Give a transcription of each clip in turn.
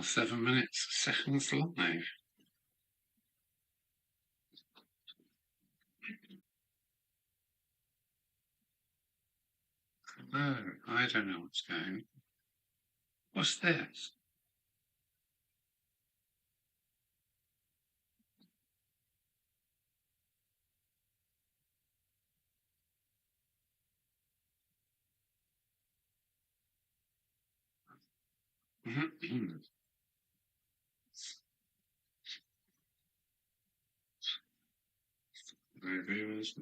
7 minutes, seconds live. No, I don't know what's going on. What's this? Reviewers.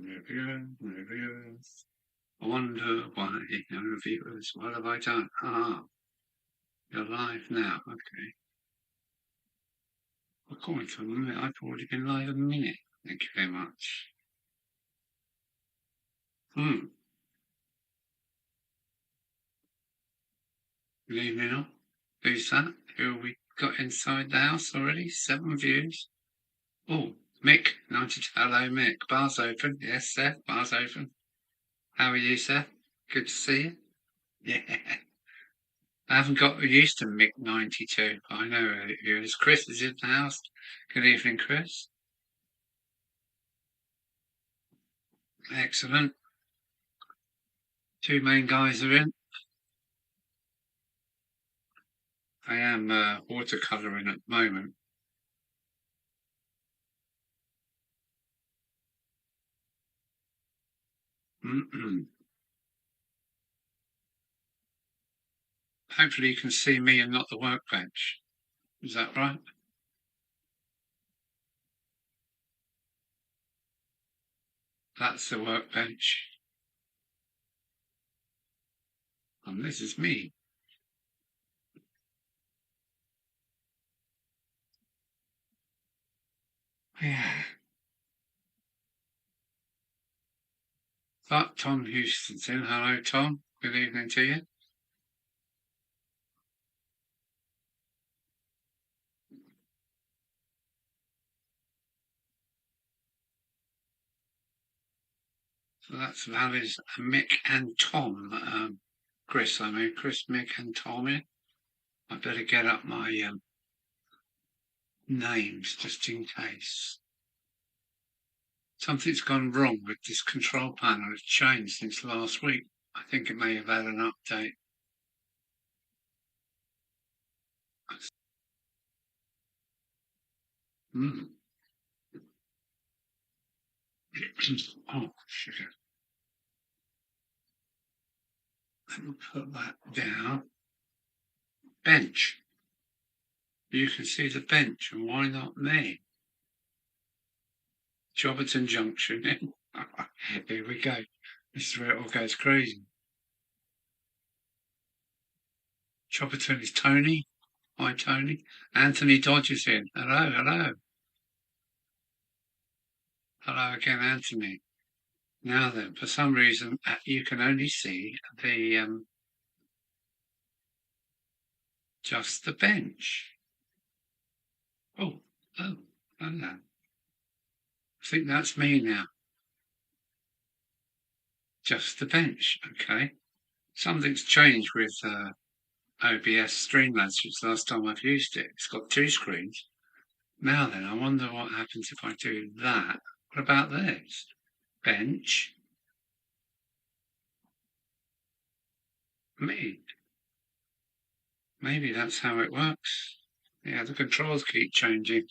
I wonder why, reviewers, what have I done? Ah, you're live now, okay. According to a minute, I've already been live a minute. Thank you very much. Good evening all. Who's that? Who have we got inside the house already? 7 views. Oh, Mick, 92. Hello, Mick. Bar's open. Yes, Seth. Bar's open. How are you, Seth? Good to see you. Yeah. I haven't got used to Mick 92. I know who it is. Chris is in the house. Good evening, Chris. Excellent. 2 main guys are in. I am watercolouring at the moment. Hopefully you can see me and not the workbench. Is that right? That's the workbench. And this is me. Yeah. But Tom Houston's in. Hello, Tom. Good evening to you. So that's Valley's Mick and Tom. Chris, Mick and Tom in. I better get up my names just in case. Something's gone wrong with this control panel. It's changed since last week. I think it may have had an update. Oh, sugar. Let me put that down. Bench. You can see the bench, and why not me? Chobberton Junction. Here we go. This is where it all goes crazy. Chobberton is Tony. Hi, Tony. Anthony Dodge is in. Hello, hello. Hello again, Anthony. Now then, for some reason, you can only see the just the bench. Oh, hello. I think that's me now. Just the bench, okay. Something's changed with OBS Streamlabs since the last time I've used it. It's got 2 screens. Now then, I wonder what happens if I do that. What about this? Bench. Me. Maybe that's how it works. Yeah, the controls keep changing.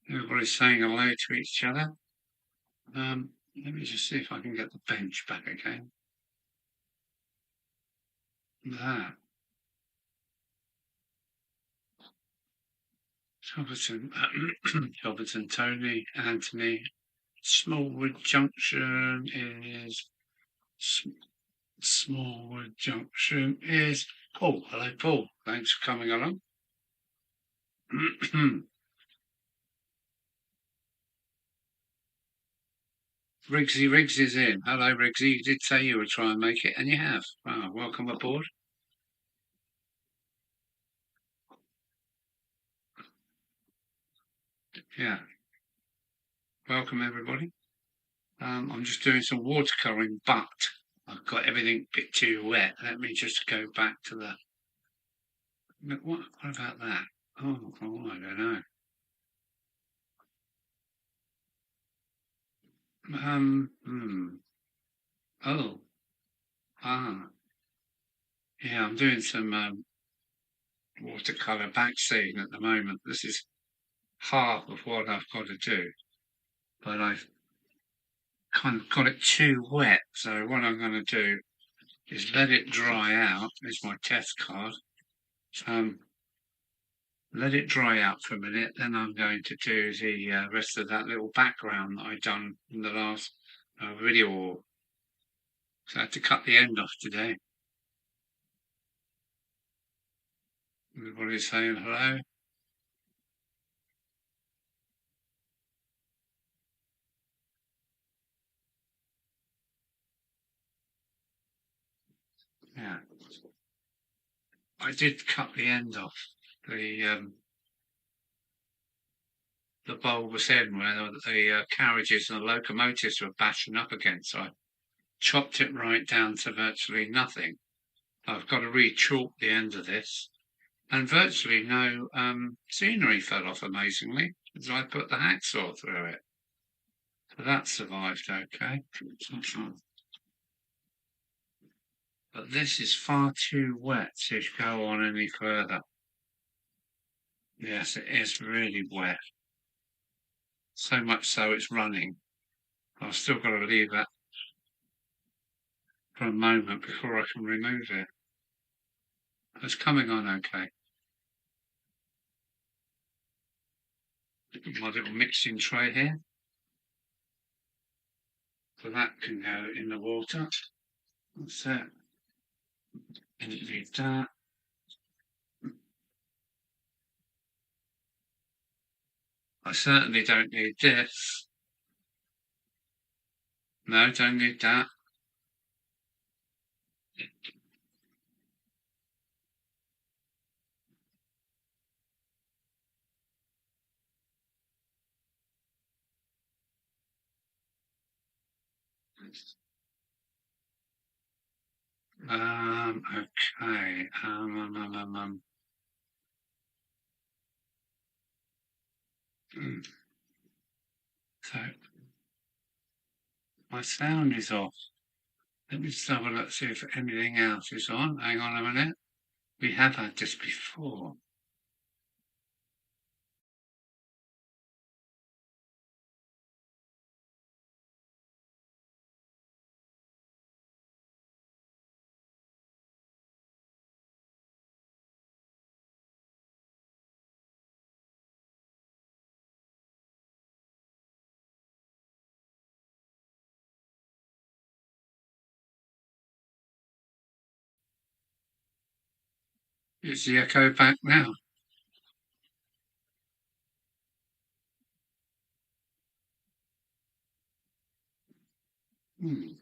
Everybody's saying hello to each other. Let me just see if I can get the bench back again. That. Chobberton, Tony, Anthony. Smallwood Junction is Paul. Hello, Paul. Thanks for coming along. Riggsy is in. Hello, Riggsy. You did say you would try and make it, and you have. Wow, welcome aboard. Yeah. Welcome, everybody. I'm just doing some watercolouring, but I've got everything a bit too wet. Let me just go back to the... What about that? Oh, I don't know. Oh, ah, yeah, I'm doing some watercolor backscene at the moment. This is half of what I've got to do, but I've kind of got it too wet. So what I'm going to do is let it dry out. There's my test card. Um, let it dry out for a minute. Then I'm going to do the rest of that little background that I've done in the last video. So I had to cut the end off today. Everybody's saying hello. Yeah, I did cut the end off. The bulbous end where the carriages and the locomotives were bashing up against. So I chopped it right down to virtually nothing. I've got to re-chalk the end of this, and virtually no scenery fell off amazingly as I put the hacksaw through it. So that survived okay. But this is far too wet to go on any further. Yes, it is really wet. So much so it's running. I've still got to leave that for a moment before I can remove it. It's coming on okay. My little mixing tray here. So that can go in the water. That's it. And leave that. I certainly don't need this. No, don't need that. Okay. So my sound is off. Let me just have a look, see if anything else is on. Hang on a minute. We have had this before. Is the echo back now? Hmm.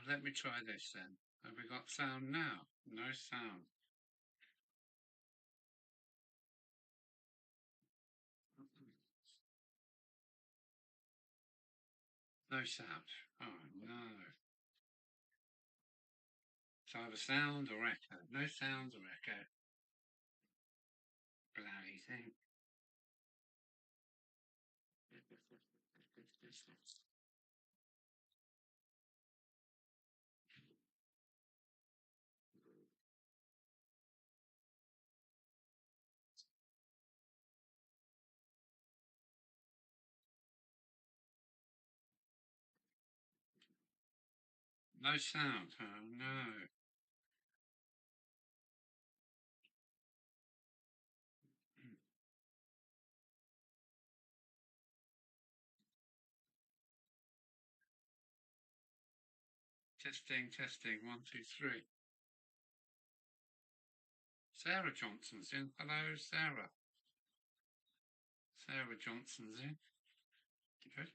let me try this then. Have we got sound now? No sound. No sound. Oh no. It's either sound or echo. No sound or echo. Bloody thing. No sound. Oh no. Testing, testing. 1, 2, 3. Sarah Johnson's in. Hello, Sarah. Sarah Johnson's in. Good.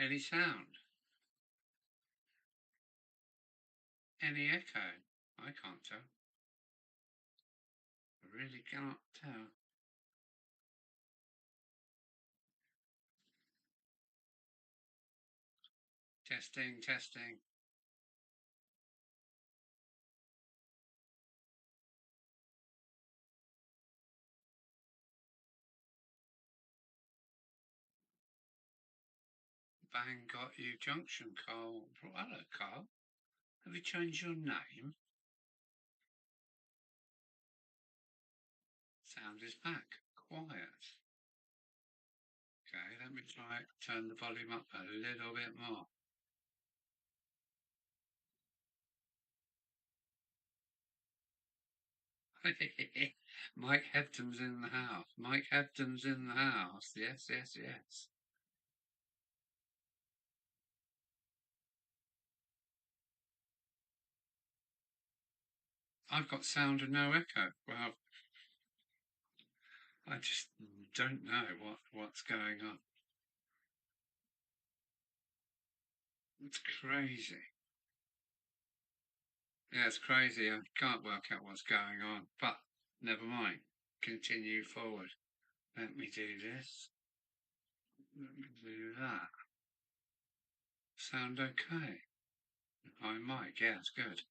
Any sound? Any echo? I can't tell. I really can't tell. Testing, testing. Bang got you junction, Carl. Hello, Carl. Have you changed your name? Sound is back. Quiet. Okay, let me try turn the volume up a little bit more. Mike Hebden's in the house. Mike Hebden's in the house. Yes, yes, yes. I've got sound and no echo. Well, I just don't know what's going on. It's crazy. Yeah, it's crazy. I can't work out what's going on. But never mind. Continue forward. Let me do this. Let me do that. Sound okay? I might. Yeah, it's good.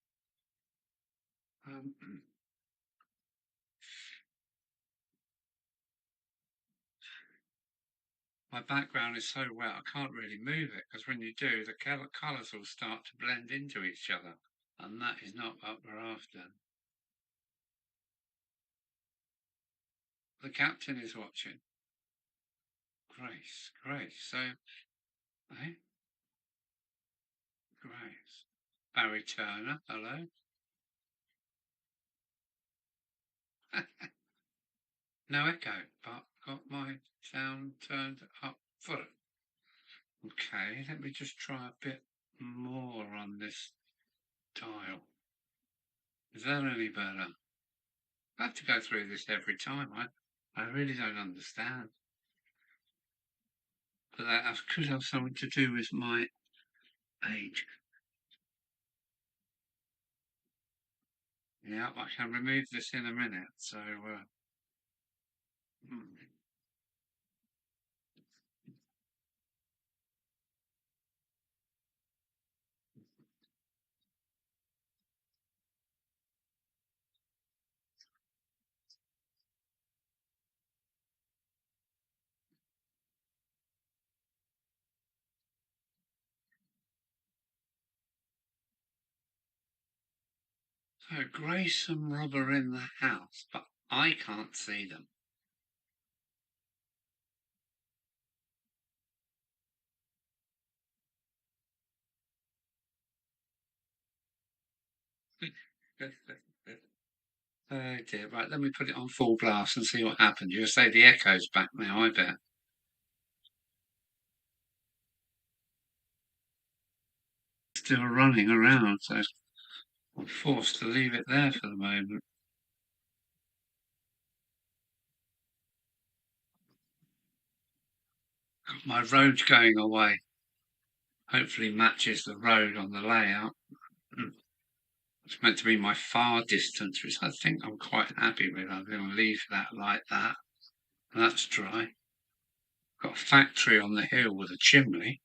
My background is so wet I can't really move it because when you do, the colours will start to blend into each other, and that is not what we're after. The captain is watching. Grace, Grace. So, eh? Grace. Barry Turner, hello. No echo, but got my sound turned up full. Okay, let me just try a bit more on this dial. Is that any better? I have to go through this every time. I really don't understand. But that could have something to do with my age. Yeah, I can remove this in a minute. So, so Grace and Rob are in the house, but I can't see them. Oh dear, right, let me put it on full blast and see what happens. You'll say the echo's back now, I bet. still running around, so I'm forced to leave it there for the moment. Got my road going away. Hopefully matches the road on the layout. It's meant to be my far distance, which I think I'm quite happy with. I'm going to leave that like that. That's dry. Got a factory on the hill with a chimney,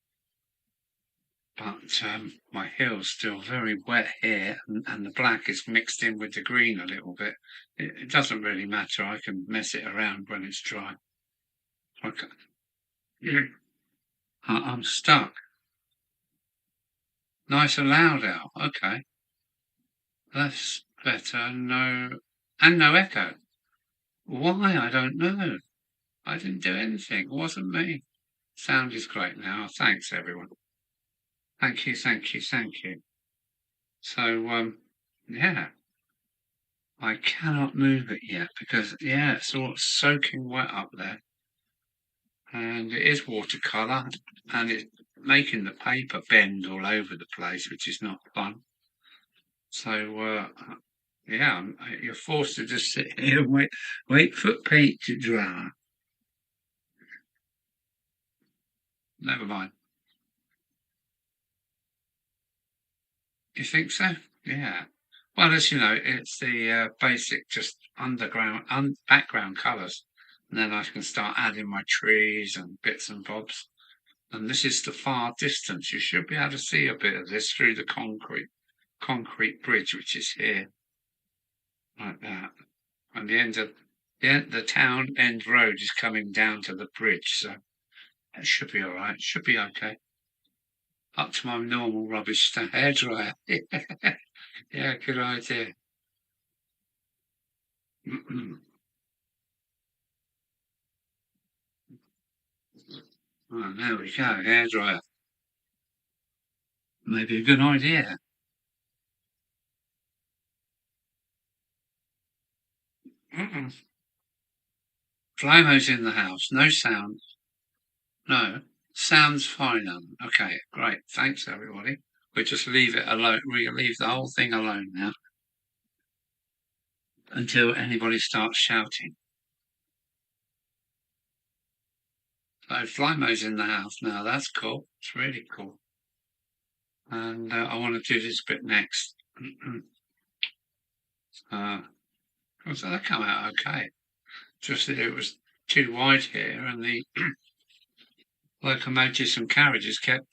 but my hill's still very wet here, and the black is mixed in with the green a little bit. It doesn't really matter. I can mess it around when it's dry. I'm stuck. Nice and loud out. Okay. That's better. No, and no echo. Why? I don't know. I didn't do anything. It wasn't me. Sound is great now. Thanks, everyone. Thank you, thank you, thank you. So, yeah, I cannot move it yet because, yeah, it's all soaking wet up there. And it is watercolour and it's making the paper bend all over the place, which is not fun. So, yeah, you're forced to just sit here and wait for paint to dry. Never mind. You think so? Yeah. Well, as you know, it's the basic, just underground, background colours. And then I can start adding my trees and bits and bobs. And this is the far distance. You should be able to see a bit of this through the concrete bridge, which is here, like that. And the town end road is coming down to the bridge, so it should be all right. It should be okay. Up to my normal rubbish hairdryer. Yeah, good idea. Oh, there we go, hairdryer. Maybe a good idea. Flymo's in the house. No sound. No. Sounds fine, Alan. Okay, great. Thanks, everybody. We'll just leave it alone. We'll leave the whole thing alone now until anybody starts shouting. So Flymo's in the house now. That's cool. It's really cool. And I want to do this bit next. So that come out okay. Just that it was too wide here, and the locomotives and carriages kept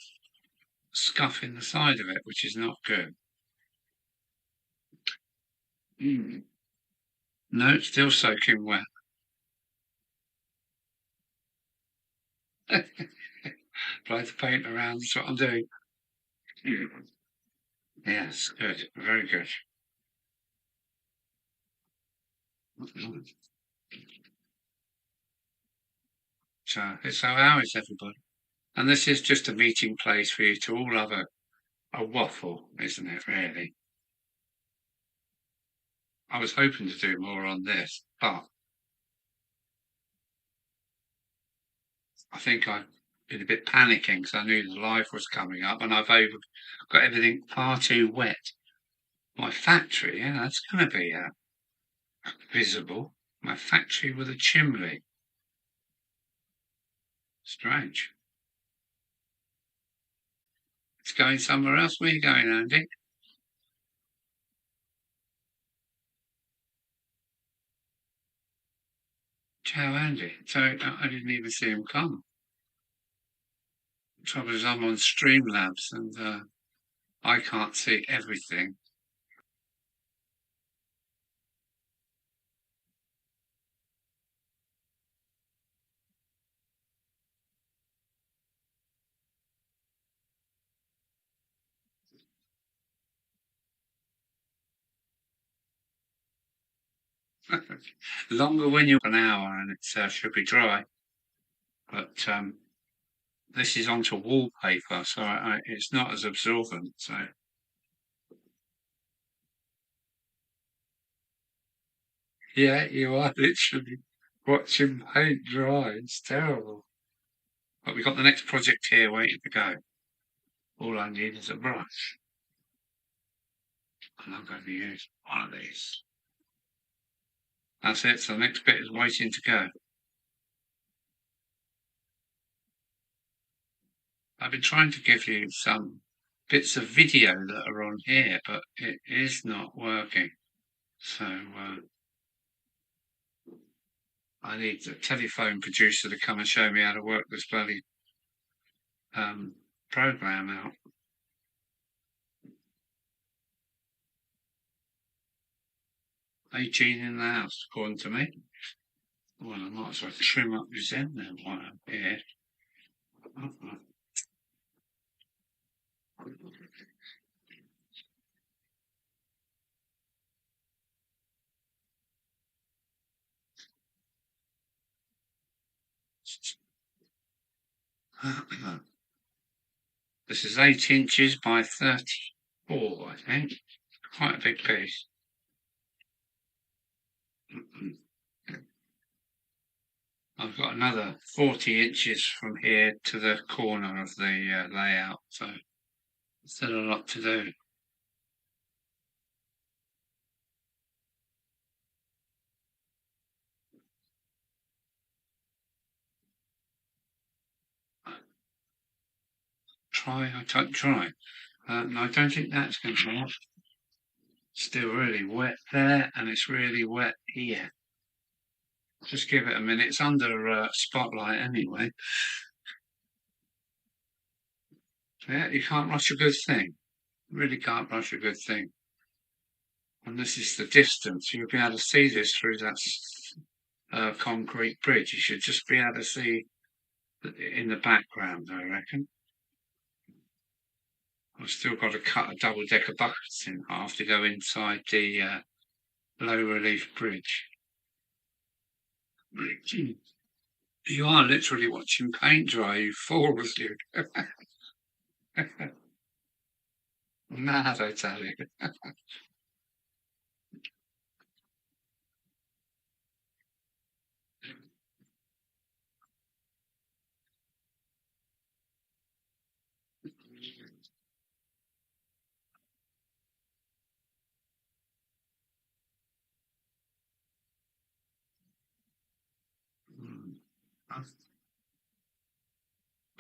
scuffing the side of it, which is not good. No, it's still soaking wet. Apply the paint around, that's what I'm doing. Yes, good, very good. So how is everybody? And this is just a meeting place for you to all have a waffle, isn't it, really? I was hoping to do more on this, but I think I've been a bit panicking because I knew the live was coming up and I've got everything far too wet. My factory, yeah, that's going to be visible. My factory with a chimney. Strange. It's going somewhere else. Where are you going, Andy? Ciao, Andy. So I didn't even see him come. The trouble is I'm on Streamlabs and I can't see everything. Longer when you're an hour and it should be dry. But this is onto wallpaper, so it's not as absorbent. So yeah, you are literally watching paint dry. It's terrible. But we've got the next project here waiting to go. All I need is a brush. And I'm going to use one of these. That's it. So the next bit is waiting to go. I've been trying to give you some bits of video that are on here, but it is not working. So I need the telephone producer to come and show me how to work this bloody program out. "18 in the house," according to me. Well, I might as well trim up this end then while I'm here. This is 8 inches by 34, I think. Quite a big piece. I've got another 40 inches from here to the corner of the layout, so still a lot to do. I type try. No, I don't think that's going to work. Still really wet there, and it's really wet here. Just give it a minute. It's under spotlight anyway. Yeah, you can't rush a good thing. Really can't rush a good thing. And this is the distance. You'll be able to see this through that concrete bridge. You should just be able to see in the background, I reckon. I've still got to cut a double-decker buckets in half to go inside the low-relief bridge. You are literally watching paint dry, you fools, you. Mad, I tell you.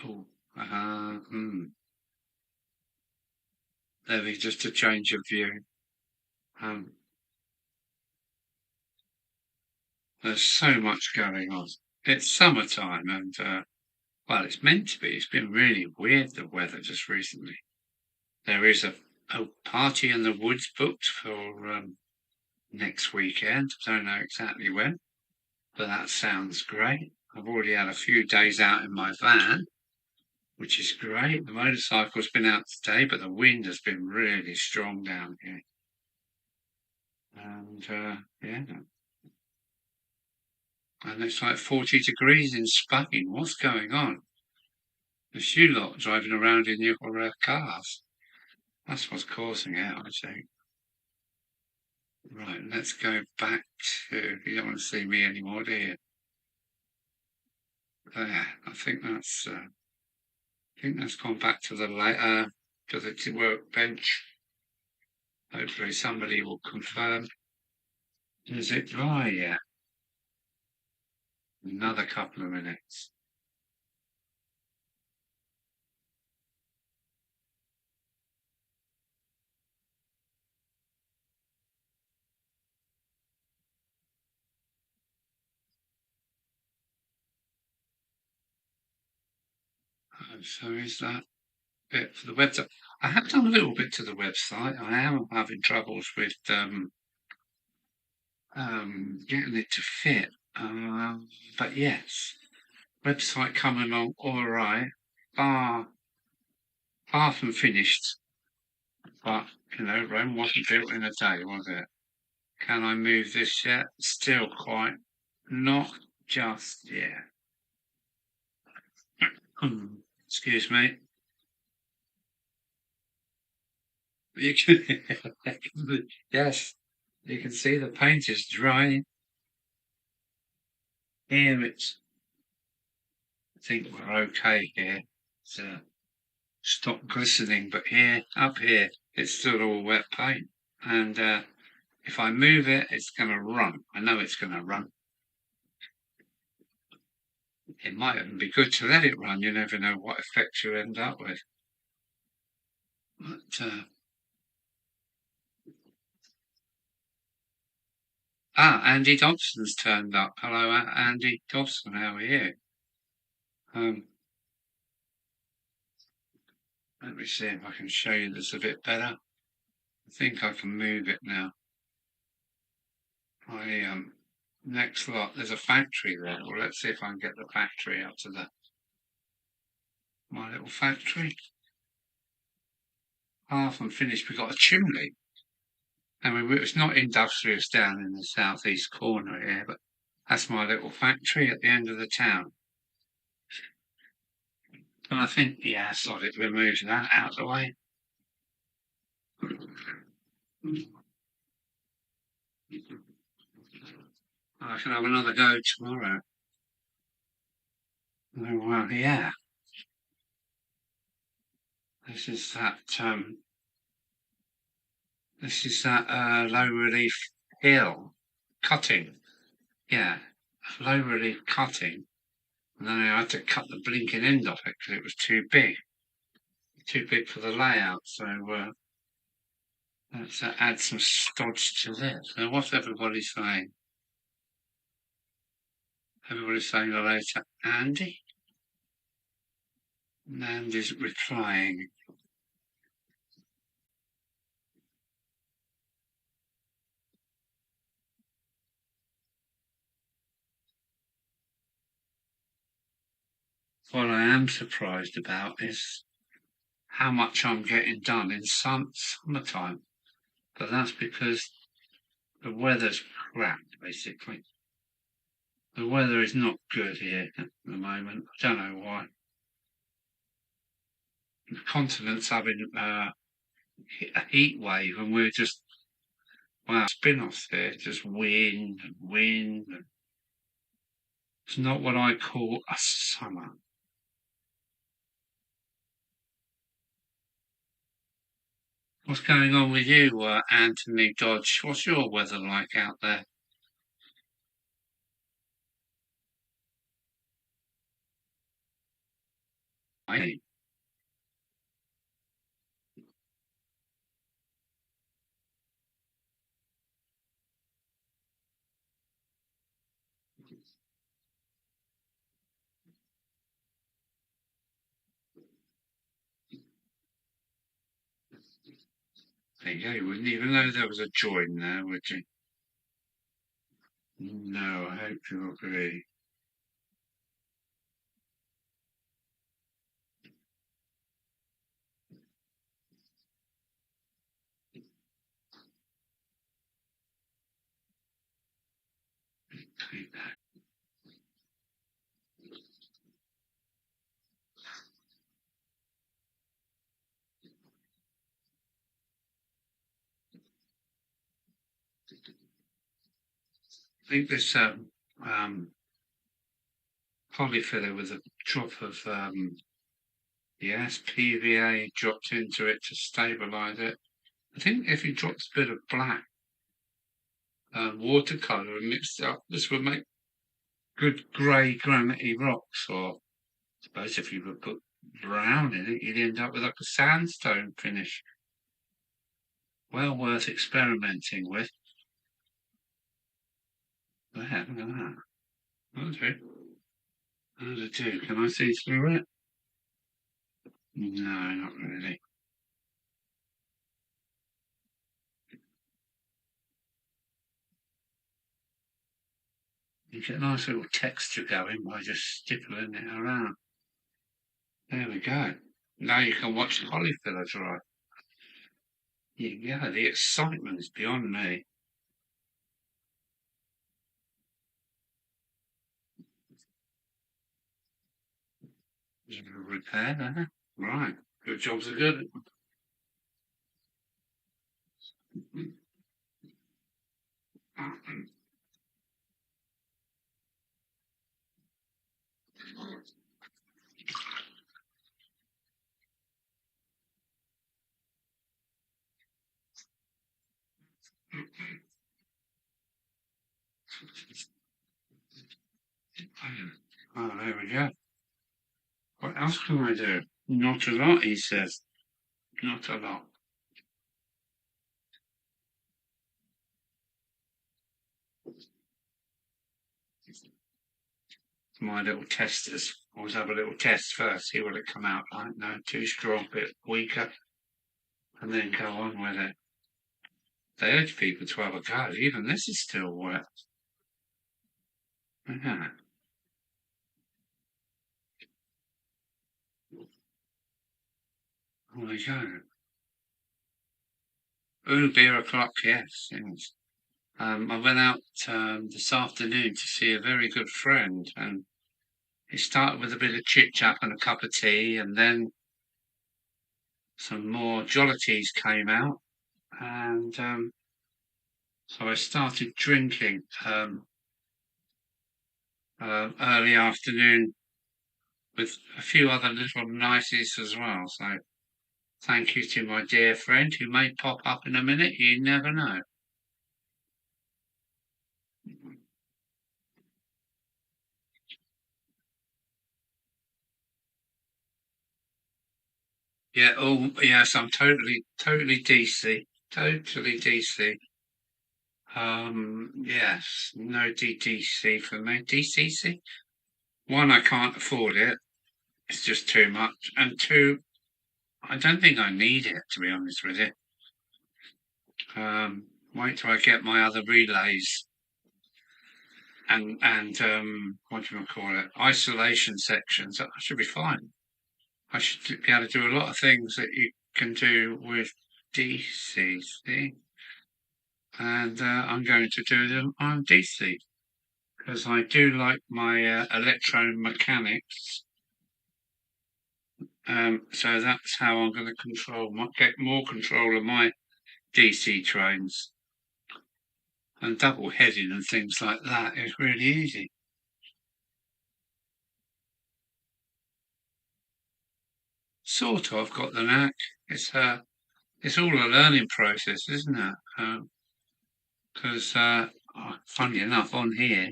Oh, there we just a change of view. There's so much going on. It's summertime, and well, it's meant to be. It's been really weird, the weather just recently. There is a party in the woods booked for next weekend. Don't know exactly when, but that sounds great. I've already had a few days out in my van, which is great. The motorcycle's been out today, but the wind has been really strong down here. And yeah, and it's like 40 degrees in Spain. What's going on? There's you lot driving around in your cars. That's what's causing it, I think. Right, let's go back to. You don't want to see me anymore, do you? There, I think that's. I think that's gone back to the workbench. Hopefully, somebody will confirm. Is it dry yet? Another couple of minutes. So is that bit for the website? I have done a little bit to the website. I am having troubles with getting it to fit. But yes, website coming along all right. Far from finished. But, Rome wasn't built in a day, was it? Can I move this yet? Still quite not just yet. Excuse me. You can, yes, you can see the paint is drying. Here it's, I think we're okay here. So stop glistening, but up here, it's still all wet paint. and if I move it, it's going to run. I know it's going to run. It might even be good to let it run. You never know what effect you end up with. But, Andy Dobson's turned up. Hello, Andy Dobson. How are you? Let me see if I can show you this a bit better. I think I can move it now. Next lot, there's a factory there. Well, let's see if I can get the factory up to my little factory. Half and finished. We've got a chimney. I mean, it's not industrious down in the southeast corner here, but that's my little factory at the end of the town. And I think, yeah, sod it, remove that out of the way. I can have another go tomorrow. Oh, well, yeah. This is that low relief hill cutting. Yeah, low relief cutting. And then I had to cut the blinking end off it because it was too big. Too big for the layout. So let's add some stodge to this. So what's everybody saying? Everybody's saying hello to Andy. And Andy's replying. What I am surprised about is how much I'm getting done in summertime. But that's because the weather's crap, basically. The weather is not good here at the moment. I don't know why. The continent's having a heat wave, and we're just, wow, spin-offs here, just wind and wind. It's not what I call a summer. What's going on with you, Anthony Dodge? What's your weather like out there? Hey. There you go. You wouldn't even know there was a join there, would you? No, I hope you agree. Take that. I think this polyfiller with a drop of yes, PVA dropped into it to stabilise it. I think if you dropped a bit of black watercolour and mixed it up, this would make good grey granity rocks. Or I suppose if you would put brown in it, you'd end up with like a sandstone finish. Well worth experimenting with. There, look at that. That'll do. That'll do. Can I see through it? No, not really. You get a nice little texture going by just stippling it around. There we go. Now you can watch the polyfiller dry. Yeah, the excitement is beyond me. There's a bit of repair there. Right. Good jobs are good. Oh, there we go. What else can I do? Not a lot, he says. Not a lot. My little testers. Always have a little test first, see what it come out like. No, too strong, a bit weaker, and then go on with it. They urge people to have a go. Even this is still wet. Yeah. There we go. Oh, beer o'clock, yes. I went out this afternoon to see a very good friend, and it started with a bit of chit chat and a cup of tea, and then some more jollities came out, and so I started drinking early afternoon with a few other little niceties as well. So thank you to my dear friend who may pop up in a minute. You never know. Yeah. Oh, yes. I'm totally DC. Totally DC. Yes. No DDC for me. DCC. One, I can't afford it. It's just too much. And two, I don't think I need it, to be honest with you. Wait till I get my other relays and what do you call it? Isolation sections. I should be fine. I should be able to do a lot of things that you can do with DCC, and I'm going to do them on DC because I do like my electromechanics. So that's how I'm going to get more control of my DC trains. And double heading and things like that is really easy. Sort of got the knack. It's all a learning process, isn't it? Because funny enough, on here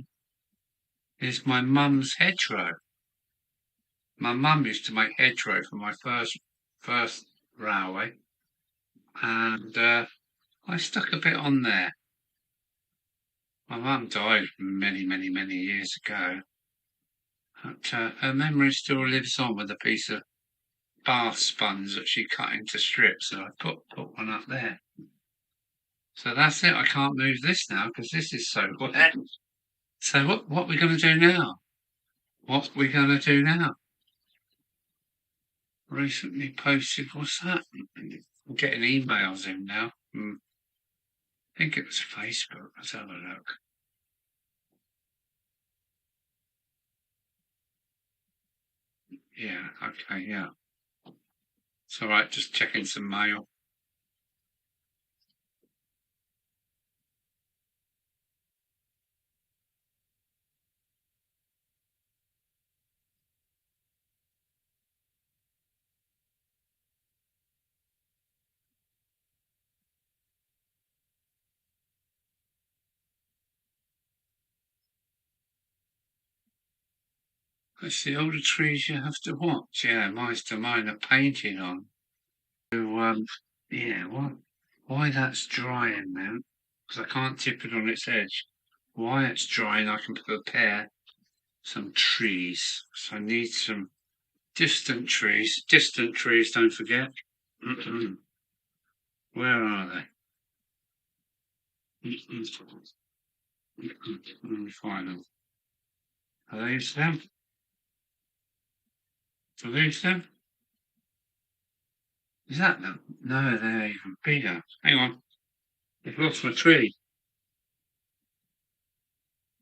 is my mum's hedgerow. My mum used to make hedgerow for my first railway, and I stuck a bit on there. My mum died many years ago, but her memory still lives on with a piece of bath sponge that she cut into strips, and I put one up there. So that's it. I can't move this now because this is so wet. So what we going to do now? What we going to do now? Recently posted. What's that? I'm getting emails in now. I think it was Facebook. Let's have a look. Yeah. Okay. Yeah. It's all right. Just checking some mail. It's the older trees you have to watch. Yeah, mine are painted on. So, yeah, why that's drying now? Because I can't tip it on its edge. Why it's drying, I can prepare some trees. So I need some distant trees. Distant trees, don't forget. Where are they? Let me find them. Are these them? Are these them? Is that them? No, they're even bigger. Hang on. I've lost my tree.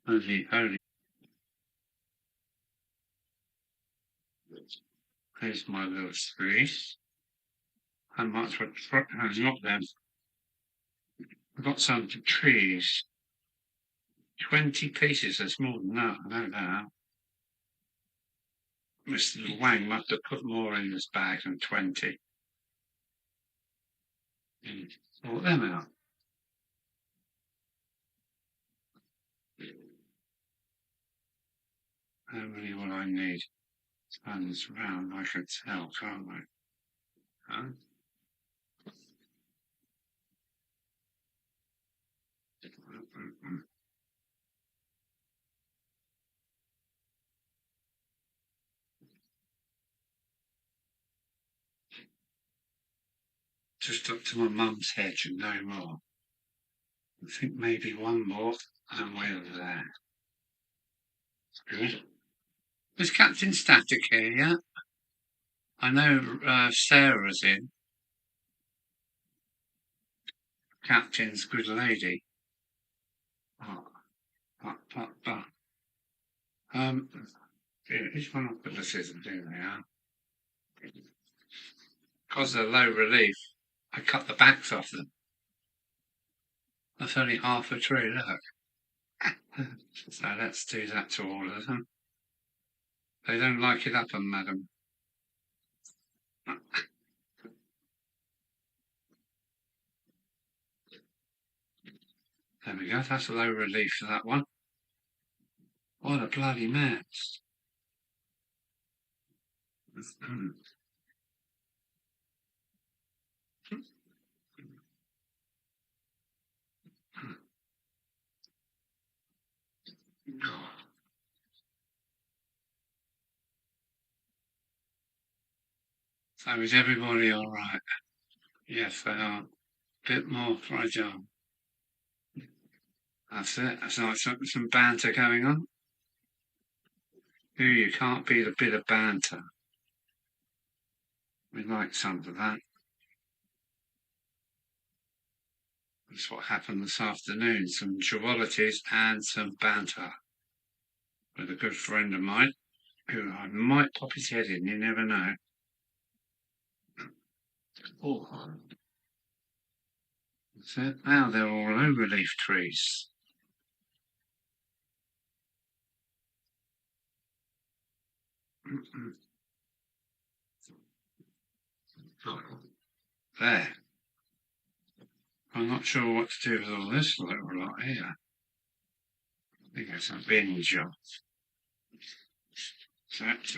Holy. There's my little trees. How much would not them? I've got some trees. 20 pieces. There's more than that. I know that. Mr. Wang must have put more in this bag than 20. Sort them out. How many will I need? Turns round, I can tell, can't I? Huh? Just up to my mum's hedge and no more. I think maybe one more and we're there. Good. Was Captain Static here yet? I know Sarah's in. Captain's good lady. Each one I'll put the scissors in there. Because they're low relief, I cut the backs off them. That's only half a tree, look. So let's do that to all of them. They don't like it up, madam. There we go, that's a low relief for that one. What a bloody mess. So is everybody all right? Yes, they are. Bit more fragile. That's it. That's like some banter going on. You can't beat a bit of banter. We like some of that. That's what happened this afternoon. Some frivolities and some banter with a good friend of mine who I might pop his head in, you never know. Oh. That's it. Now they're all low relief trees. There. I'm not sure what to do with all this little lot here. I think it's a bin job. That's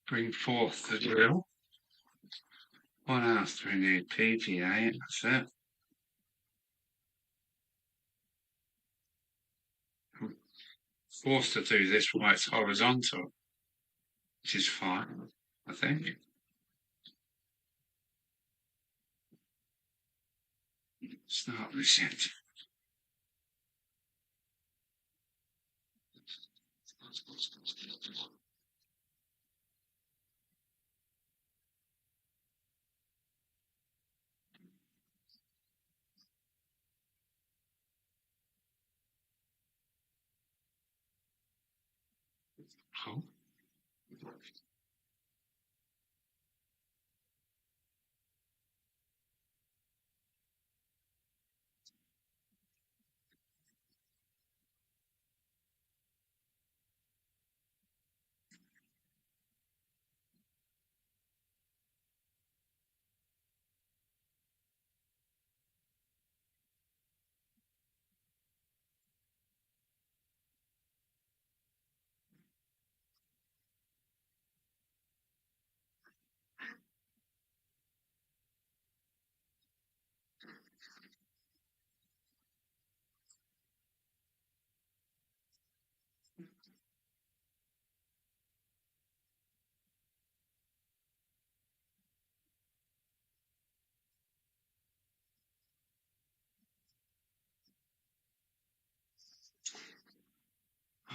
bring forth the drill. What else do we need? PPA, that's it. I'm forced to do this while it's horizontal, which is fine, I think. Start this yet. Cool.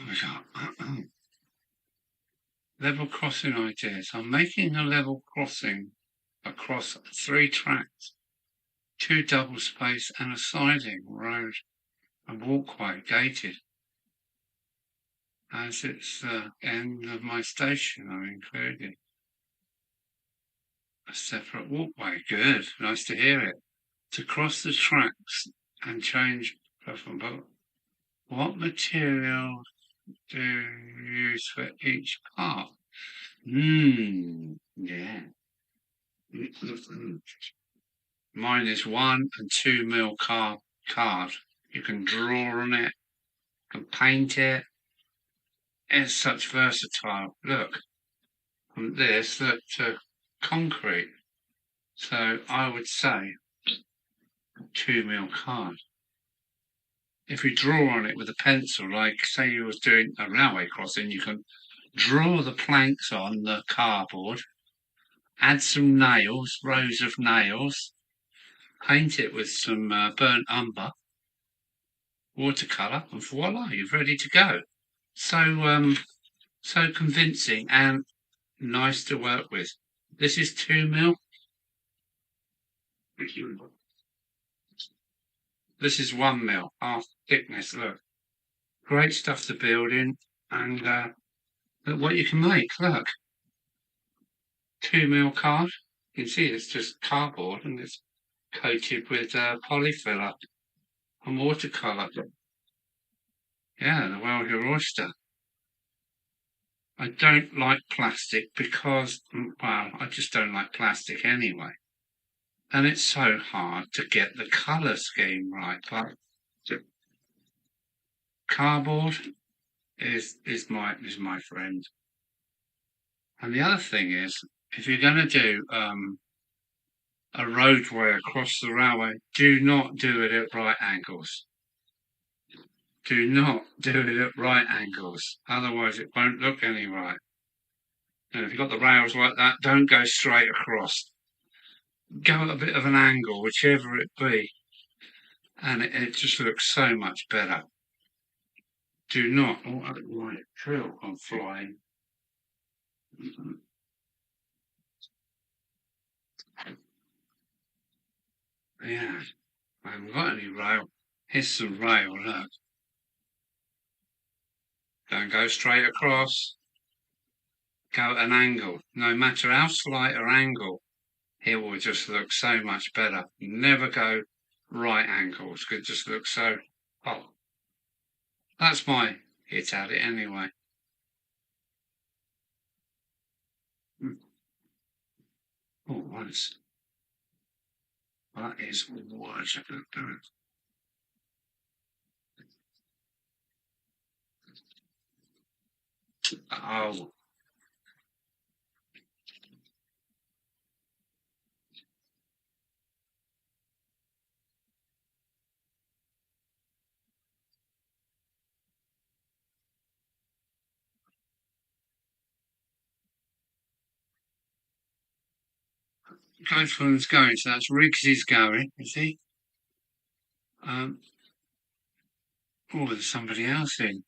We got level crossing ideas. I'm making a level crossing across 3 tracks, 2 double space and a siding road and walkway gated. As it's the end of my station, I've included a separate walkway. Good, nice to hear it. To cross the tracks and change preferable What material do you use for each part? Yeah. Mine is 1 and 2 mil card. You can draw on it, you can paint it. It's such versatile. Look, from this to concrete. So I would say 2 mil card. If you draw on it with a pencil, like say you was doing a railway crossing, you can draw the planks on the cardboard, add some nails, rows of nails, paint it with some burnt umber, watercolour, and voila, you're ready to go. So convincing and nice to work with. This is 2 mil. This is 1 mil, half thickness. Look, great stuff to build in, and look what you can make. Look, 2 mil card. You can see it's just cardboard and it's coated with polyfiller and watercolour. Yeah, the world your oyster. I don't like plastic because, well, I just don't like plastic anyway. And it's so hard to get the colour scheme right. But cardboard is my friend. And the other thing is, if you're going to do a roadway across the railway, do not do it at right angles. Do not do it at right angles, otherwise it won't look any right. And if you've got the rails like that, don't go straight across. Go at a bit of an angle, whichever it be, and it just looks so much better. Do not. Oh, I don't like drill. I'm flying. Yeah, I haven't got any rail. Here's some rail, look. Don't go straight across. Go at an angle. No matter how slight an angle, it will just look so much better. Never go right angles, because it just looks so... Oh, that's my hit at it anyway. Oh, once. That is what I could do. Oh, Gladstone's going, so that's Riggs is going, is he? Oh, there's somebody else in.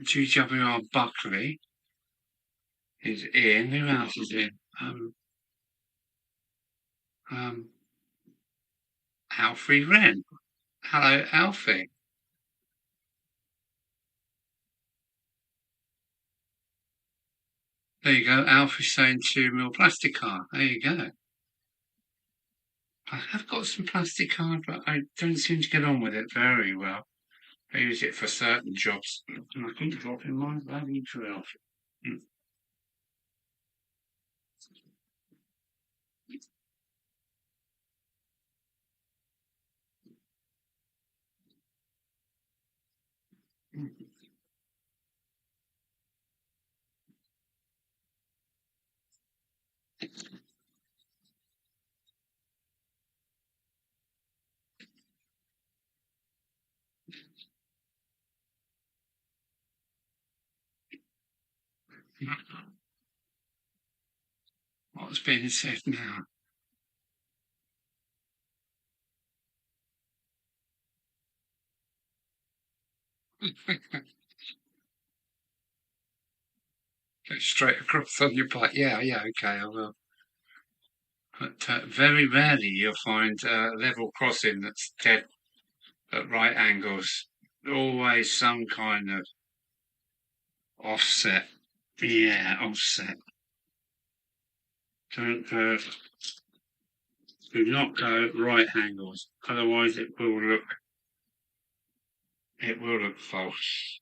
GWR Buckley is in. Who else is in? Um, Alfie Wren. Hello, Alfie. There you go. Alfie's saying 2 mil plastic card. There you go. I have got some plastic card, but I don't seem to get on with it very well. I use it for certain jobs, and I keep dropping my bloody drill. What's being said now? Go straight across on your bike. Yeah, okay, I will. But very rarely you'll find a level crossing that's dead at right angles. Always some kind of offset. Yeah, offset. Don't do not go right angles, otherwise it will look It will look false.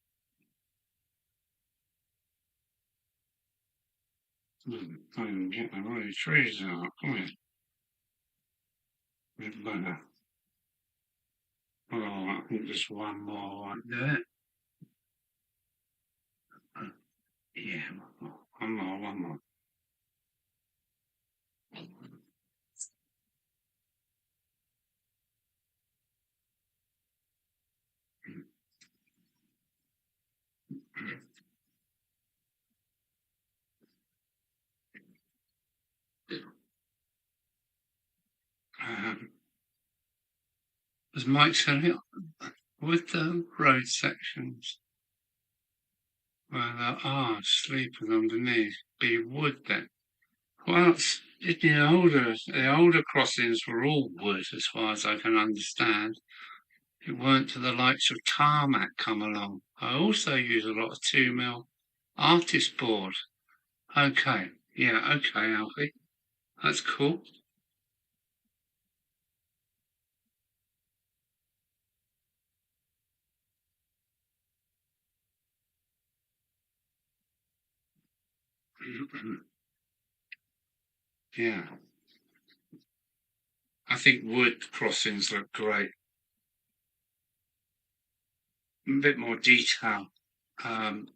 Can't even get the bloody trees out, can we? Bit better. Oh, I think just one more right there. Yeah, one more. As Mike said, with the road sections where there are sleepers underneath, be wood then. Well, the older crossings were all wood, as far as I can understand. It weren't till the likes of tarmac come along. I also use a lot of 2mm artist board. Okay, yeah, okay, Alfie. That's cool. Yeah. I think wood crossings look great. A bit more detail. Can't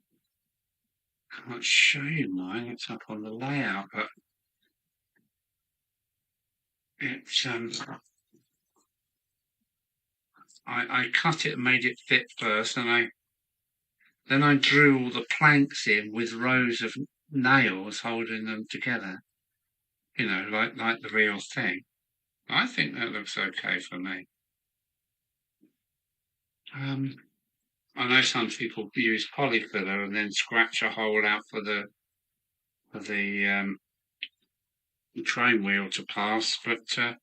show you mine, it's up on the layout, but it's I cut it and made it fit first, and then I drew all the planks in with rows of nails holding them together. You know, like the real thing. I think that looks okay for me. I know some people use polyfiller and then scratch a hole out for the train wheel to pass, but yeah,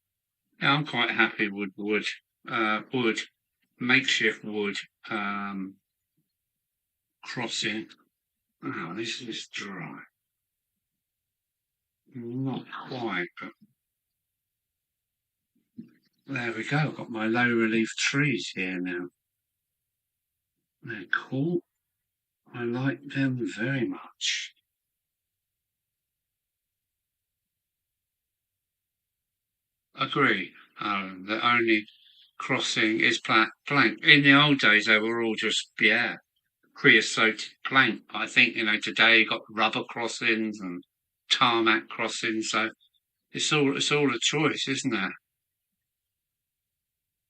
I'm quite happy with wood, makeshift wood crossing. Oh, this is dry. Not quite, but there we go. I've got my low relief trees here now. They're cool. I like them very much. Agree. The only crossing is plank. In the old days, they were all just, yeah, creosote plank. I think, today you got rubber crossings and tarmac crossings, so it's all a choice, isn't it?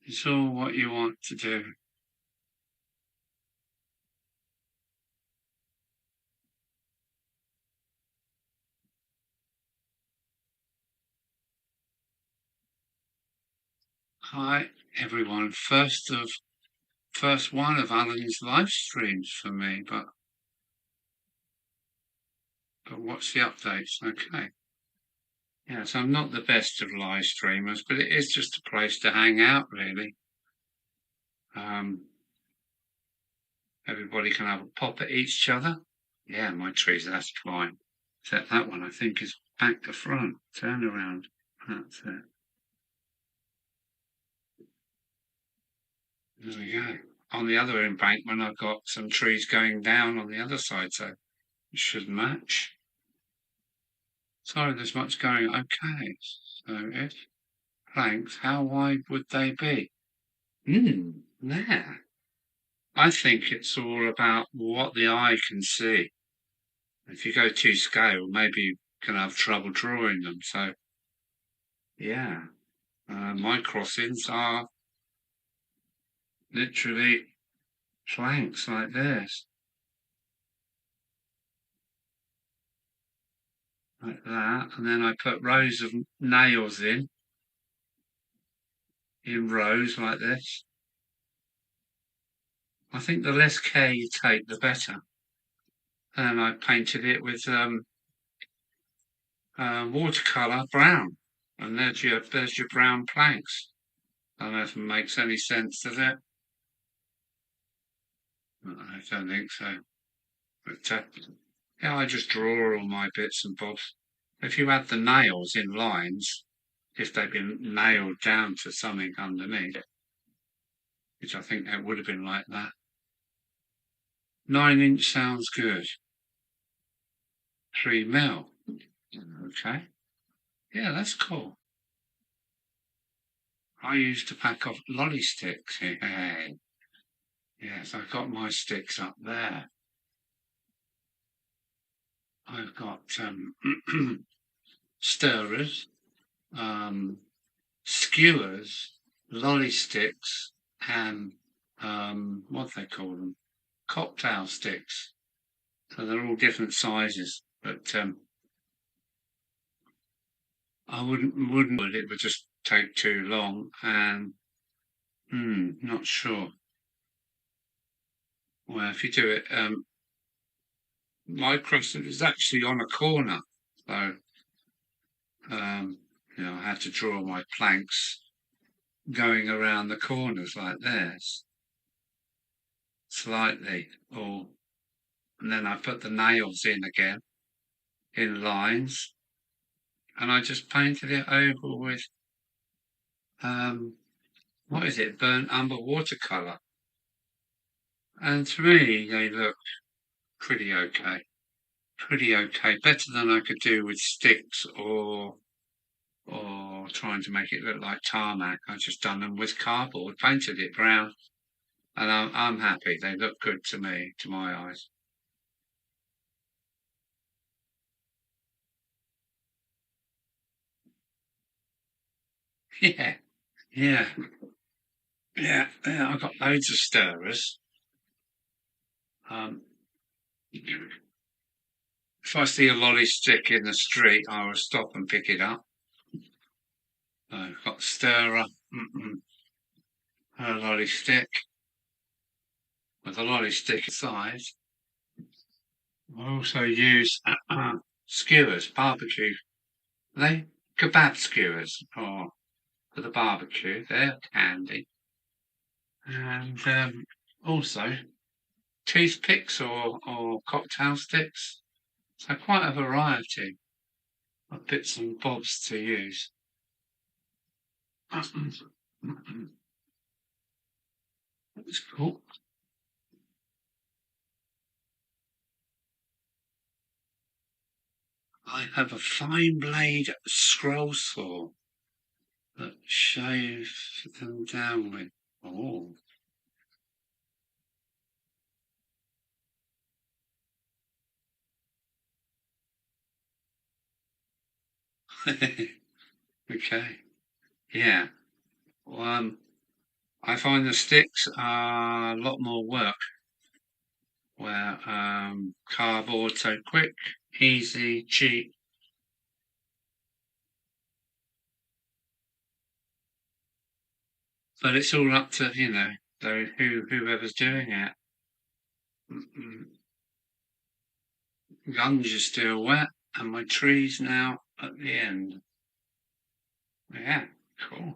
It's all what you want to do. Hi everyone. First one of Alan's live streams for me, but what's the updates? Okay. Yes, I'm not the best of live streamers, but it is just a place to hang out, really. Everybody can have a pop at each other. Yeah, my trees, that's fine. Except that one, I think, is back to front. Turn around. That's it. There we go. On the other embankment, I've got some trees going down on the other side, so it should match. Sorry, there's much going on. Okay, so if planks, how wide would they be? There. I think it's all about what the eye can see. If you go to scale, maybe you can have trouble drawing them. So, yeah, my crossings are literally planks like this, like that, and then I put rows of nails in rows like this. I think the less care you take, the better. And I painted it with watercolor brown, and there's your brown planks. I don't know if it makes any sense, does it? I don't think so. But yeah, I just draw all my bits and bobs. If you had the nails in lines, if they'd been nailed down to something underneath, which I think that would have been like that. 9-inch sounds good. 3mm. Okay. Yeah, that's cool. I used a pack of lolly sticks. Hey. Yes, I've got my sticks up there. I've got stirrers, skewers, lolly sticks, and what do they call them? Cocktail sticks. So they're all different sizes, but I wouldn't. It would just take too long, and not sure. Well, if you do it, my crossing is actually on a corner, so I had to draw my planks going around the corners like this, slightly, and then I put the nails in again in lines, and I just painted it over with what is it, burnt umber watercolor, and to me they look pretty okay. Pretty okay, better than I could do with sticks or trying to make it look like tarmac. I've just done them with cardboard, painted it brown, and I'm happy. They look good to me, to my eyes. Yeah, yeah, yeah. I've got loads of stirrers. Um, if I see a lolly stick in the street, I will stop and pick it up. I've got stirrer, a lolly stick with a lolly stick size. I also use skewers, barbecue. They kebab skewers, or for the barbecue. They're handy, and also toothpicks or cocktail sticks. So quite a variety of bits and bobs to use. That's cool. I have a fine blade scroll saw that shaves them down with. Oh. Okay. Yeah. Well, I find the sticks are a lot more work, where cardboard so quick, easy, cheap. But it's all up to whoever's doing it. Guns are still wet, and my tree's now at the end. Yeah, cool.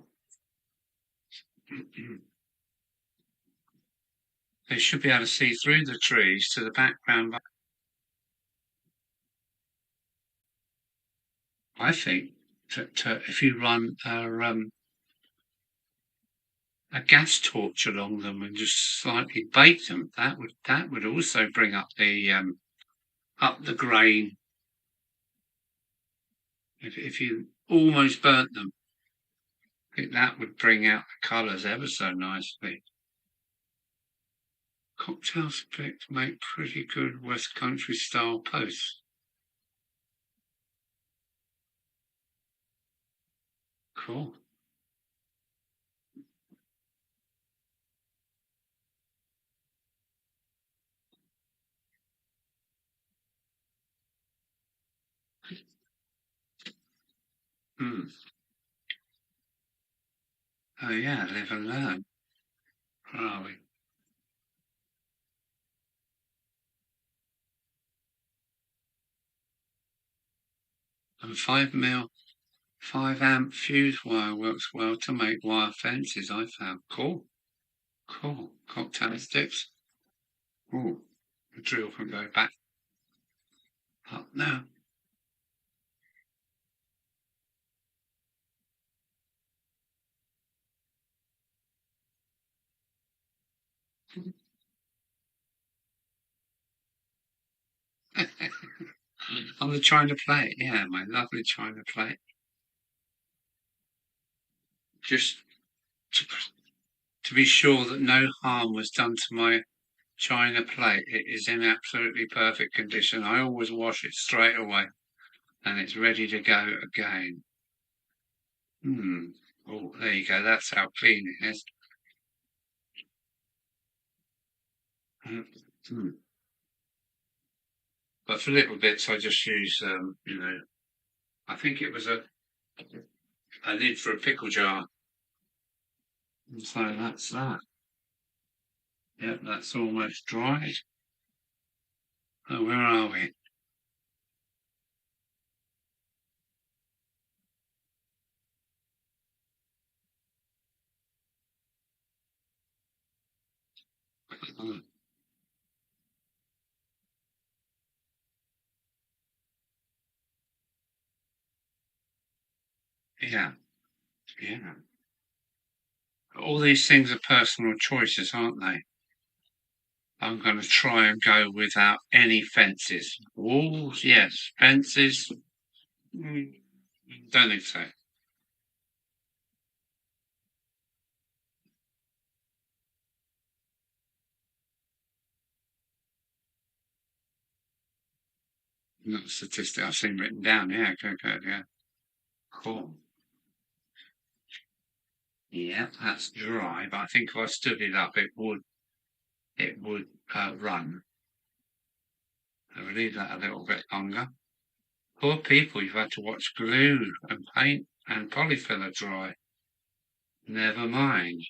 They should be able to see through the trees to the background. I think that if you run a gas torch along them and just slightly bake them, that would also bring up the grain. If you almost burnt them, I think that would bring out the colours ever so nicely. Cocktail sticks make pretty good West Country style posts. Cool. Hmm. Oh yeah, live and learn. Where are we? And 5mm, 5 amp fuse wire works well to make wire fences, I found. Cool. Cool. Cocktail sticks. Ooh, the drill can go back up now. On the china plate, yeah, my lovely china plate. Just to, to be sure that no harm was done to my china plate. It is in absolutely perfect condition. I always wash it straight away and it's ready to go again. Oh, there you go. That's how clean it is. Hmm. But for little bits, I just use, I think it was a lid for a pickle jar. So that's that. Yep, that's almost dried. Oh, where are we? Oh, yeah, yeah. All these things are personal choices, aren't they? I'm going to try and go without any fences. Walls, yes. Fences, mm, don't think so. Not a statistic I've seen written down. Yeah, good, good, yeah. Cool. Yeah, that's dry, but I think if I stood it up, it would run. I will leave that a little bit longer. Poor people, you've had to watch glue and paint and polyfiller dry. Never mind.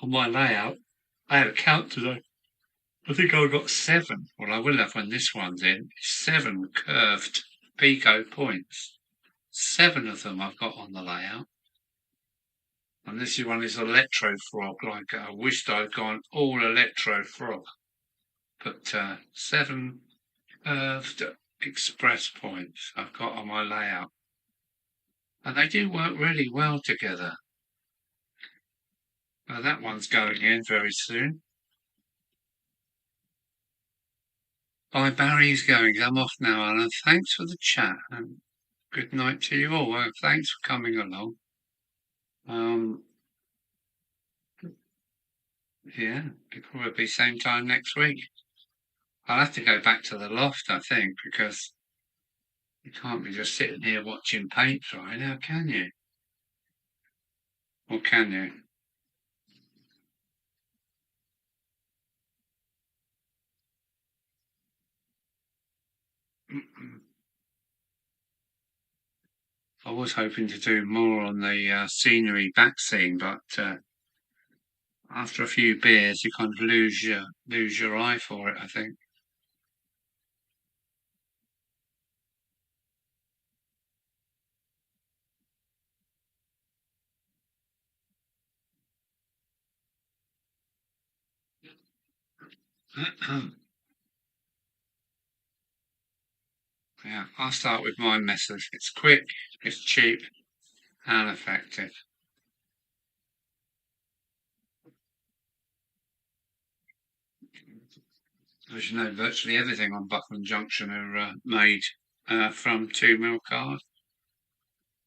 On my layout, I had a count today. I think I got 7. Well, I will have when this one's in. 7 curved pico points. 7 of them I've got on the layout. And this is one is electro frog. Like I wished I'd gone all electro frog. But 7 curved express points I've got on my layout. And they do work really well together. That one's going in very soon. Bye, Barry's going. I'm off now, Alan. Thanks for the chat and good night to you all. Well, thanks for coming along. Um, yeah, it'll probably be same time next week. I'll have to go back to the loft, I think, because you can't be just sitting here watching paint dry now, can you? Or can you? I was hoping to do more on the scenery back scene, but after a few beers, you kind of lose your eye for it, I think. Yeah, I'll start with my method. It's quick, it's cheap, and effective. As you know, virtually everything on Buckland Junction are made from 2 mil card,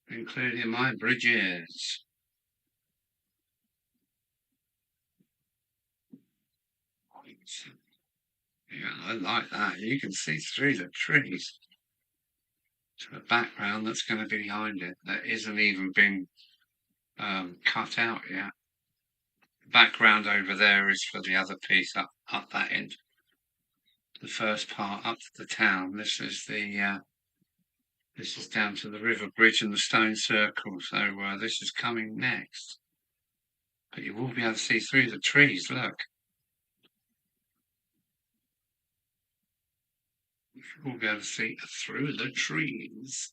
including my bridges. Yeah, I like that. You can see through the trees to the background that's going to be behind it that isn't even been cut out yet. The background over there is for the other piece up that end. The first part up to the town. This is down to the river bridge and the stone circle. So this is coming next. But you will be able to see through the trees. Look, you will be able to see through the trees,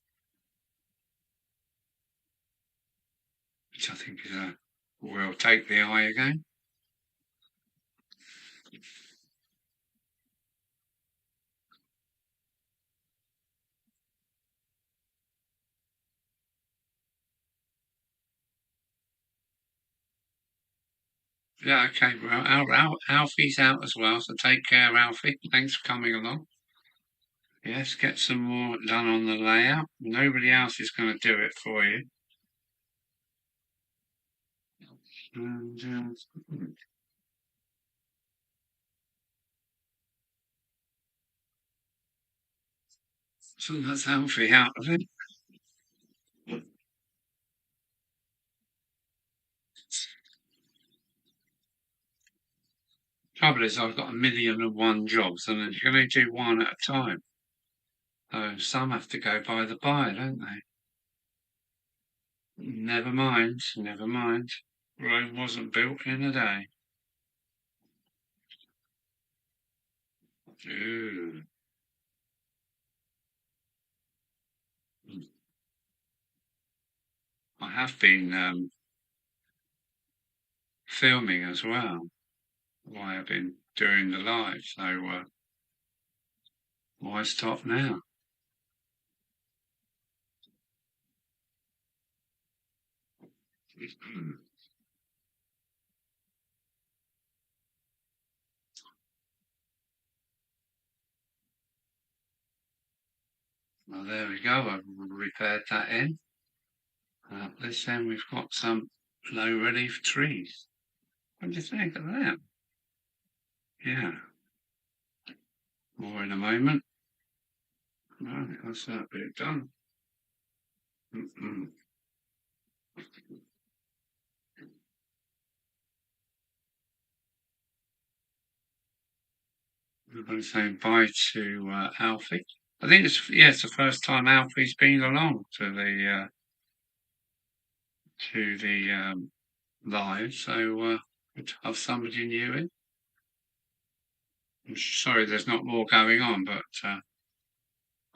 which I think will take the eye again. Yeah, okay. Well, Alfie's out as well, so take care, Alfie. Thanks for coming along. Yes, get some more done on the layout. Nobody else is going to do it for you. And, so that's Alfie out of it. Trouble is, I've got 1,000,001 jobs, and you can only do one at a time. So some have to go by the by, don't they? Never mind, never mind. Rome wasn't built in a day. Ooh. I have been filming as well while I've been doing the live, so why stop now? Well, there we go. I've repaired that in. This end we've got some low relief trees. What do you think of that? Yeah. More in a moment. Right, that's that bit done. Everybody's saying bye to Alfie. I think it's the first time Alfie's been along to the live, so good to have somebody new in. I'm sorry there's not more going on, but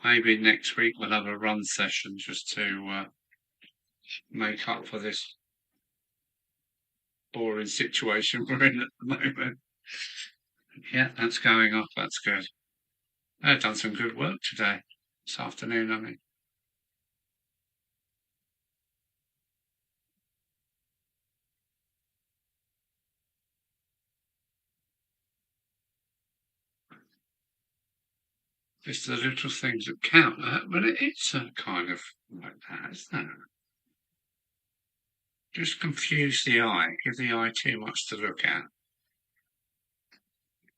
maybe next week we'll have a run session just to make up for this boring situation we're in at the moment. Yeah, that's going off. That's good. I've done some good work today, this afternoon, I mean. It's the little things that count, but it's kind of like that, isn't it? Just confuse the eye, give the eye too much to look at,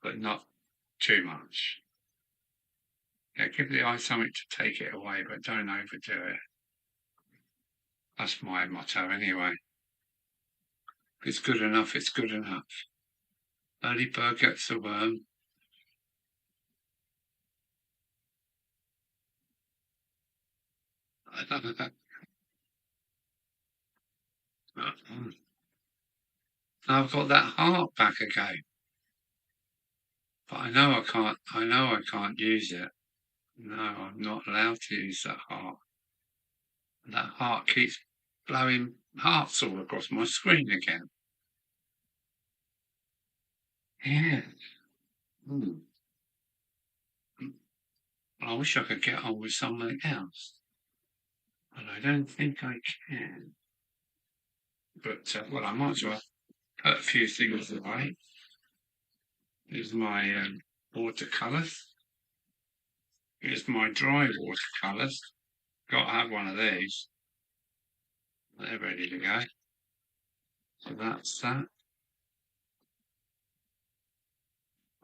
but not too much. Yeah, give the eye something to take it away, but don't overdo it. That's my motto anyway. If it's good enough, it's good enough. Early bird gets the worm. I've got that heart back again, but I know I can't. I know I can't use it. No, I'm not allowed to use that heart. That heart keeps blowing hearts all across my screen again. Yeah. Hmm. I wish I could get on with something else, but I don't think I can. But well, I might as well put a few things away. Here's my watercolours. Here's my dry watercolours. Got to have one of these. They're ready to go. So that's that.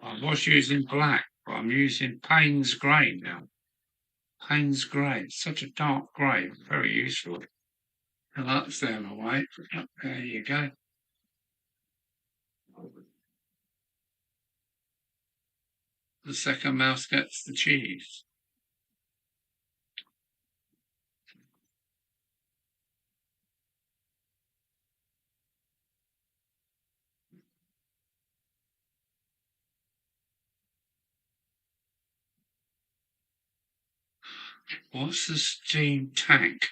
I was using black, but I'm using Payne's grey now. Payne's grey. It's such a dark grey. Very useful. And that's them away. There you go. The second mouse gets the cheese. What's the steam tank?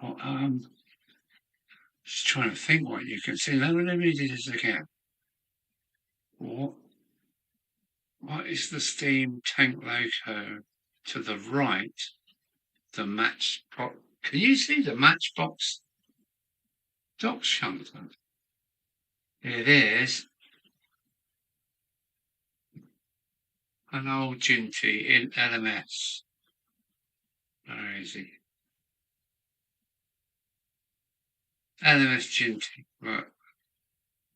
Well, just trying to think what you can see. Let me read this again. What is the steam tank logo to the right? The matchbox. Can you see the matchbox dock shunter? It is an old Ginty in LMS. Very easy. LMS Ginty. But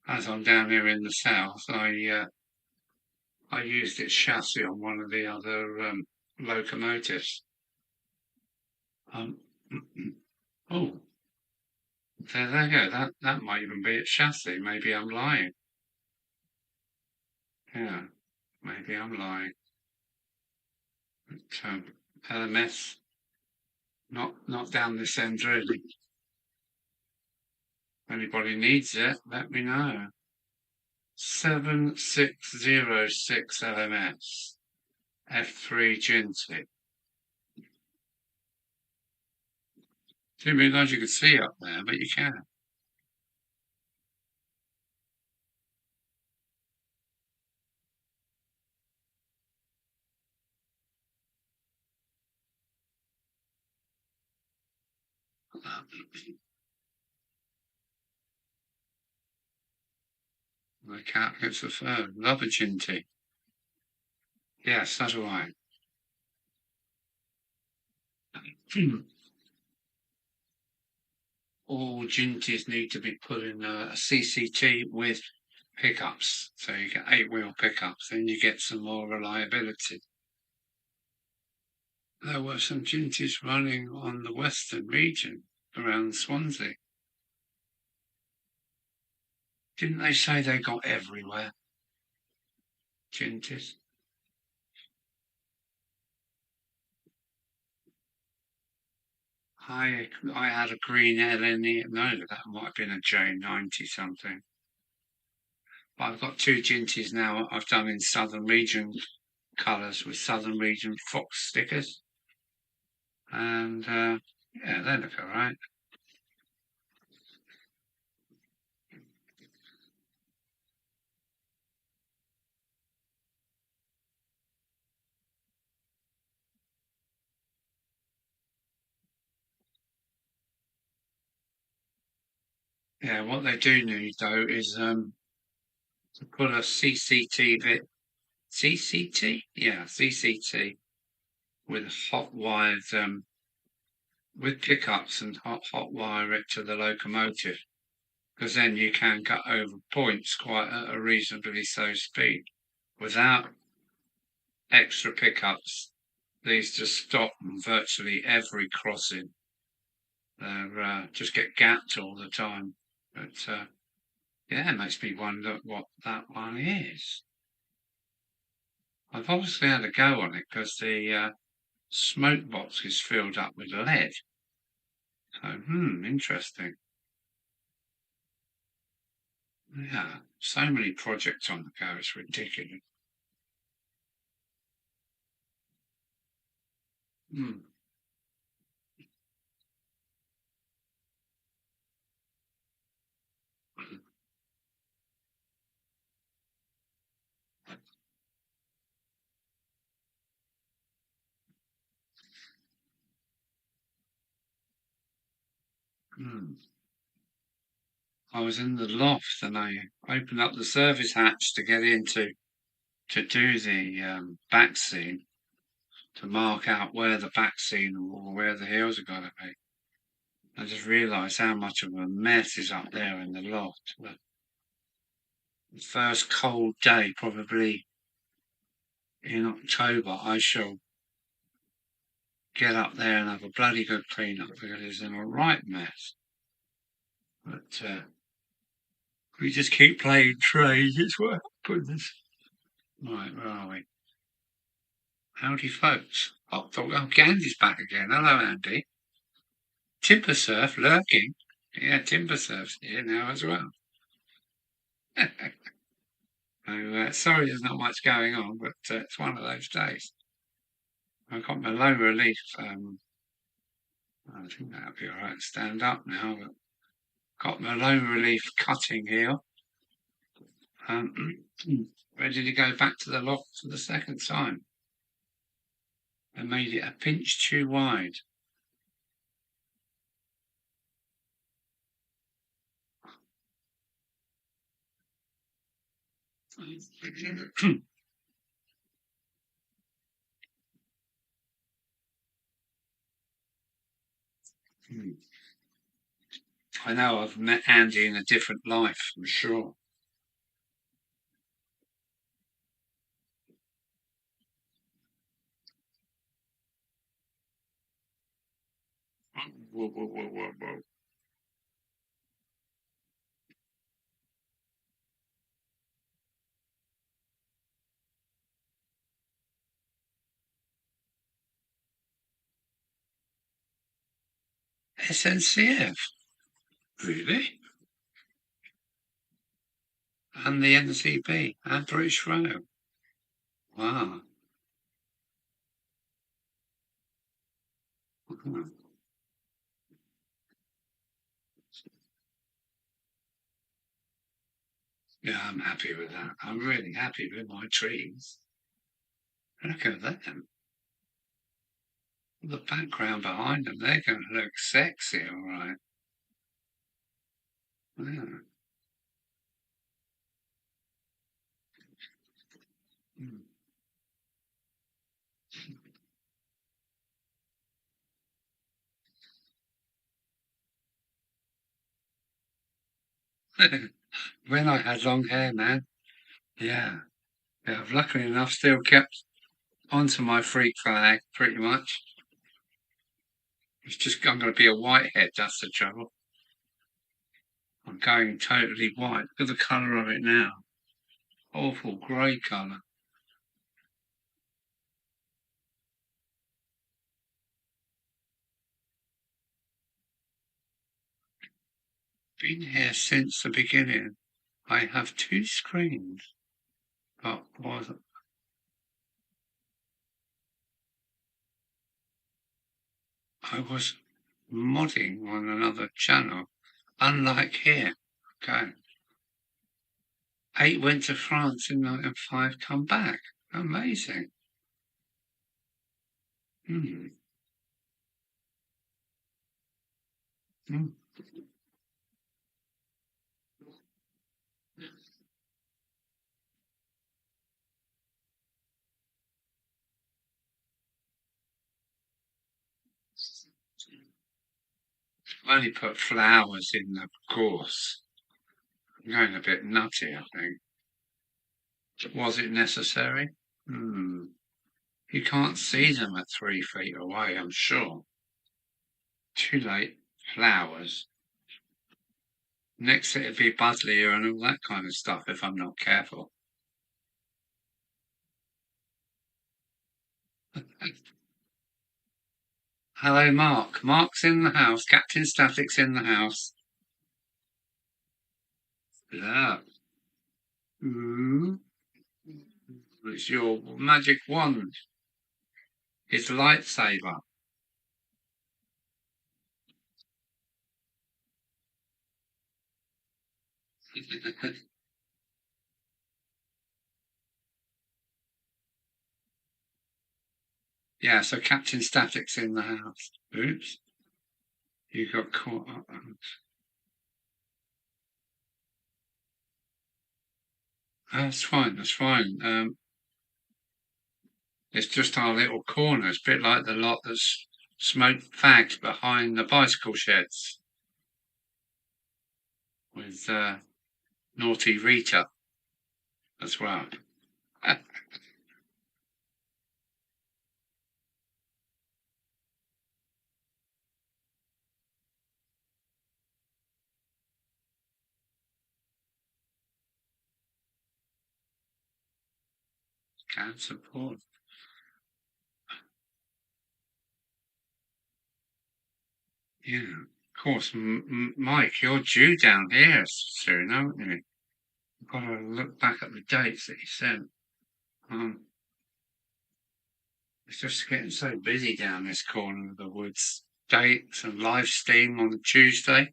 as I'm down here in the south, I used its chassis on one of the other locomotives. Oh, there you go. That might even be its chassis. Maybe I'm lying. Yeah, maybe I'm lying. But, LMS, not down this end really. If anybody needs it, let me know. 7606 LMS F3 Ginty. Didn't realise you could see up there, but you can. The cat gets the phone. Love a Ginty. Yes, so do I. All Ginties need to be put in a CCT with pickups. So you get 8-wheel pickups, then you get some more reliability. There were some Ginties running on the western region around Swansea. Didn't they say they got everywhere? Ginties. I had a green LNE. No, that might have been a J90 something. But I've got two Ginties now. I've done in Southern Region colours with Southern Region Fox stickers, and yeah, they look all right. Yeah, what they do need though is to put a CCT, yeah, CCT with hot wired with pickups and hot wire it to the locomotive, because then you can cut over points quite at a reasonably slow speed without extra pickups. These just stop on virtually every crossing. They just get gapped all the time. But yeah, it makes me wonder what that one is. I've obviously had a go on it because the smoke box is filled up with lead. So, interesting. Yeah, so many projects on the go, it's ridiculous. Hmm. Hmm. I was in the loft and I opened up the service hatch to get into to do the back scene, to mark out where the back scene or where the heels are going to be. I just realised how much of a mess is up there in the loft. The first cold day, probably in October, I shall get up there and have a bloody good clean up because it's in a right mess. But we just keep playing trade. It's what happens. Right, where are we? Howdy, folks. Oh, Andy's back again. Hello, Andy. Timber Surf lurking. Yeah, Timber Surf's here now as well. So, sorry there's not much going on, but it's one of those days. I've got my low relief. I think that'll be all right. Stand up now. But got my low relief cutting here. Ready to go back to the loft for the second time. I made it a pinch too wide. I know I've met Andy in a different life, I'm sure. Whoa, whoa, whoa, whoa, whoa. SNCF? Really? And the NCB and British Rail? Wow. Mhm. Yeah, I'm happy with that. I'm really happy with my trees. Look at them. The background behind them, they're going to look sexy, all right. Yeah. When I had long hair, man. Yeah. Yeah, I've luckily enough still kept onto my freak flag, pretty much. It's just, I'm going to be a whitehead, that's the trouble. I'm going totally white. Look at the colour of it now. Awful grey colour. Been here since the beginning. I have two screens, but I was modding on another channel, unlike here. Okay. 8 went to France and 5 come back. Amazing. Hmm. Hmm. I only put flowers in the course. I'm going a bit nutty, I think. Was it necessary? Hmm. You can't see them at 3 feet away, I'm sure. Too late. Flowers. Next it'd be Buddleia and all that kind of stuff if I'm not careful. Hello, Mark. Mark's in the house. Captain Static's in the house. Yeah. Mm. It's your magic wand. His lightsaber. Yeah, so Captain Static's in the house. Oops. You got caught up. That's fine, that's fine. It's just our little corner. It's a bit like the lot that's smoked fags behind the bicycle sheds with naughty Rita as well. Can support. Yeah, of course. Mike, you're due down here soon, aren't you? I've got to look back at the dates that you sent. Um, it's just getting so busy down this corner of the woods. Dates and live stream on Tuesday.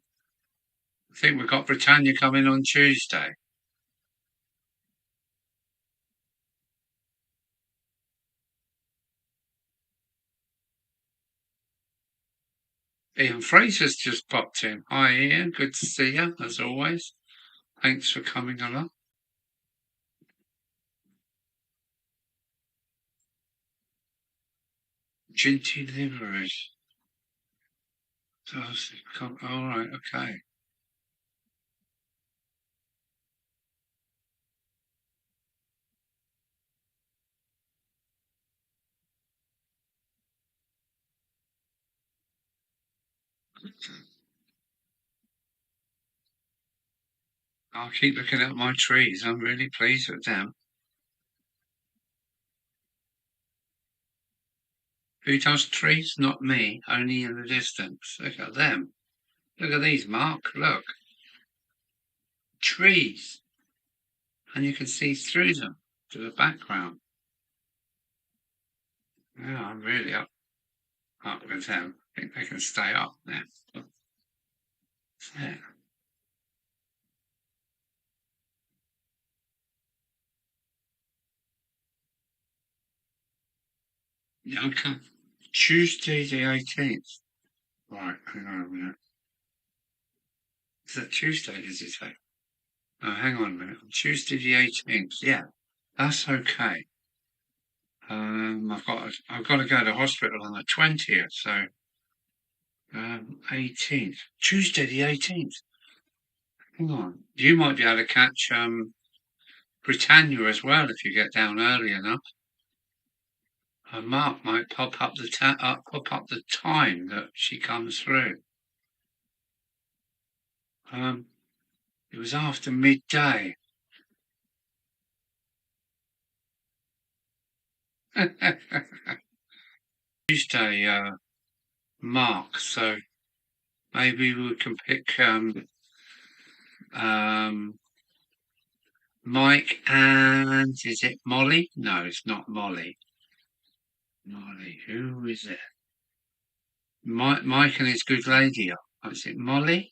I think we've got Britannia coming on Tuesday. Ian Fraser's just popped in. Hi, Ian. Good to see you, as always. Thanks for coming along. Ginty liveries. All right, okay. I'll keep looking at my trees. I'm really pleased with them. Who does trees? Not me, only in the distance. Look at them. Look at these, Mark. Look. Trees. And you can see through them to the background. Yeah, I'm really up with them. I think they can stay up now. Yeah. Yeah, okay. Tuesday the 18th. Right, hang on a minute. Is that Tuesday, did you say? Oh, hang on a minute. Tuesday the 18th. Yeah, that's okay. I've got to go to hospital on the 20th, so 18th. Tuesday the 18th. Hang on. You might be able to catch Britannia as well if you get down early enough. Mark might pop up the time that she comes through. It was after midday. Tuesday, Mark. So maybe we can pick um, Mike and is it Molly? No, it's not Molly. Molly, who is it? Mike and his good lady. Is it Molly?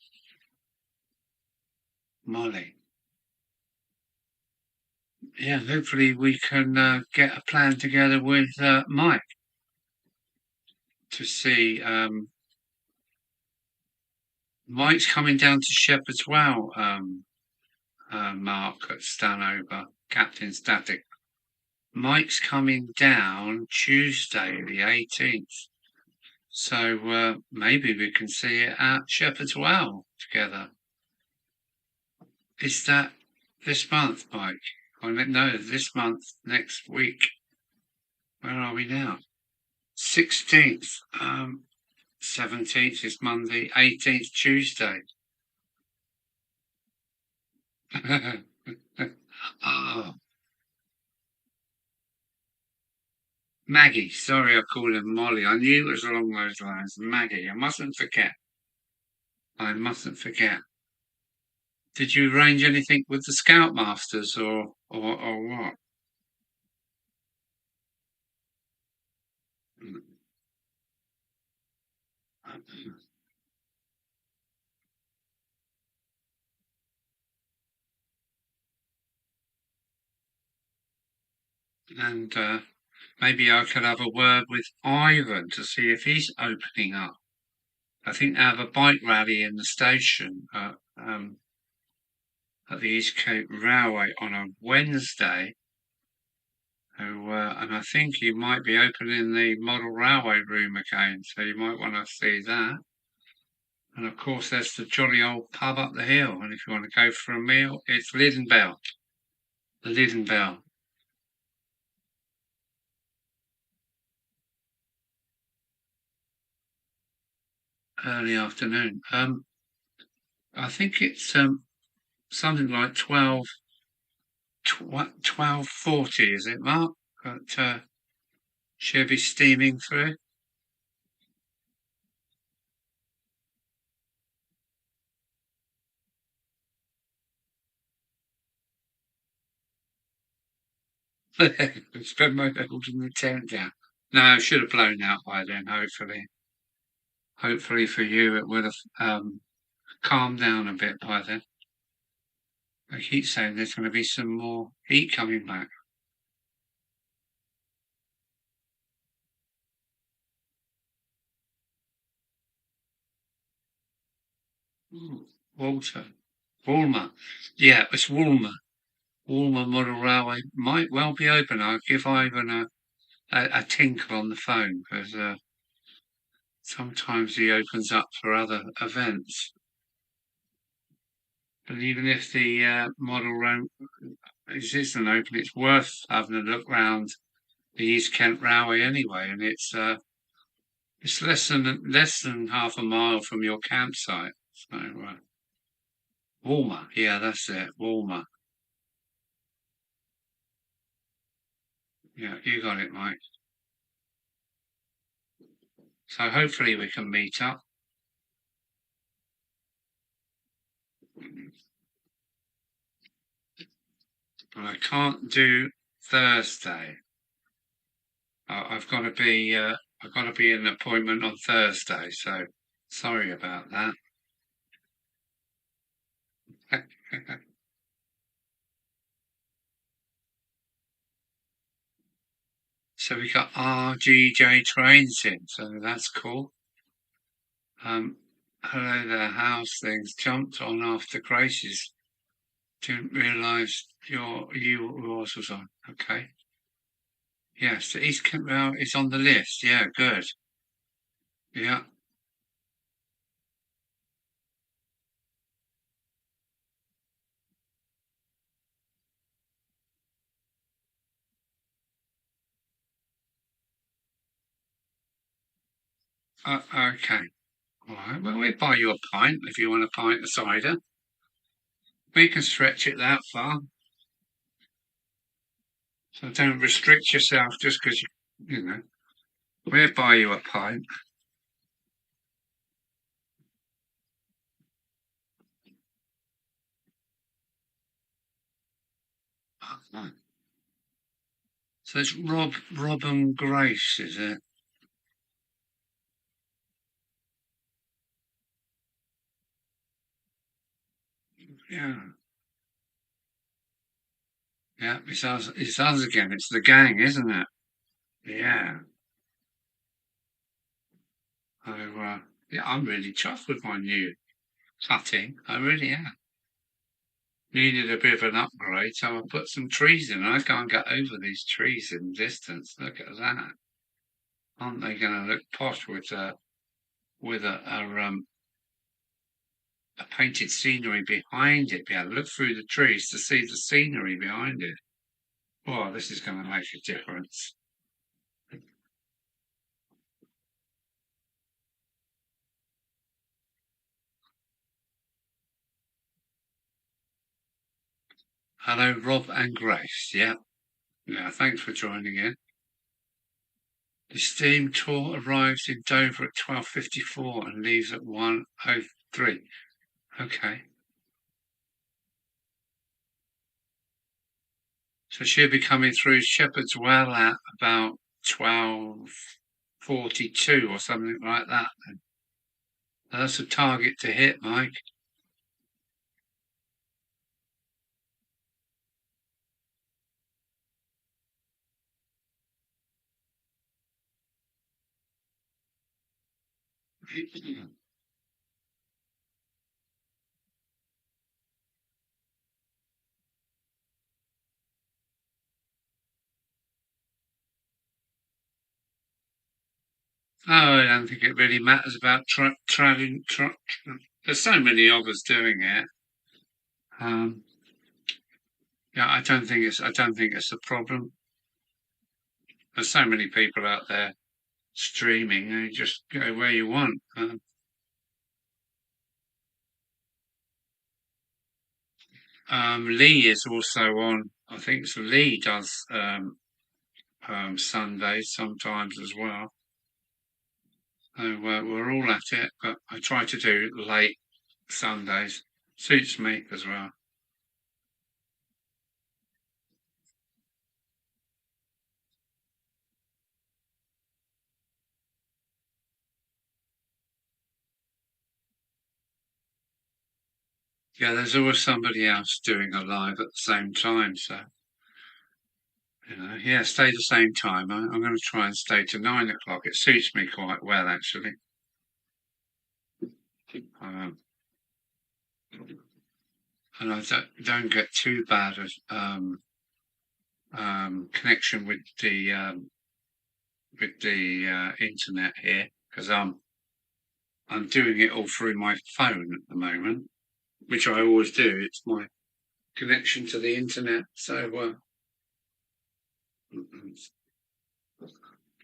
Molly. Yeah, hopefully we can get a plan together with Mike to see. Mike's coming down to Shepherd's Well, Mark at Stanover, Captain Static. Mike's coming down Tuesday, the 18th. So maybe we can see it at Shepherd's Well together. Is that this month, Mike? Oh, no, this month, next week. Where are we now? 16th. 17th is Monday, 18th Tuesday. Oh, Maggie. Sorry, I called her Molly. I knew it was along those lines. Maggie. I mustn't forget. I mustn't forget. Did you arrange anything with the Scoutmasters or what? And maybe I could have a word with Ivan to see if he's opening up. I think they have a bike rally in the station at the East Cape Railway on a Wednesday. And I think he might be opening the model railway room again, so you might want to see that. And of course, there's the jolly old pub up the hill. And if you want to go for a meal, it's Lid and Bell. The Lid and Bell. Early afternoon. I think it's something like 12:40, is it, Mark? That she'll be steaming through. Spend my holding the tent down. No, it should have blown out by then, hopefully. Hopefully for you, it would have calmed down a bit by then. I keep saying there's going to be some more heat coming back. Ooh, Walter. Walmer. Yeah, it's Walmer. Walmer Model Railway might well be open. I'll give Ivan a tinkle on the phone because sometimes he opens up for other events. But even if the model room isn't open, it's worth having a look round the East Kent Railway anyway, and it's less than half a mile from your campsite. So Walmer, yeah, that's it, Walmer. Yeah, you got it, Mike. So hopefully we can meet up. But I can't do Thursday. I've got to be in an appointment on Thursday, so sorry about that. So we got RGJ trains in, so that's cool. Hello there, how's things? Jumped on after Grace's. Didn't realise yours was on. Okay. Yes, the East Kent Rail is on the list. Yeah, good. Yeah. Okay. All right. Well, we'll buy you a pint if you want a pint of cider. We can stretch it that far. So don't restrict yourself just because you know. We'll buy you a pint. Oh, so it's Rob and Grace, is it? Yeah. Yeah, it's us again. It's the gang, isn't it? Yeah. Yeah, I'm really chuffed with my new cutting. I really am. Needed a bit of an upgrade, so I put some trees in. I can't get over these trees in distance. Look at that. Aren't they going to look posh with a painted scenery behind it? Yeah, look through the trees to see the scenery behind it. Oh, this is going to make a difference. Hello, Rob and Grace. Yeah, yeah. Thanks for joining in. The steam tour arrives in Dover at 12:54 and leaves at 1:03. Okay. So she'll be coming through Shepherd's Well at about 12:42 or something like that. Then. That's a target to hit, Mike. Oh, I don't think it really matters about traveling. There's so many of us doing it. Um, yeah, I don't think it's a problem. There's so many people out there streaming, and you just go where you want. Lee is also on. I think so. Lee does Sundays sometimes as well. So we're all at it, but I try to do late Sundays. Suits me as well. Yeah, there's always somebody else doing a live at the same time. So, yeah, stay the same time. I'm going to try and stay to 9 o'clock. It suits me quite well, actually. Um, and I don't get too bad of connection with the with the internet here because I'm doing it all through my phone at the moment, which I always do. It's my connection to the internet. So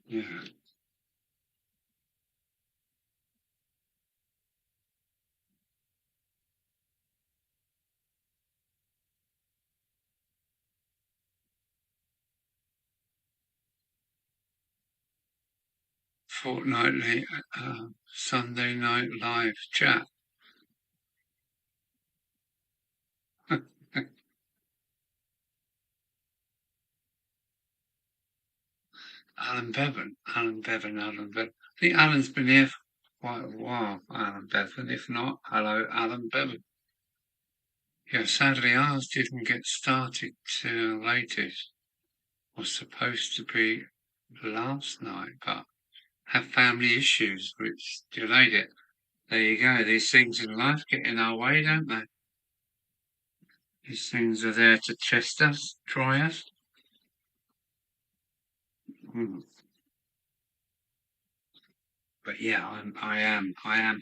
yeah. Fortnightly Sunday night live chat. Alan Bevan. I think Alan's been here for quite a while, Alan Bevan. If not, hello, Alan Bevan. Yeah, sadly ours didn't get started till latest. Was supposed to be last night, but had family issues which delayed it. There you go. These things in life get in our way, don't they? These things are there to test us, try us. Mm. But yeah, I am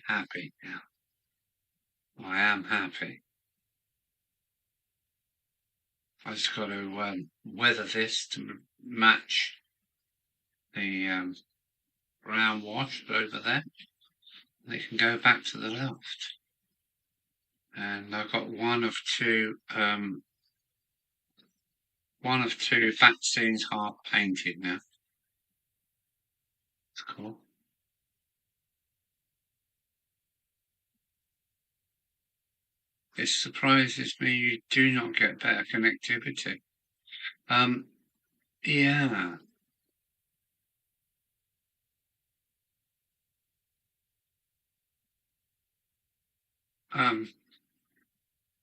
happy. Yeah, I am happy. I just got to weather this to match the brown wash over there. They can go back to the loft. And I've got one of two vaccines half painted now. It's cool. It surprises me you do not get better connectivity. Yeah.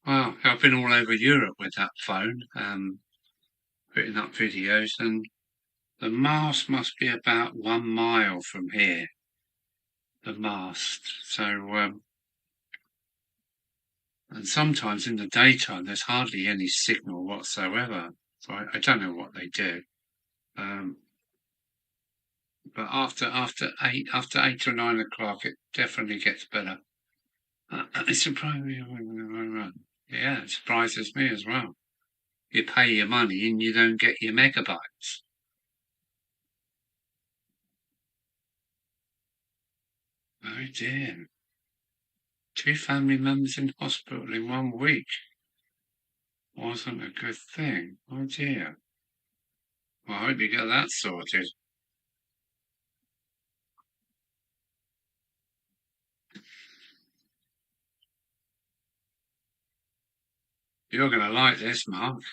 Well, I've been all over Europe with that phone, putting up videos, and the mast must be about 1 mile from here. The mast. So, and sometimes in the daytime there's hardly any signal whatsoever. So I don't know what they do. But after 8 or 9 o'clock, it definitely gets better. It surprises me. Yeah, it surprises me as well. You pay your money and you don't get your megabytes. Oh dear. 2 family members in hospital in 1 week. Wasn't a good thing. Oh dear. Well, I hope you get that sorted. You're going to like this, Mark.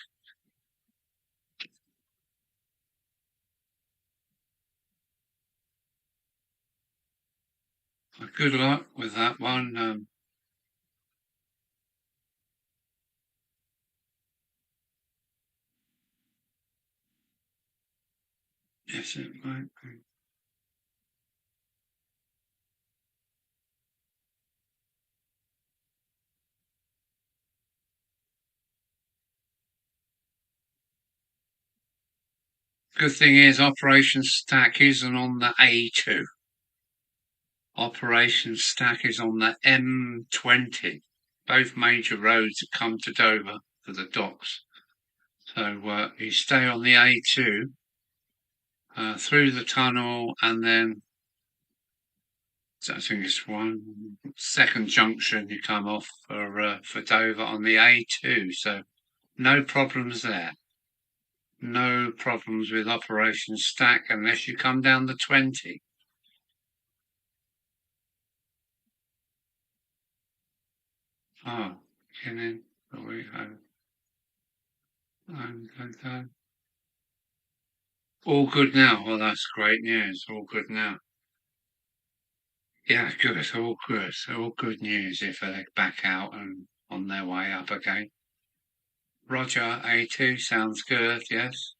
Good luck with that one. Yes, it might be. Good thing is Operation Stack isn't on the A2. Operation Stack is on the M20. Both major roads that come to Dover for the docks. So you stay on the A2 through the tunnel, and then I think it's one second junction you come off for Dover on the A2. So no problems there. No problems with Operation Stack unless you come down the 20. Oh, can we have all good now? Well, that's great news. All good now. Yeah, good. All good. All good news if they're back out and on their way up again. Roger, A2 sounds good. Yes.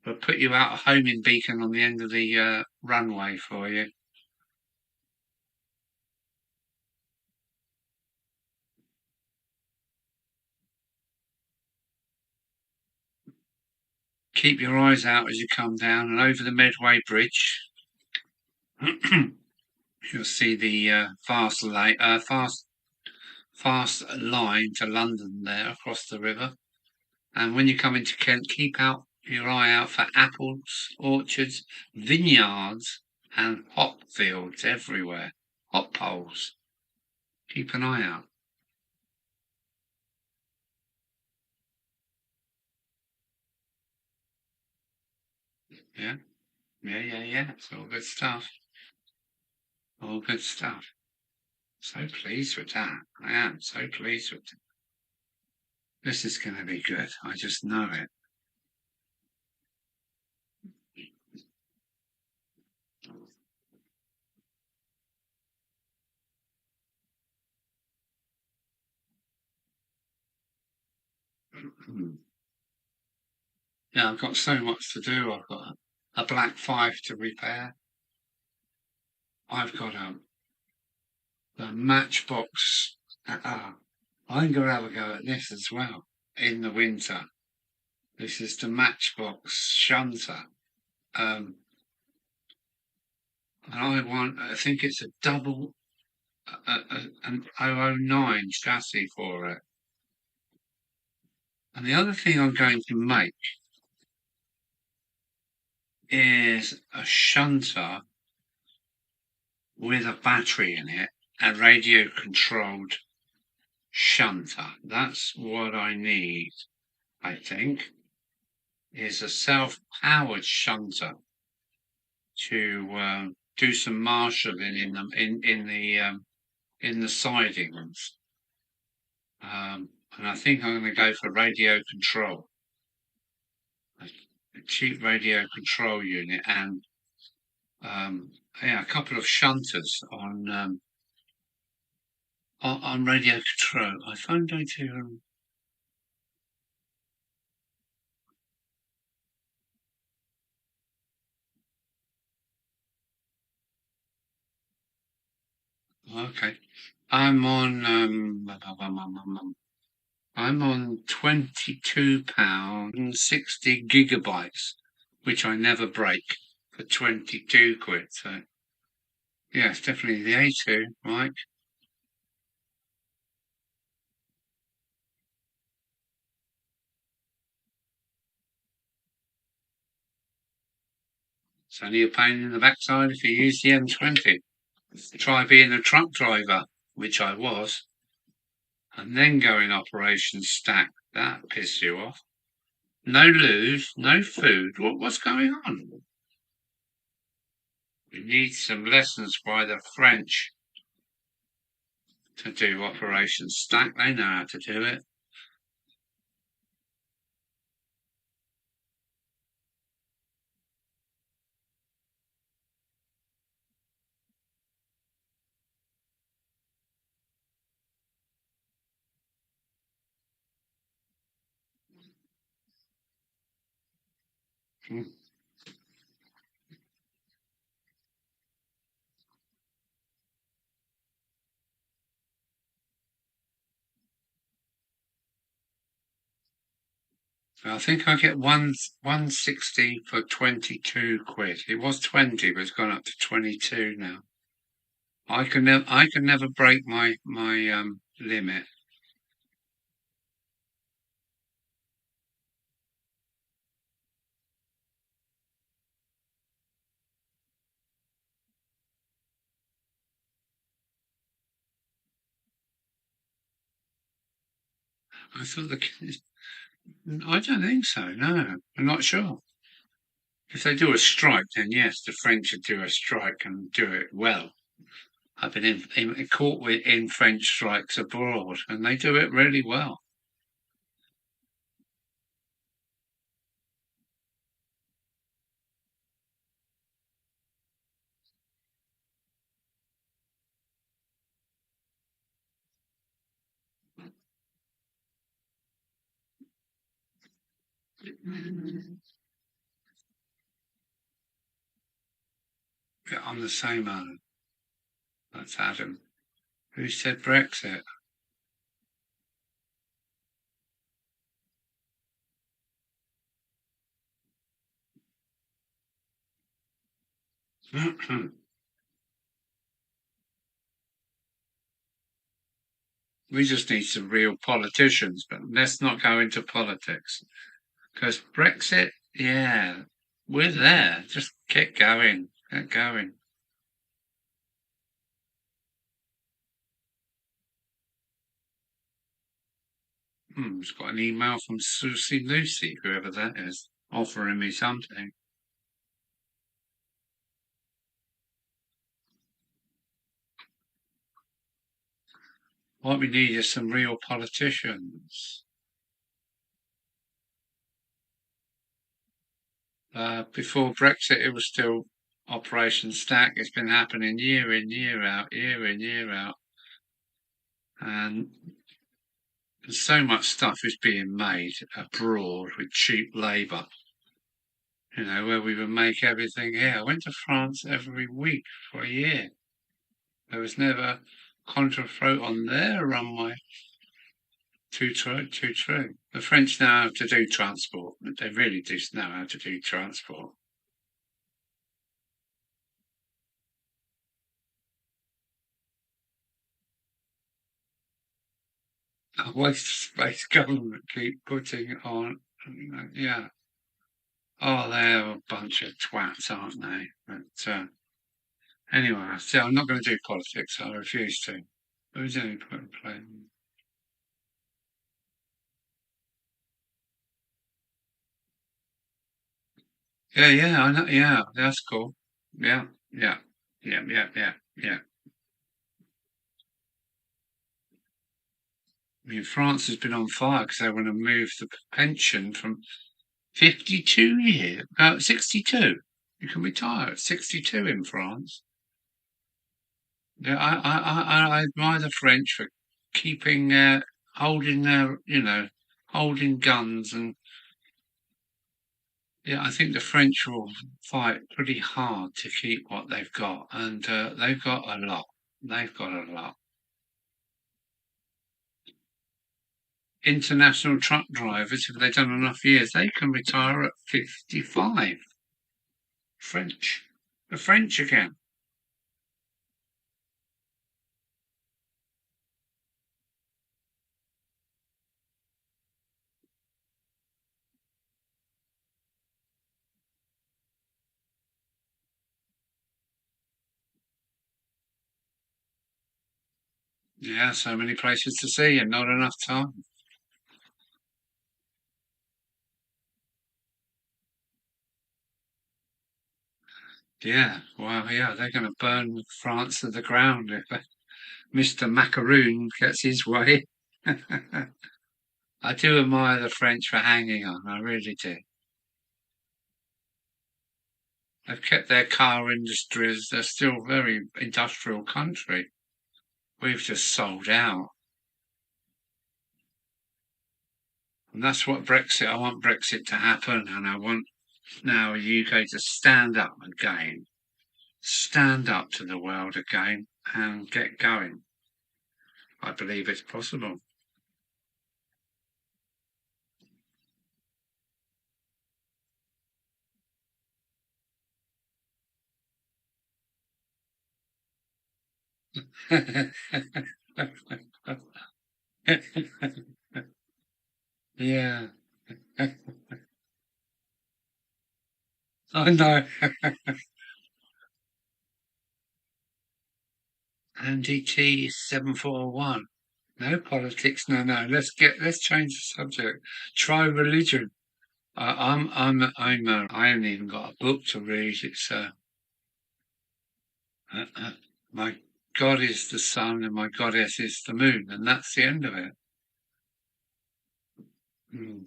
We'll put you out a homing beacon on the end of the runway for you. keep your eyes out as you come down, and over the Medway Bridge, you'll see the fast line to London there across the river. And when you come into Kent, keep your eye out for apples, orchards, vineyards, and hop fields everywhere. Hop poles. Keep an eye out. Yeah, yeah. It's all good stuff. All good stuff. So pleased with that. I am so pleased with it. This is going to be good. I just know it. Yeah, I've got so much to do. I've got a black 5 to repair. I've got the matchbox. I'm going to have a go at this as well in the winter. This is the matchbox shunter. And I think it's a double, an 009 chassis for it. And the other thing I'm going to make is a shunter with a battery in it, a radio controlled shunter. That's what I need, I think, is a self-powered shunter to do some marshalling in the sidings. And I think I'm going to go for radio control, a cheap radio control unit, and a couple of shunters on radio control. I phoned to okay. I'm on £22.60 which I never break for 22 quid. So yeah, it's definitely the A2, Mike. It's only a pain in the backside if you use the M20. Try being a truck driver, which I was, and then go in Operation Stack. That pissed you off. No lose, no food. What's going on? We need some lessons by the French to do Operation Stack. They know how to do it. So I think I get 160 for 22 quid. It was 20, but it's gone up to 22 now. I can never break my limit. I thought I don't think so. No, I'm not sure. If they do a strike, then yes, the French would do a strike and do it well. I've been caught in French strikes abroad, and they do it really well. Yeah, I'm the same, Alan. That's Adam. Who said Brexit? We just need some real politicians, but let's not go into politics. Because Brexit, yeah, we're there. Just get going. Get going. Just got an email from Susie Lucy, whoever that is, offering me something. What we need is some real politicians. Before Brexit, it was still Operation Stack. It's been happening year in, year out, year in, year out. And so much stuff is being made abroad with cheap labour, where we would make everything here. I went to France every week for a year. There was never contrafloat on their runway. Too true, too true. The French know how to do transport. They really do know how to do transport. A waste of space government keep putting on, yeah. Oh, they're a bunch of twats, aren't they? But anyway, so I'm not going to do politics. I refuse to. Who's any play? Yeah, yeah, I know. Yeah, that's cool. Yeah, yeah, yeah, yeah, yeah, yeah. I mean, France has been on fire because they want to move the pension from 52 years, 62. You can retire at 62 in France. Yeah, I admire the French for keeping, holding their, holding guns. And yeah, I think the French will fight pretty hard to keep what they've got. And they've got a lot. They've got a lot. International truck drivers, if they've done enough years, they can retire at 55. French. The French again. Yeah, so many places to see and not enough time. Yeah, well, yeah, they're going to burn France to the ground if Mr. Macaroon gets his way. I do admire the French for hanging on, I really do. They've kept their car industries, they're still a very industrial country. We've just sold out. And that's what Brexit, I want Brexit to happen, and I want now UK to stand up again, stand up to the world again and get going. I believe it's possible. Yeah, I know. Andy T 741. No politics, no, no. Let's change the subject. Try religion. I haven't even got a book to read. It's my God is the sun and my goddess is the moon, and that's the end of it. Mm.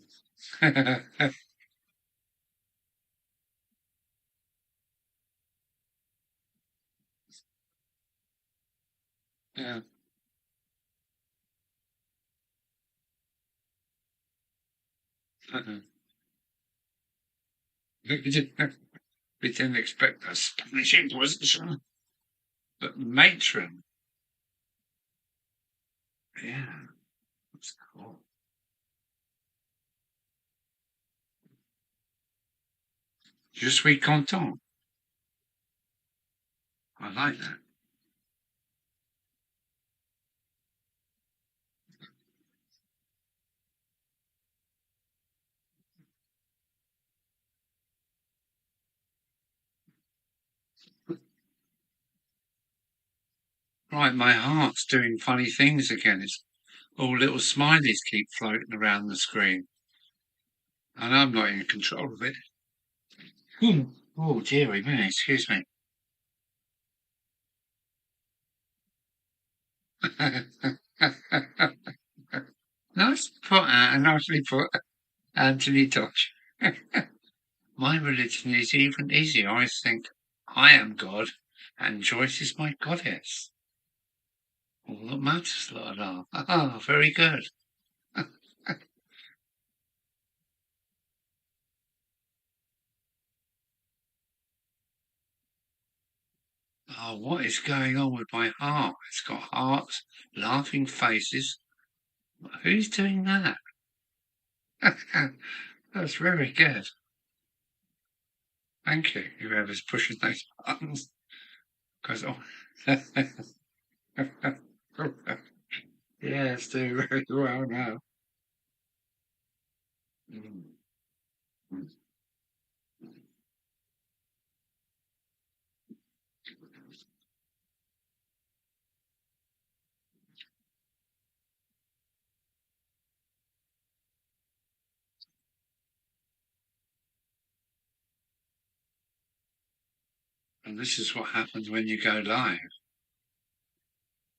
Yeah. Uh-uh. We didn't expect a Spanish Inquisition, but matron. Yeah, that's cool. Je suis content. I like that. Right, my heart's doing funny things again. It's all little smileys keep floating around the screen, and I'm not in control of it. Oh, dearie me, excuse me. Nice put, nicely put, Anthony Dodge. My religion is even easier. I think I am God, and Joyce is my goddess. All that matters, la la. Ah, very good. Oh, what is going on with my heart? It's got hearts, laughing faces. Who's doing that? That's very good. Thank you, whoever's pushing those buttons. Because, oh, yeah, it's doing very well now. Mm. And this is what happens when you go live.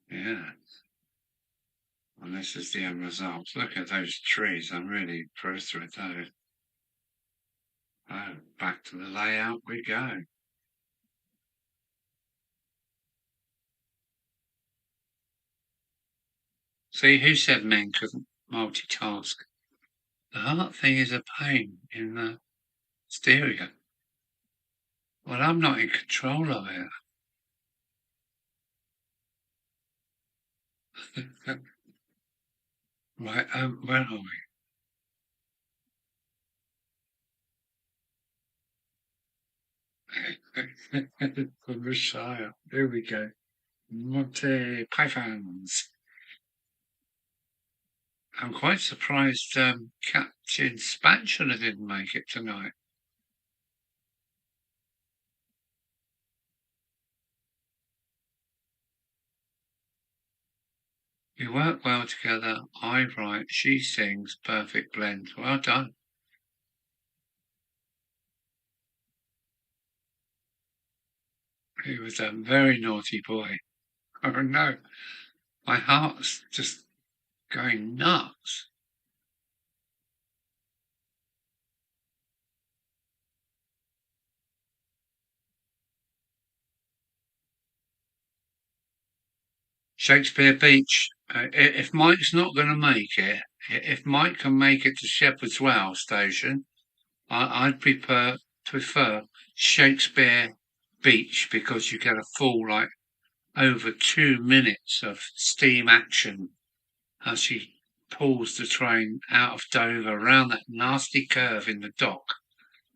Yeah. And this is the end result. Look at those trees. I'm really impressed with those. Oh, back to the layout we go. See, who said men couldn't multitask? The heart thing is a pain in the stereo. Well, I'm not in control of it. Right, where are we? The Messiah. Here we go. Monty Pythons. I'm quite surprised Captain Spatula didn't make it tonight. We work well together. I write, she sings, perfect blend. Well done. He was a very naughty boy. Oh no, my heart's just going nuts. Shakespeare Beach. If Mike's not going to make it, if Mike can make it to Shepherd's Well station, I'd prefer Shakespeare Beach because you get a full like over 2 minutes of steam action as she pulls the train out of Dover around that nasty curve in the dock,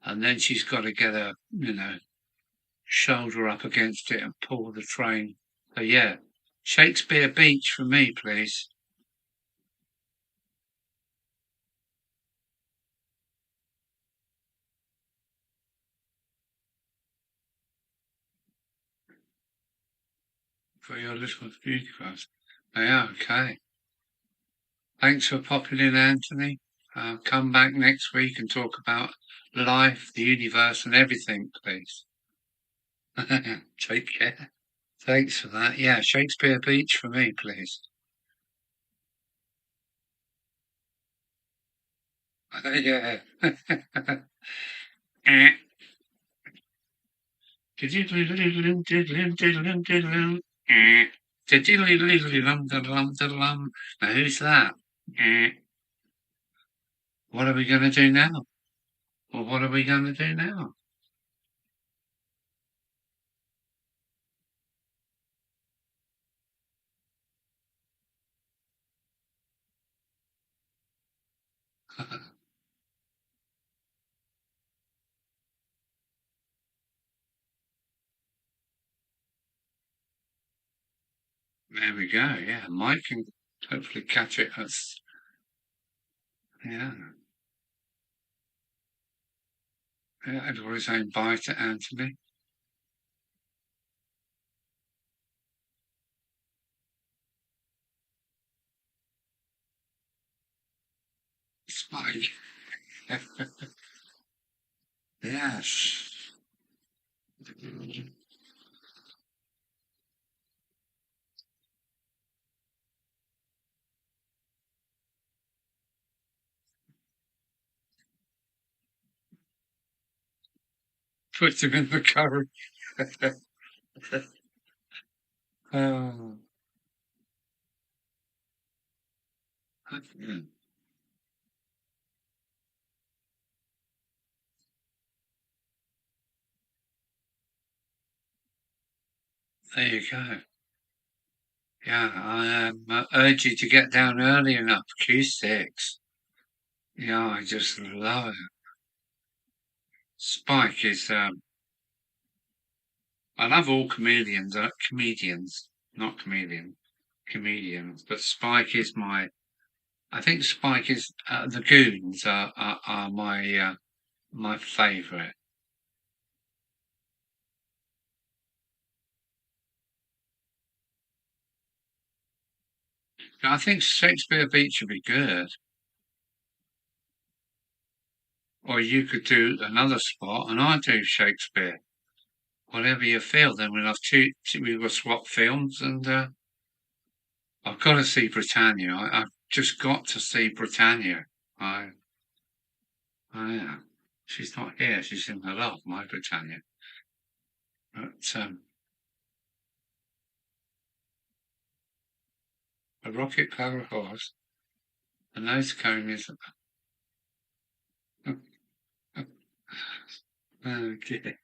and then she's got to get her, shoulder up against it and pull the train. So yeah, Shakespeare Beach for me, please. For your little beauty class. Yeah, okay. Thanks for popping in, Anthony. Come back next week and talk about life, the universe, and everything, please. Take care. Thanks for that. Yeah, Shakespeare Beach for me, please. Yeah. Now who's that? What are we going to do now? Well, what are we going to do now? There we go. Yeah, Mike can hopefully catch it. Yeah. Yeah, everybody's saying bye to Anthony. Spike. Yes. Puts him in the curry. Oh. There you go. Yeah, I urge you to get down early enough. Q6. Yeah, I just love it. Spike is. I love all comedians, not comedians. But Spike is my. I think Spike is the Goons are my favourite. I think Shakespeare Beach would be good. Or you could do another spot, and I do Shakespeare. Whatever you feel. Then we'll have we will swap films, and I've got to see Britannia. I've just got to see Britannia. I, yeah. She's not here. She's in the loft, my Britannia. But a rocket power horse, a nose cone is. Okay.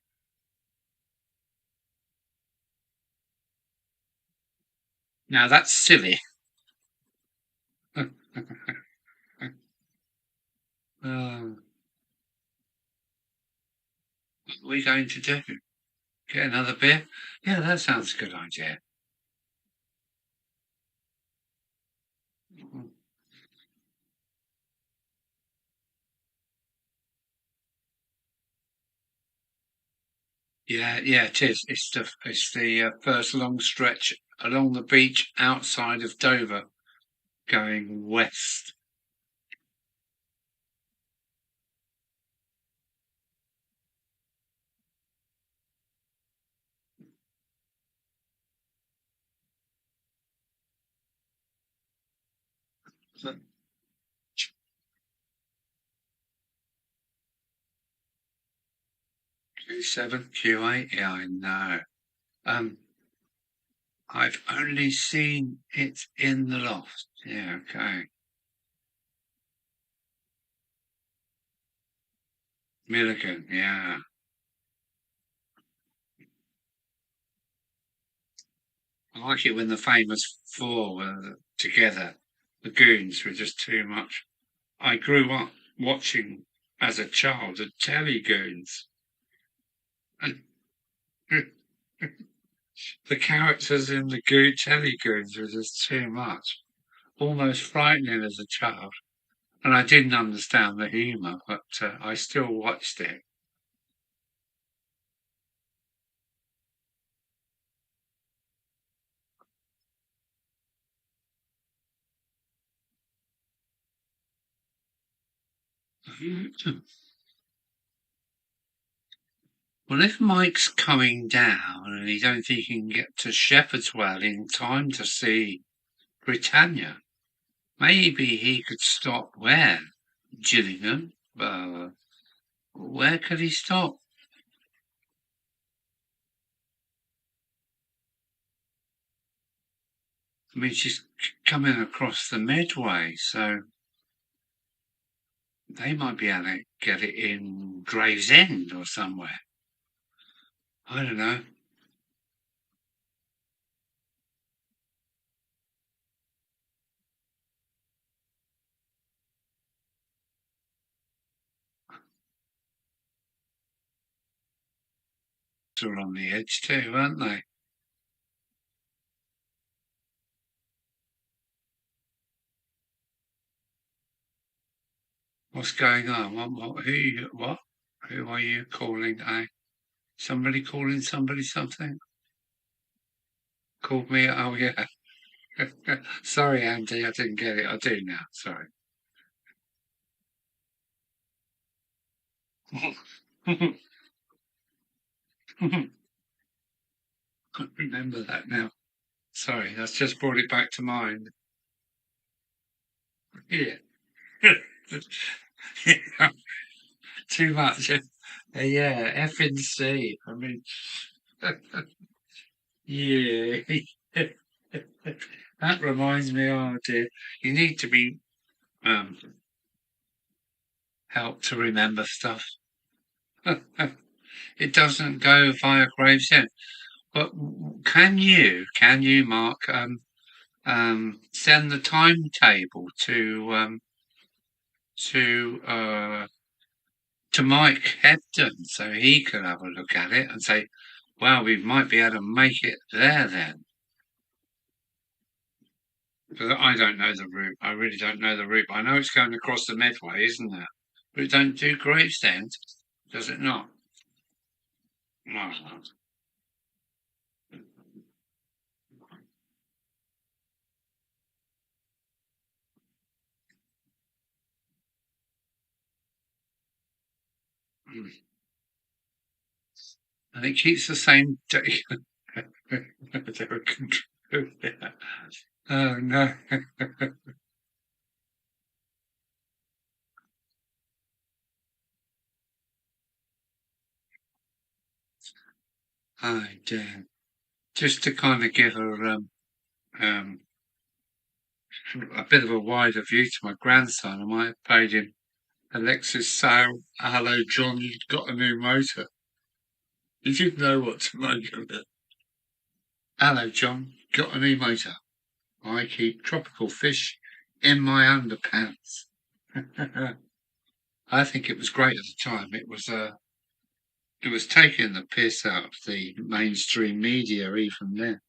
Now that's silly. What are we going to do? Get another beer? Yeah, that sounds a good idea. Yeah, yeah, it is. It's the first long stretch along the beach outside of Dover, going west. Q7, Q8. Yeah, I know. Um, I've only seen it in the loft. Yeah, okay. Milligan. Yeah, I like it when the famous four were together. The goons were just too much. I grew up watching as a child the Telly Goons. And the characters in the Telly Goons were just too much, almost frightening as a child. And I didn't understand the humour, but I still watched it. Well, if Mike's coming down and he don't think he can get to Shepherdswell in time to see Britannia, maybe he could stop where? Gillingham? Where could he stop? I mean, she's coming across the Medway, so they might be able to get it in Gravesend or somewhere. I don't know. They're on the edge too, aren't they? What's going on? What? Who are you calling? Somebody calling somebody something? Called me? Oh, yeah. Sorry, Andy, I didn't get it. I do now. Sorry. Can't remember that now. Sorry, that's just brought it back to mind. Yeah. Yeah. Too much. Yeah, F and C. I mean, yeah. That reminds me, oh dear, you need to be um, helped to remember stuff. It doesn't go via Gravesend. But can you, Mark, send the timetable to to Mike Hebden so he can have a look at it and say, well, we might be able to make it there then. But I don't know the route. I really don't know the route. I know it's going across the Medway, isn't it? But it don't do Gravesend, does it not? No. And it keeps the same day. Oh no. Oh dear. Just to kind of give um, a bit of a wider view to my grandson, I might have paid him a Lexus sale. Hello, John, you've got a new motor. He didn't know what to make of it. Hello, John, got a new motor. I keep tropical fish in my underpants. I think it was great at the time. It was taking the piss out of the mainstream media even then.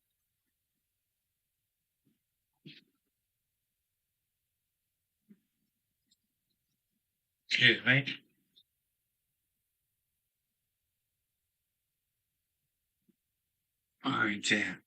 Excuse me. Oh dear.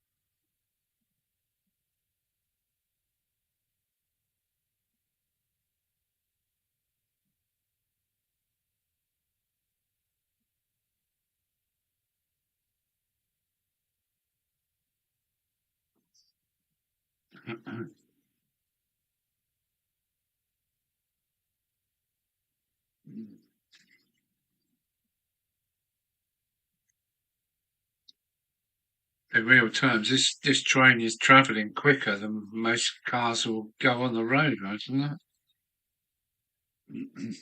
In real terms, this train is travelling quicker than most cars will go on the road, right, isn't it?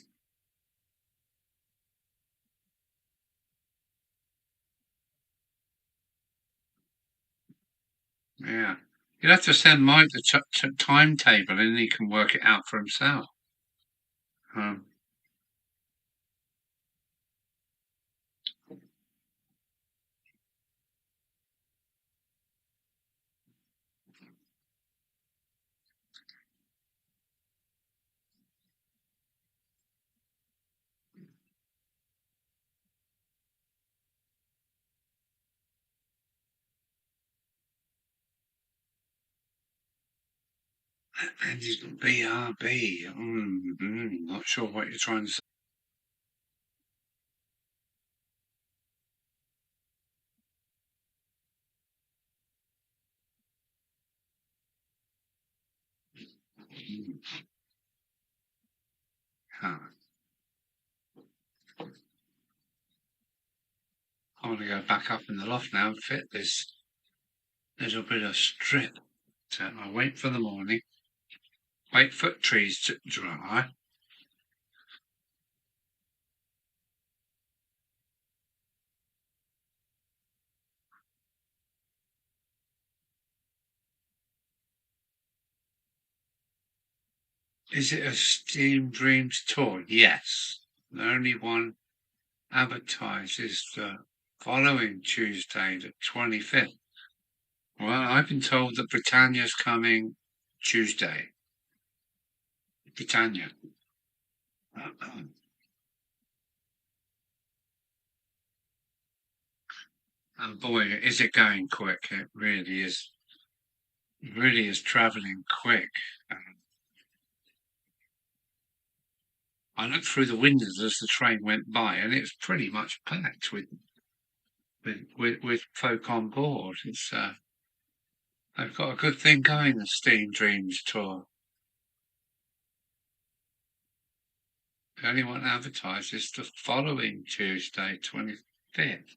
Yeah. You'd have to send Mike the timetable and he can work it out for himself. Um, and he's BRB. Not sure what you're trying to say. Huh. I want to go back up in the loft now and fit this little bit of strip. So I wait for the morning, wait for trees to dry. Is it a Steam Dreams tour? Yes. The only one advertised is the following Tuesday, the 25th. Well, I've been told that Britannia's coming Tuesday. Britannia. And boy, is it going quick. It really is travelling quick. I looked through the windows as the train went by, and it's pretty much packed with folk on board. They've got a good thing going, the Steam Dreams tour. The only one advertised is the following Tuesday, 25th.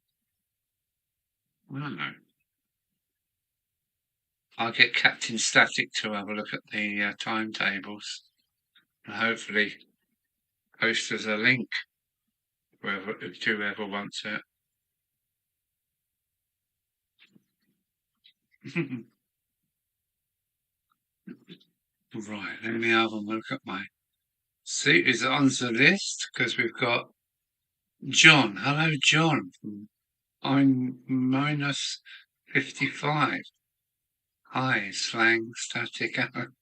No. I'll get Captain Static to have a look at the timetables and hopefully post us a link if whoever wants it. Right, let me have a look at my seat. Is it on the list? Because we've got John. Hello, John. I'm minus 55. Hi, slang static arrow.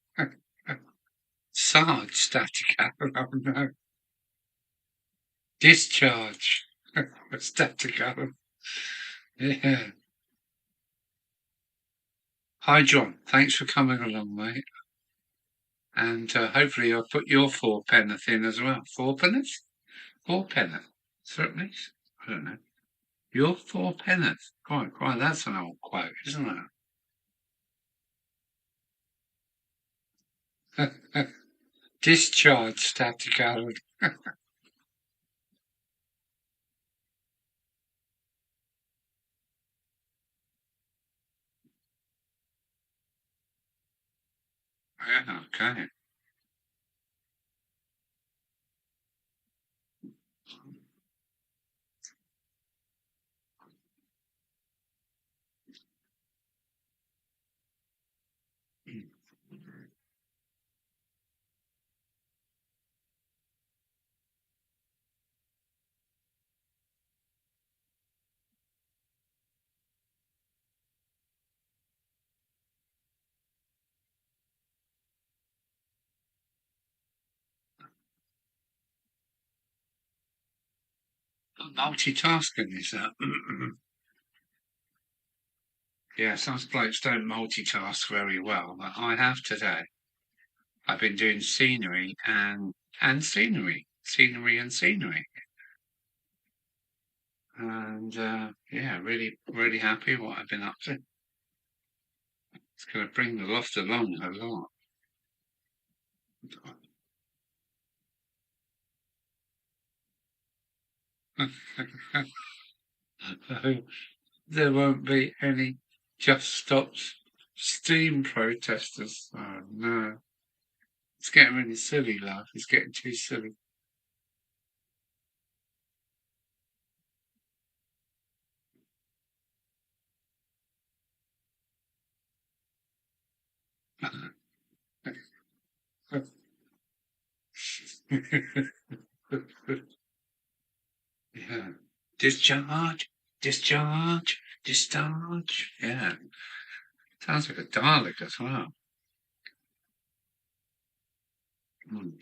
Sarge static arrow. Oh no. Discharge static arrow. Yeah. Hi, John. Thanks for coming along, mate. And hopefully I'll put your fourpenneth in as well. Fourpenneth? Fourpenneth. Certainly. I don't know. Your fourpenneth. Quite, that's an old quote, isn't it? Discharge static arrow. Yeah, okay. Multitasking is that? Yeah, some blokes don't multitask very well, but I have today. I've been doing scenery and scenery, and scenery, and yeah, really happy what I've been up to. It's going to bring the loft along a lot. There won't be any Just Stop Steam protesters. Oh no. It's getting really silly, love. It's getting too silly. Yeah. Discharge, discharge. Yeah. Sounds like a Dalek as well. Mm.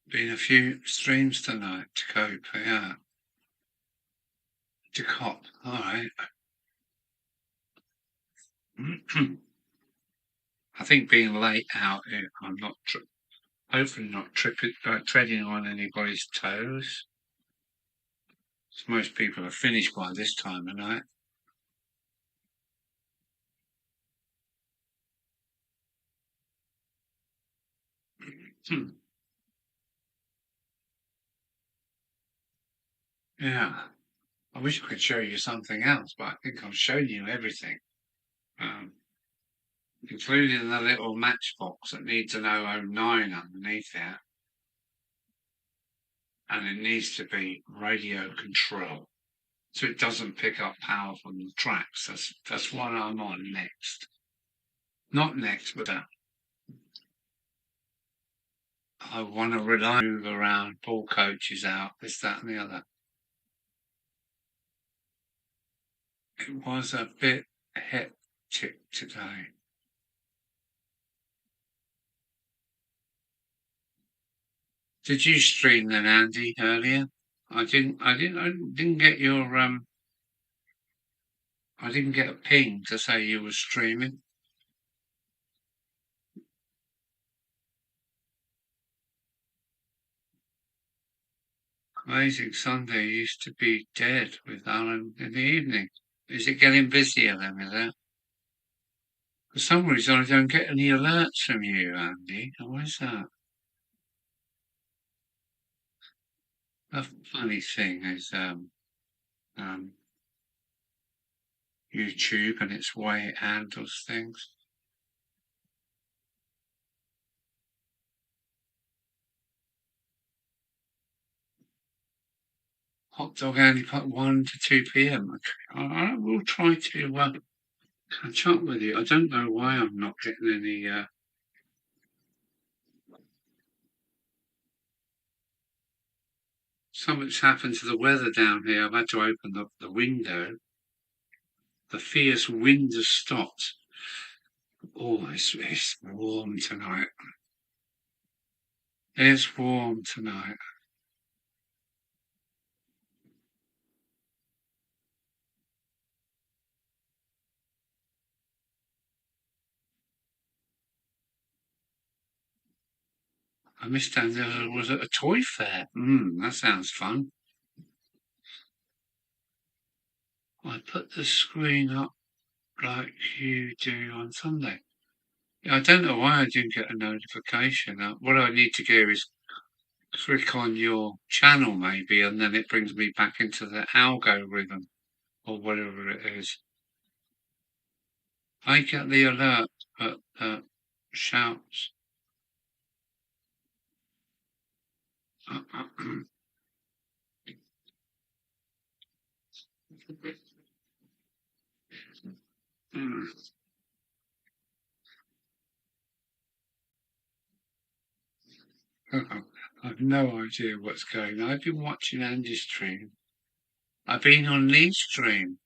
Been a few streams tonight to cope, yeah. To cop, all right. I think being late out, I'm not, hopefully not treading on anybody's toes. Most people are finished by this time of night. Yeah. I wish I could show you something else, but I think I've shown you everything, um, including the little matchbox that needs an 009 underneath it. And it needs to be radio control, so it doesn't pick up power from the tracks. That's what I'm on next. Not next, but I want to move around, pull coaches out, this, that, and the other. It was a bit hectic today. Did you stream then, Andy, earlier? I didn't get your I didn't get a ping to say you were streaming. Amazing Sunday used to be dead with Alan in the evening. Is it getting busier then, is it? For some reason I don't get any alerts from you, Andy. Why is that? The funny thing is YouTube and its way it handles things. Hot dog only put 1 to 2 p.m. Okay. I will try to catch up with you. I don't know why I'm not getting any. Something's happened to the weather down here. I've had to open up the window. The fierce wind has stopped. Oh, it's warm tonight. It's warm tonight. I missed that there was a toy fair. That sounds fun. I put the screen up like you do on Sunday. I don't know why I didn't get a notification. What I need to do is click on your channel maybe, and then it brings me back into the algorithm or whatever it is. I get the alert, but shouts. I've no idea what's going on. I've been watching Andy's stream. I've been on Lee's stream.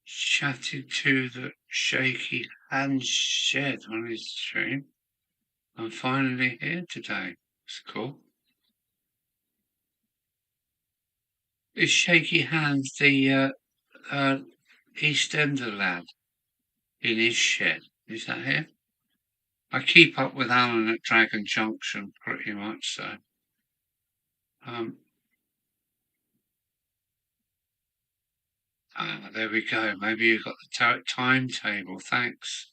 Chatted to the shaky hand shed on his stream. I'm finally here today. It's cool. Is Shaky Hands the East Ender lad in his shed? Is that him? I keep up with Alan at Dragon Junction pretty much, so. There we go. Maybe you've got the timetable. Thanks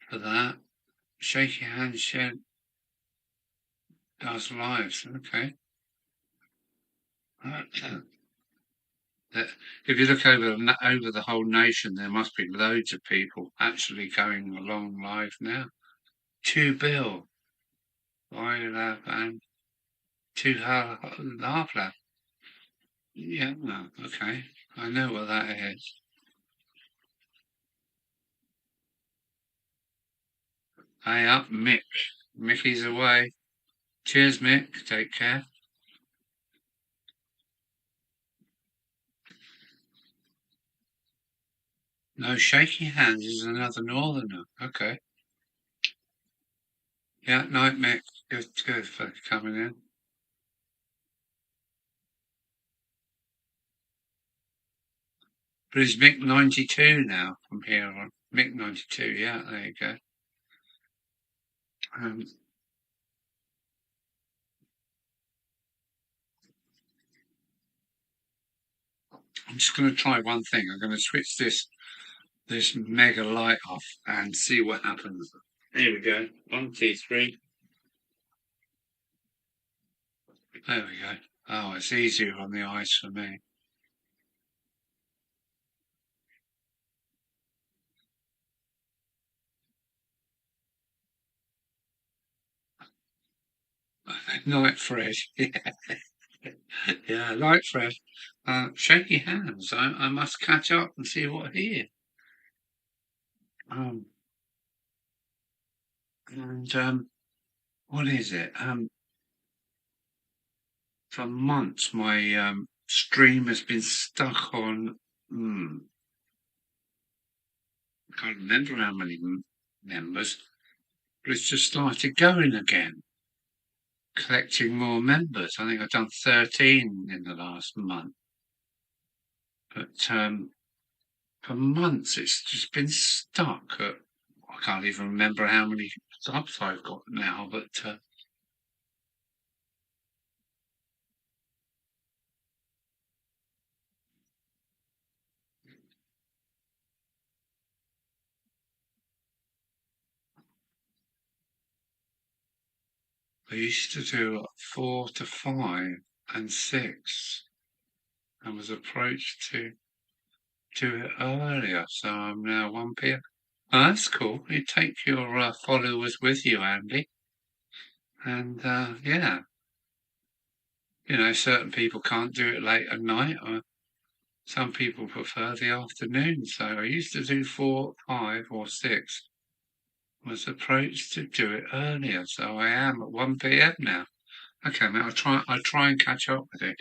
for that. Shaky Hands Shed does lives. Okay. If you look over the whole nation, there must be loads of people actually going along live now. 2 Bill, Lab, and 2 Half Lab. Yeah, no, okay. I know what that is. Hey up, Mick. Mickey's away. Cheers, Mick. Take care. No, Shaky Hands is another northerner. Okay. Yeah, night, Mick. Good for coming in. But it's Mick 92 now from here on. Mick 92, yeah, there you go. I'm just going to try one thing. I'm going to switch this mega light off and see what happens. There we go. 1, 2, 3. There we go. Oh, it's easier on the eyes for me. Night, Fred. Yeah, Light Fred. Shaky Hands. I must catch up and see what he is. And what is it? For months my stream has been stuck on. I can't remember how many members, but it's just started going again, collecting more members. I think I've done 13 in the last month, but for months it's just been stuck at. I can't even remember how many subs I've got now, but I used to do 4 to 5 and 6, and was approached to do it earlier, so I'm now 1 p.m. Oh, that's cool. You take your followers with you, Andy, and yeah, certain people can't do it late at night, or some people prefer the afternoon. So I used to do 4, 5, or 6. Was approached to do it earlier, so I am at 1 p.m. now. Okay, mate, I'll try and catch up with it.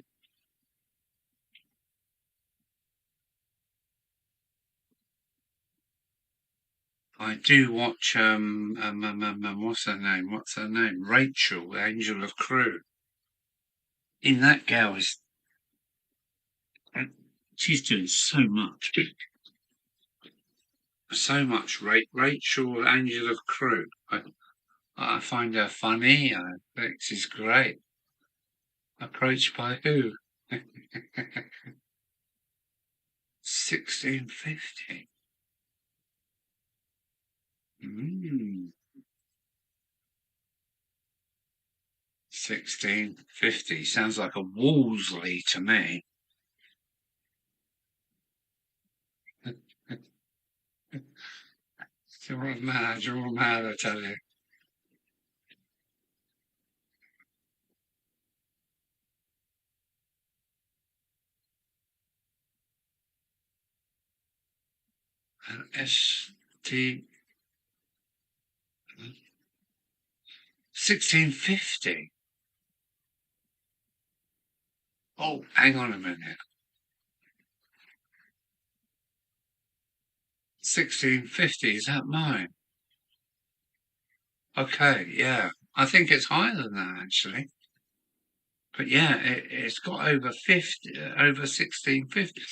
I do watch what's her name? What's her name? Rachel, the Angel of Crew. In that girl is she's doing so much. So much. Rachel, Angel of Crew. I find her funny. I think she's great. Approached by who? 1650. 1650 sounds like a Wolseley to me. You're mad, I tell you. And ST 1650. Oh, hang on a minute. 1650, is that mine? Okay, yeah. I think it's higher than that actually. But yeah, it's got over 50, over 1650.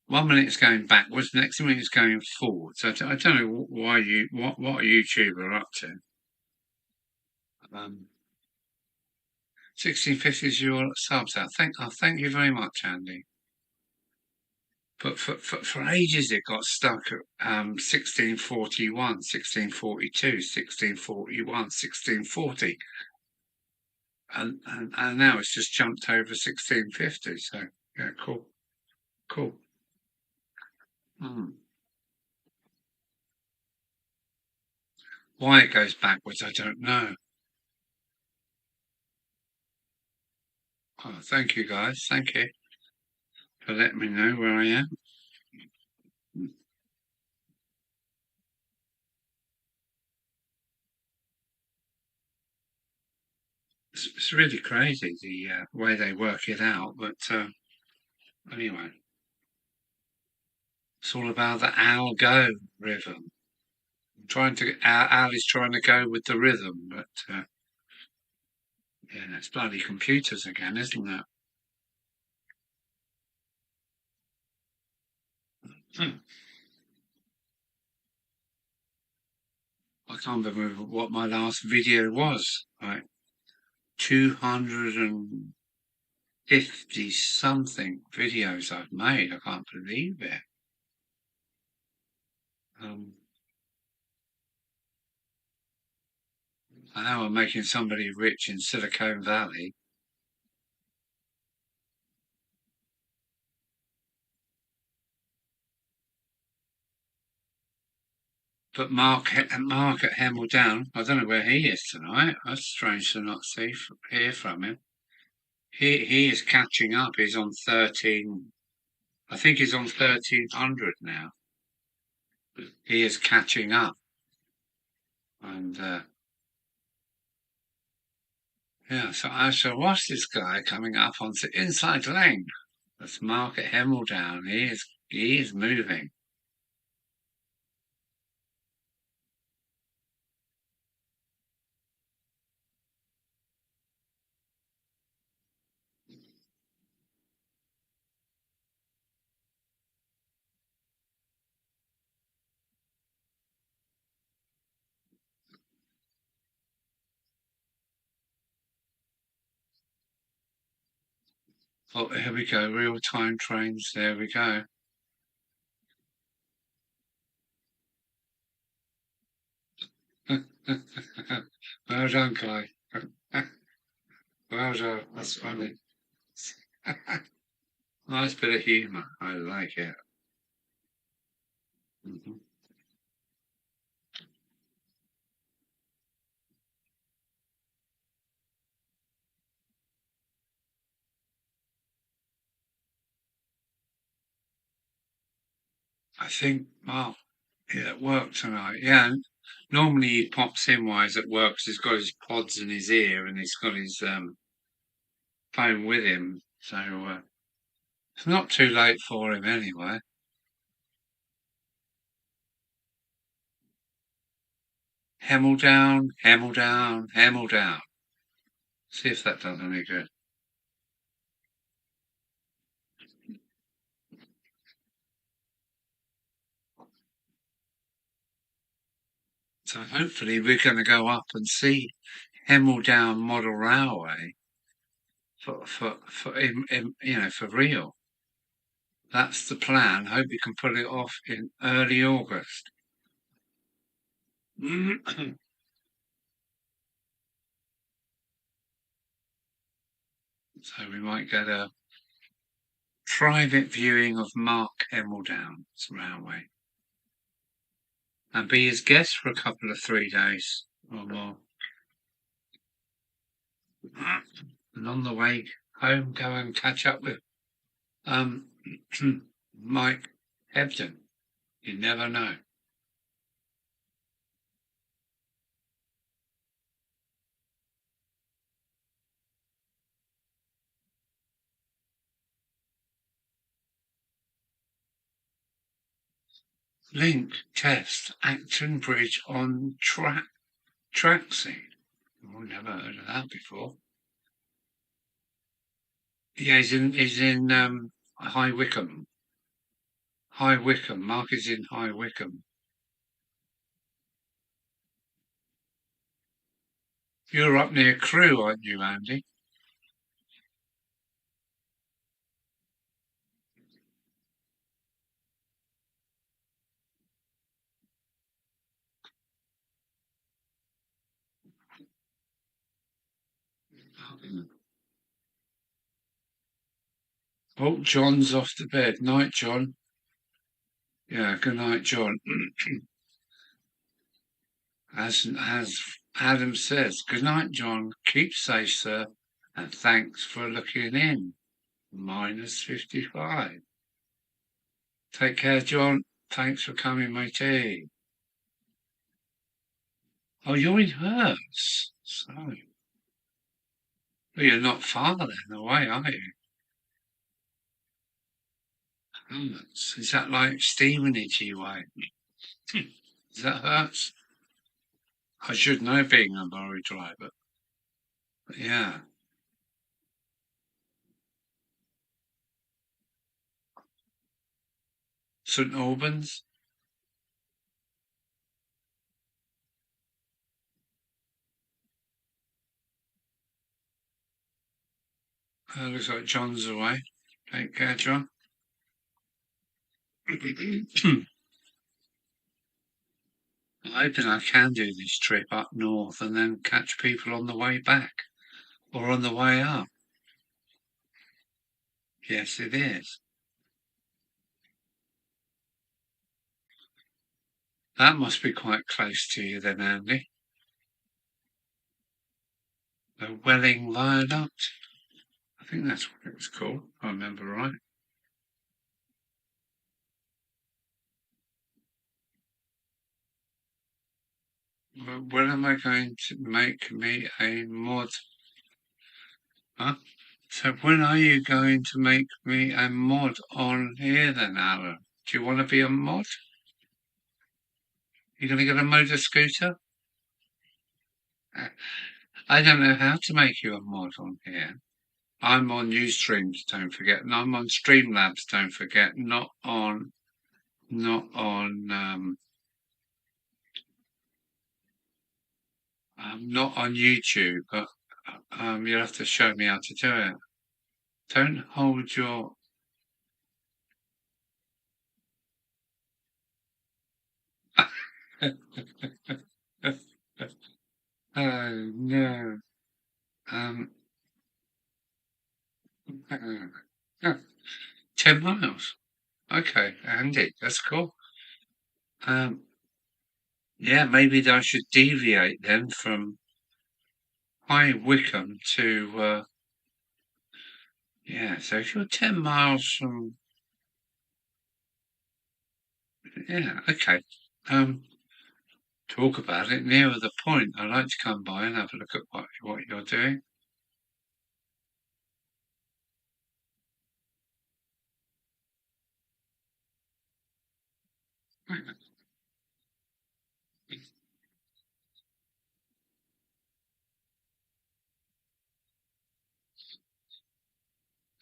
1 minute it's going backwards, next minute it's going forward. So I don't know why what a YouTuber are up to. 1650 is your subs out. Thank you very much, Andy. But for ages it got stuck at 1641, 1642, 1641, 1640. And now it's just jumped over 1650. So yeah, cool. Why it goes backwards, I don't know. Oh, thank you guys. Thank you for letting me know where I am. It's really crazy the way they work it out, but anyway, it's all about the algo rhythm. Al is trying to go with the rhythm, but yeah, it's bloody computers again, isn't it? I can't remember what my last video was. Like 250 something videos I've made. I can't believe it. I know I'm making somebody rich in Silicon Valley. But Mark at Hemel Down, I don't know where he is tonight. That's strange to not hear from him. He is catching up. He's on 13. I think he's on 1300 now. He is catching up. And yeah, so I shall watch this guy coming up onto inside lane. Let's mark at Hemel down. He is moving. Oh, here we go. Real time trains. There we go. Well done, Kai. Well done. That's funny. Nice bit of humour. I like it. Mm-hmm. I think, well, yeah, at work tonight. Yeah, and normally he pops in while he's at work 'cause he's got his pods in his ear and he's got his phone with him. So it's not too late for him anyway. Hemel down, Hemel down, Hemel down. See if that does any good. So hopefully we're going to go up and see Hemel Down Model Railway for real. That's the plan. Hope we can pull it off in early August. So we might get a private viewing of Mark Hemel-Down's Railway and be his guest for a couple of 3 days or more. And on the way home, go and catch up with Mike Hebden. You never know. Link test Acton Bridge on track scene. I've never heard of that before. Yeah, he's in High Wycombe. High Wycombe. Mark is in High Wycombe. You're up near Crewe, aren't you, Andy? Oh, John's off to bed. Night, John. Yeah, good night, John. As Adam says, good night, John. Keep safe, sir, and thanks for looking in. -55. Take care, John. Thanks for coming, matey. Oh, you're in hers. So, well, you're not far then away, are you? Herts. Is that like Stevenage way? Is that Herts? I should know being a lorry driver. But yeah. St Albans? Looks like John's away. Take care, John. I'm hoping I can do this trip up north and then catch people on the way back or on the way up. Yes, it is. That must be quite close to you then, Andy. The Welling Viaduct. I think that's what it was called, if I remember right. When am I going to make me a mod? Huh? So when are you going to make me a mod on here then, Alan? Do you want to be a mod? You going to get a motor scooter? I don't know how to make you a mod on here. I'm on Ustreams, don't forget, and I'm on Streamlabs, don't forget. Not on YouTube, but you'll have to show me how to do it. Don't hold your. Oh no. Um, 10 miles. Okay, Andy, that's cool. Yeah, maybe I should deviate then from High Wycombe to, yeah, so if you're 10 miles from, yeah, okay. Talk about it nearer the point. I'd like to come by and have a look at what you're doing.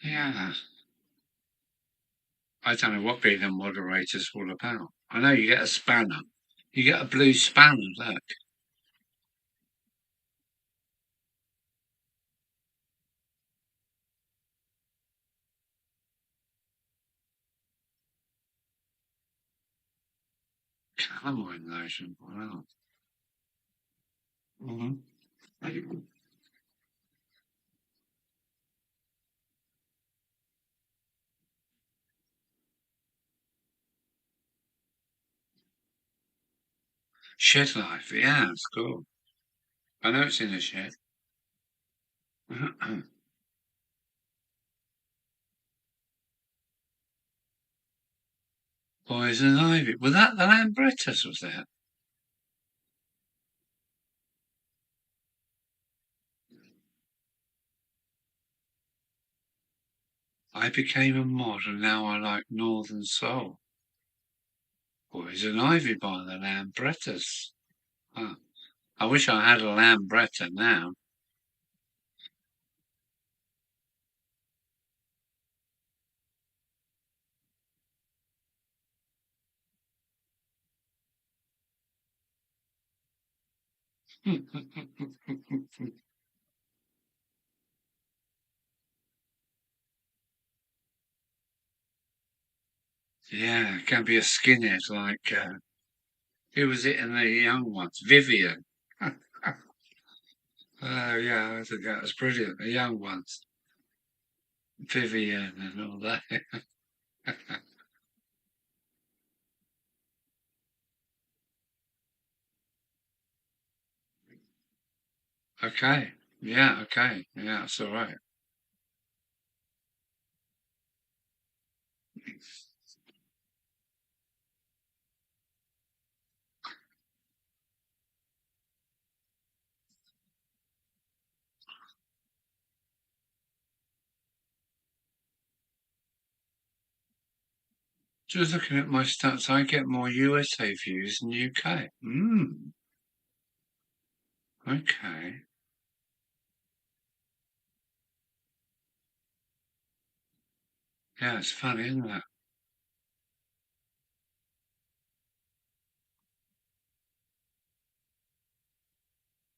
Yeah, I don't know what being a moderator's all about. I know you get a spanner. You get a blue spanner, look. Calamine lotion. Wow. Mm-hmm. Shed life. Yeah, it's cool. I know it's in a shed. Poison ivy. Was that the Lambrettas, was that? I became a mod and now I like Northern Soul. Poison ivy by the Lambrettas. Huh. I wish I had a Lambretta now. Yeah, it can be a skinhead like, who was it in the young ones? Vivian. Oh, yeah, I think that was brilliant. The young ones. Vivian and all that. Okay. Yeah, okay. Yeah, it's all right. Just looking at my stats, I get more USA views than UK. Okay. Yeah, it's funny, isn't it?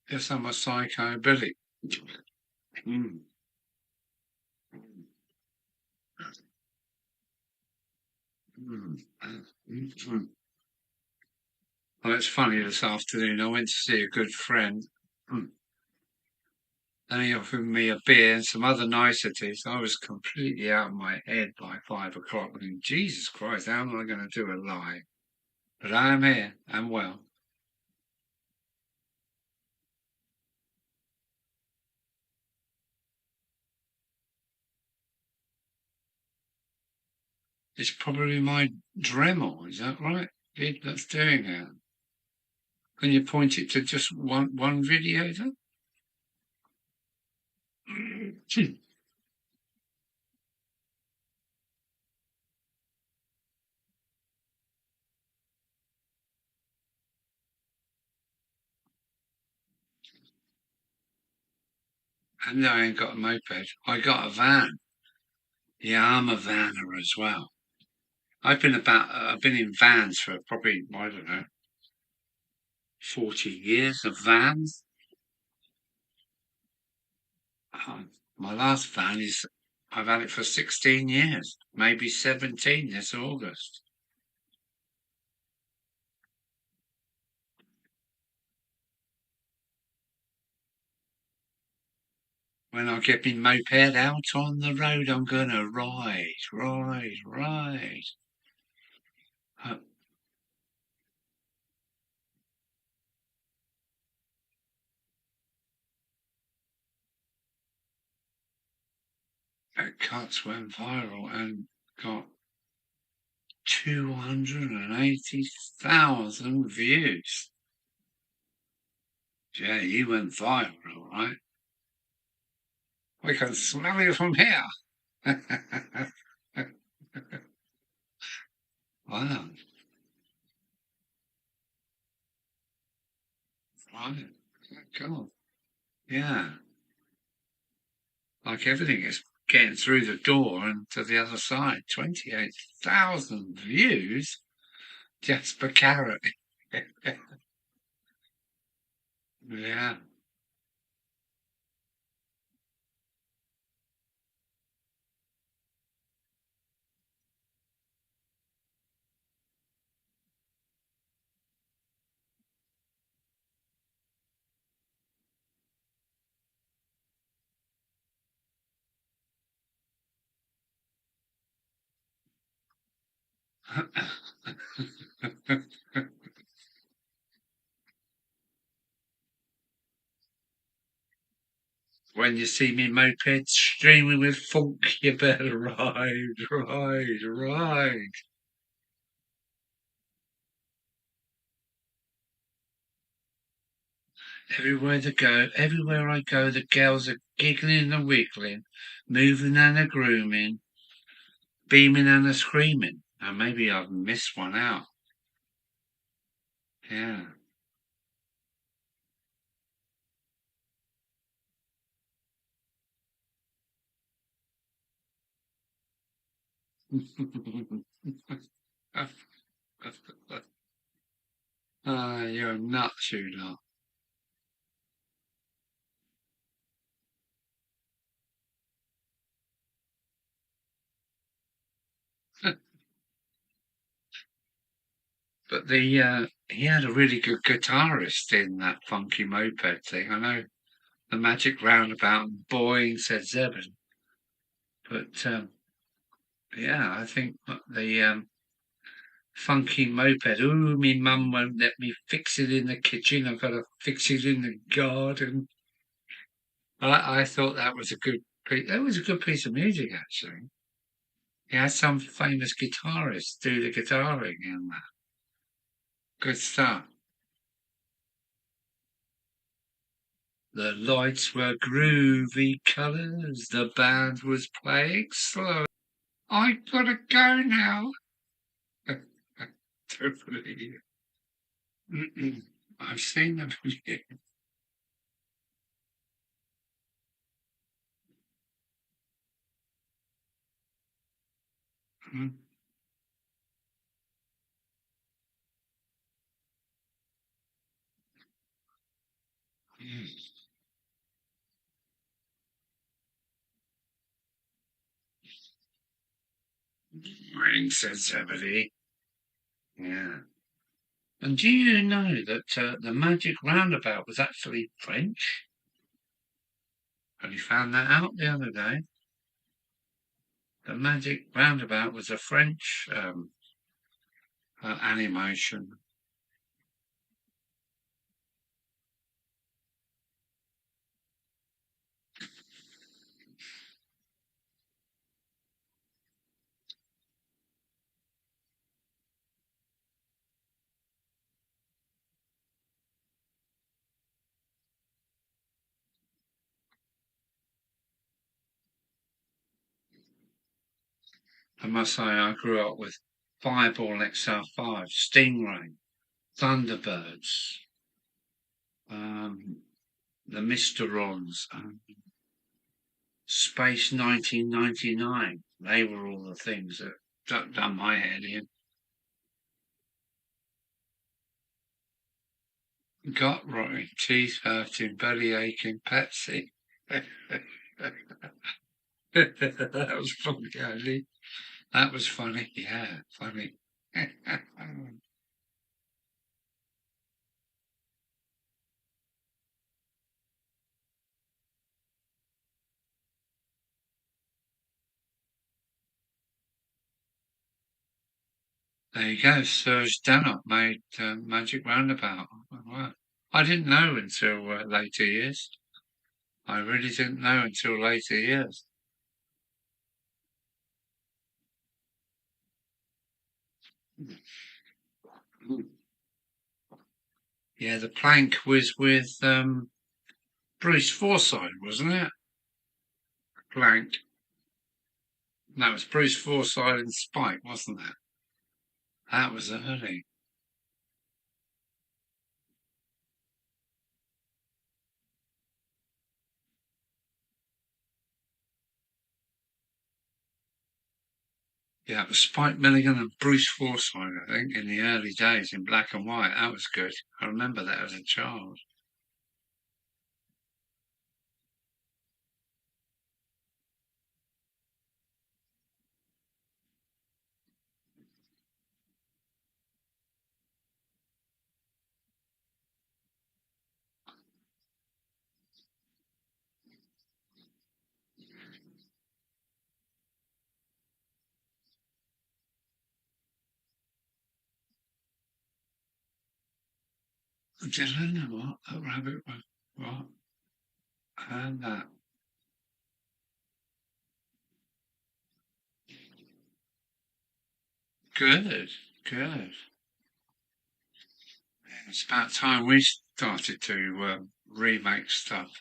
Guess I'm a psycho Billy. Mm. Mm. Mm. Well, it's funny this afternoon. I went to see a good friend. And he offered me a beer and some other niceties. I was completely out of my head by 5 o'clock. I mean, Jesus Christ, how am I going to do a lie? But I am here. I'm well. It's probably my Dremel. Is that right? That's doing it. Can you point it to just one video then? And I ain't got a moped. I got a van. Yeah, I'm a vanner as well. I've been in vans for probably, I don't know, 40 years of vans. My last van I've had it for 16 years, maybe 17 this August. When I get my moped out on the road, I'm gonna ride. Uh, That cuts went viral and got 280,000 views. Yeah, you went viral, all right? We can smell you from here. Wow. Right. Cool. Yeah. Like everything is getting through the door and to the other side. 28,000 views just for carrot. Yeah. When you see me moped streaming with funk, you better ride. Everywhere I go, the girls are giggling and wiggling, moving and a grooming, beaming and a screaming. And maybe I've missed one out. Yeah. Ah, you're nuts, you lot. But he had a really good guitarist in that funky moped thing. I know the Magic Roundabout and Boing said Zebin, but yeah, I think the funky moped. Ooh, me mum won't let me fix it in the kitchen. I've got to fix it in the garden. I thought that was a good piece. That was a good piece of music, actually. He had some famous guitarist do the guitaring in that. Good stuff. The lights were groovy colours. The band was playing slow. I gotta go now. Don't believe it. I've seen the video. Ring said Zebedee. Yeah. And do you know that the Magic Roundabout was actually French? Only found that out the other day. The Magic Roundabout was a French animation. I must say, I grew up with Fireball XR5, Stingray, Thunderbirds, the Mysterons, Space 1999. They were all the things that done my head in. Gut rotting, teeth hurting, belly aching, Pepsi. That was funny, Andy. That was funny. Yeah, funny. There you go. Serge Danop made Magic Roundabout. Wow. I didn't know until later years. I really didn't know until later years. Yeah, the plank was with Bruce Forsyth, wasn't it? Plank. No, it was Bruce Forsyth and Spike, wasn't it? That was early. Yeah, it was Spike Milligan and Bruce Forsyth, I think, in the early days in black and white. That was good. I remember that as a child. Dylan, what? That rabbit was what? And that. Good, good. It's about time we started to remake stuff.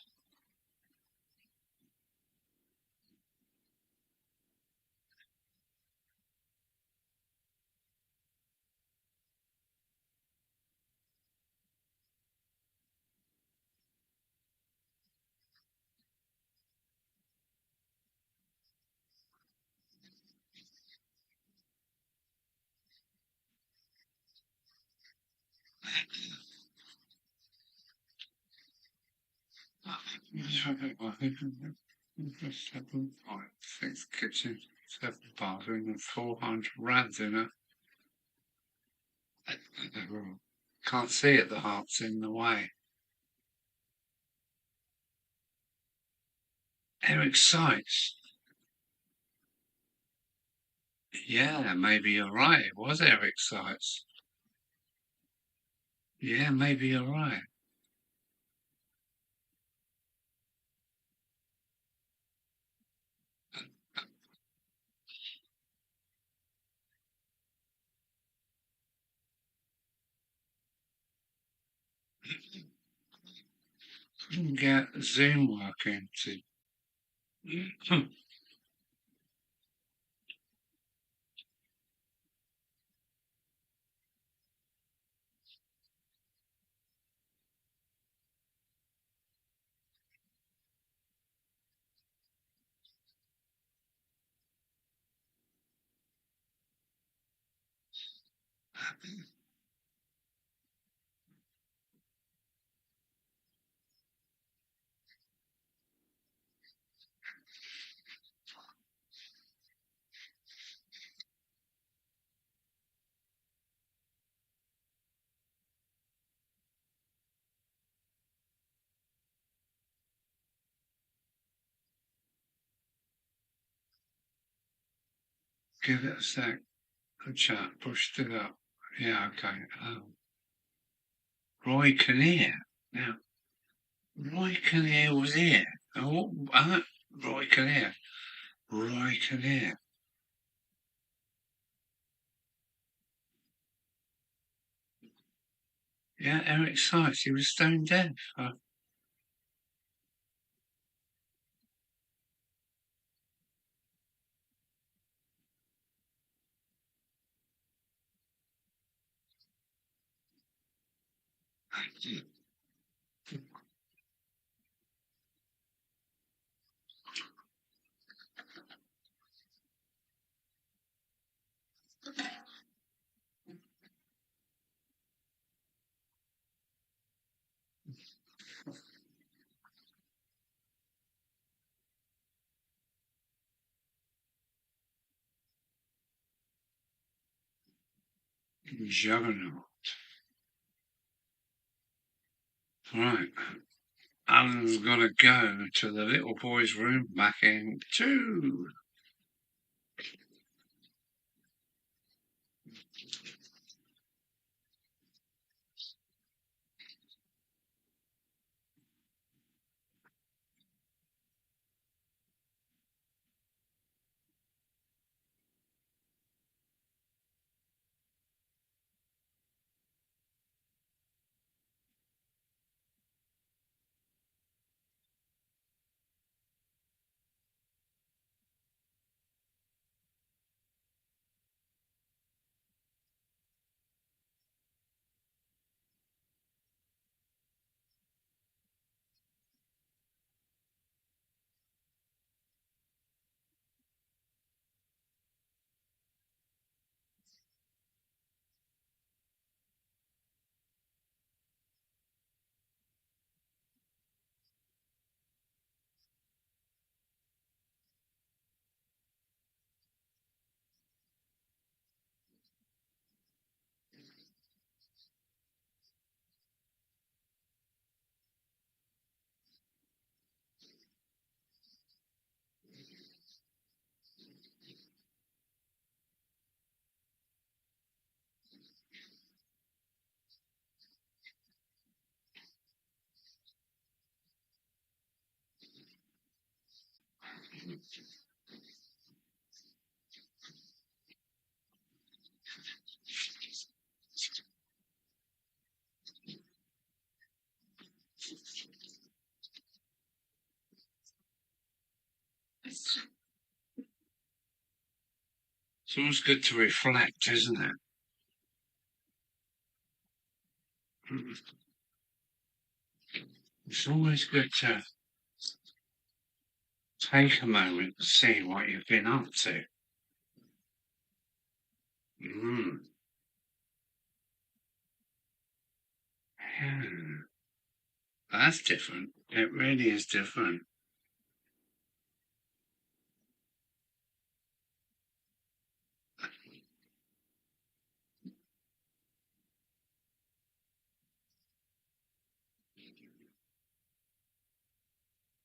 Seven, five, six kitchen, seven bathroom, and 400 rands in it. Can't see it, the heart's in the way. Eric Sykes. Yeah, maybe you're right. It was Eric Sykes. Yeah, maybe you're right. Couldn't get Zoom working to. Give it a sec. Good chat. Pushed it up. Yeah, okay. Roy Kinnear. Now, Roy Kinnear was here. Oh, Roy Kinnear. Roy Kinnear. Yeah, Eric Sykes. He was stone deaf. Juggernaut. Right. Alan's got to go to the little boy's room back in 2. It's always good to reflect, isn't it? It's always good to take a moment to see what you've been up to. Yeah. That's different. It really is different.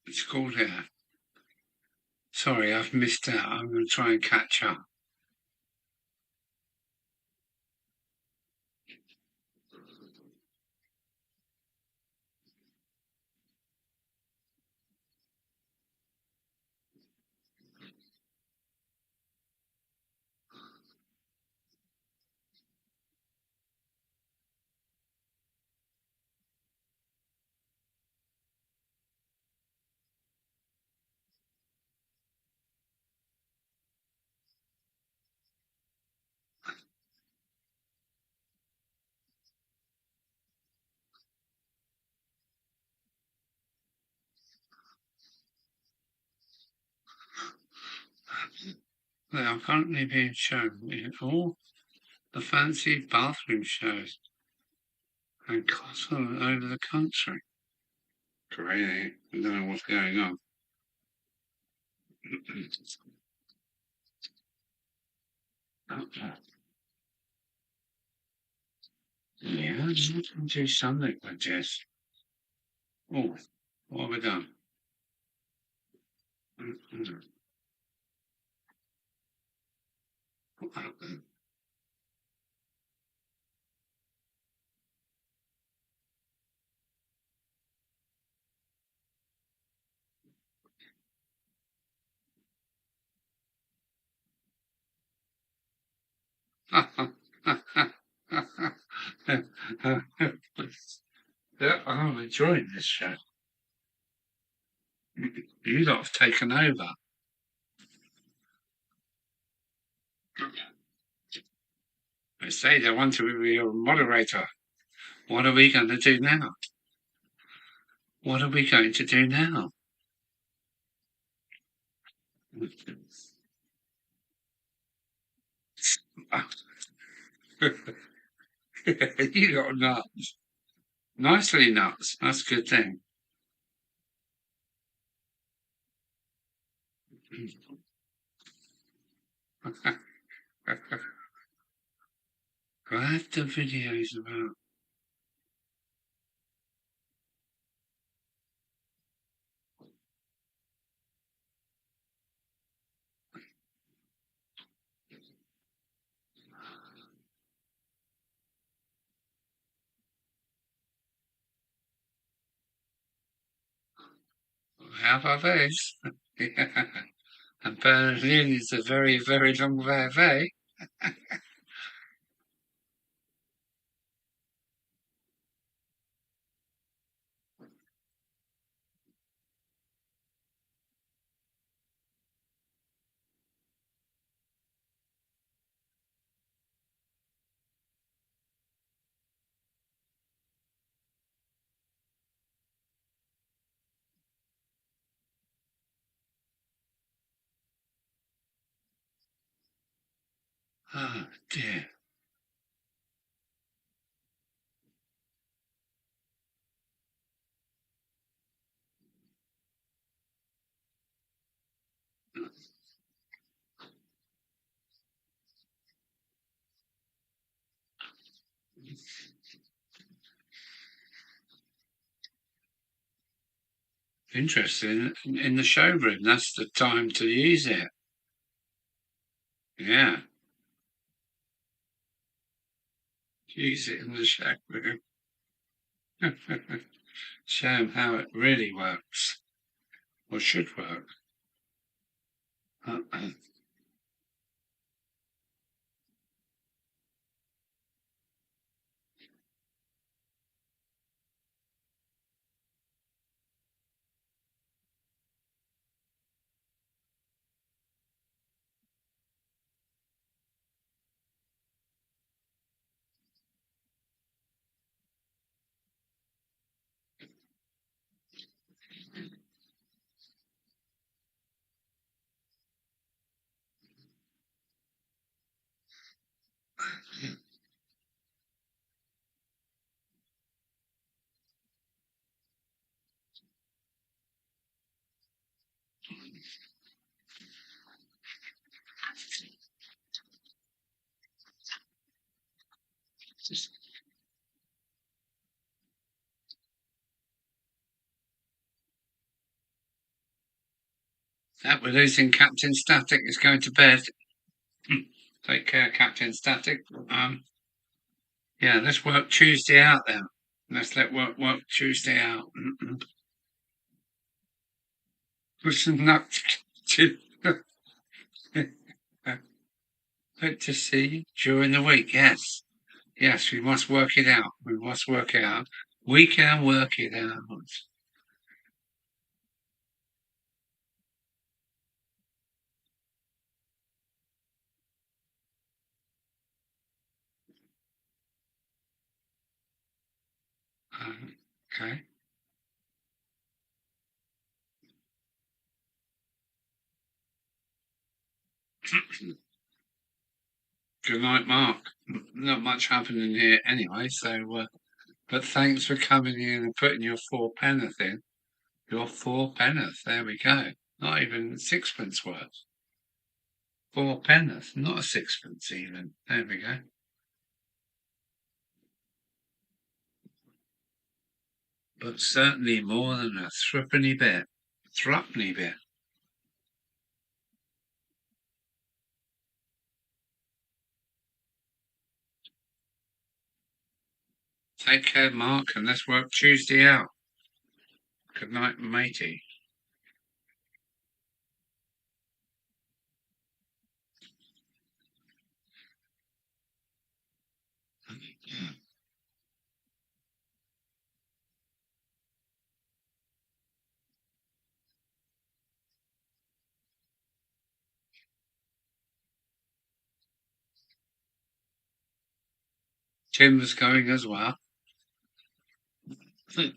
It's called here. Sorry, I've missed out. I'm going to try and catch up. They are currently being shown in all the fancy bathroom shows and all over the country. Great. I don't know what's going on. Yeah, I can do something like this. Oh, what have we done? Yeah, I'm enjoying this show. You lot have taken over. They say they want to be your moderator. What are we going to do now? What are we going to do now? You got nuts. Nicely nuts. That's a good thing. Glad the videos about. How about this? And Berlin is a very, very long way away. Oh dear. Interesting. In the showroom, that's the time to use it. Yeah. Use it in the showroom. Show them how it really works. Or should work. That we're losing Captain Static is going to bed. Take care, Captain Static. Yeah, let's work Tuesday out then. Let's let work Tuesday out. Push some nuts. Hope to see you during the week. Yes. Yes, we must work it out. We must work it out. We can work it out. Okay. Good night, Mark. Not much happening here anyway, so, but thanks for coming in and putting your four penneth in. Your four penneth. There we go. Not even sixpence worth. Four penneth, not a sixpence even. There we go. But certainly more than a threepenny bit. Threepenny bit. Take care, Mark, and let's work Tuesday out. Good night, matey. Tim's going as well. Yeah,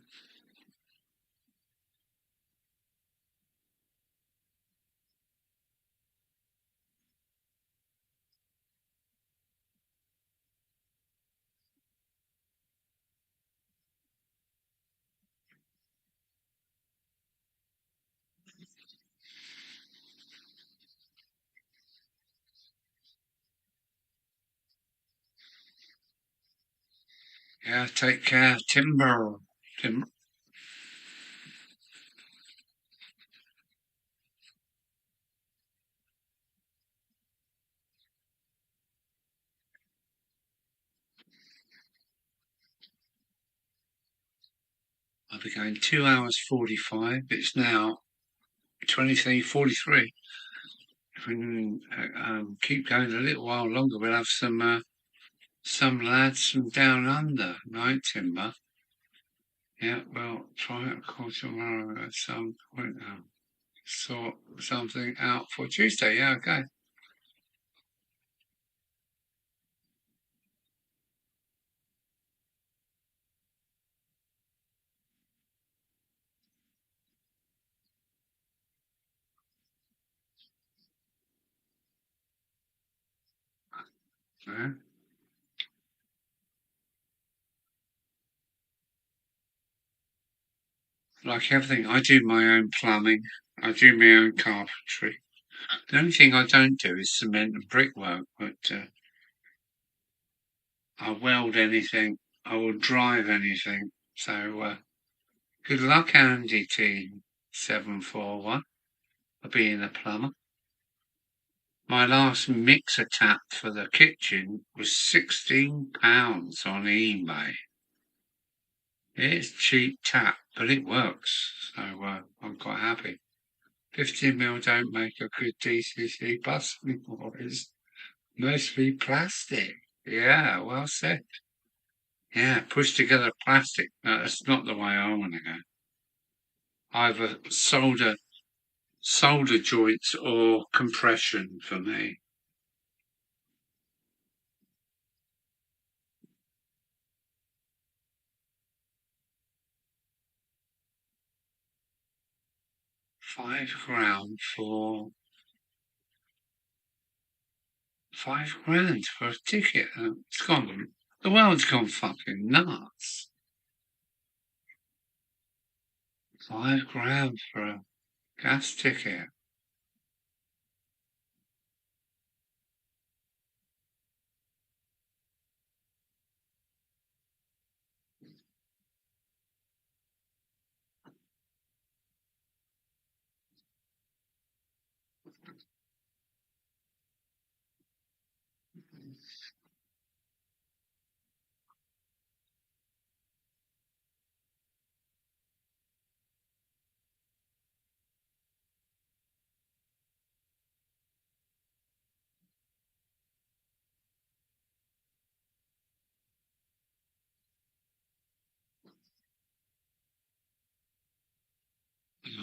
take care, Timber. I'll be going 2 hours 45. It's now 23:43. If we can keep going a little while longer, we'll have some lads from down under, right, Timber? Yeah, well, try it, of course, tomorrow at some point. Sort something out for Tuesday. Yeah, okay. Yeah. Like everything, I do my own plumbing. I do my own carpentry. The only thing I don't do is cement and brickwork, but I weld anything. I will drive anything. So good luck, Andy T 741, for being a plumber. My last mixer tap for the kitchen was £16 on eBay. It's cheap tap, but it works. So I'm quite happy. 15mm don't make a good DCC bus anymore. It's mostly plastic. Yeah, well said. Yeah, push together plastic. No, that's not the way I want to go. Either solder joints or compression for me. £5 for £5 for a ticket. It's gone. The world's gone fucking nuts. £5 for a gas ticket.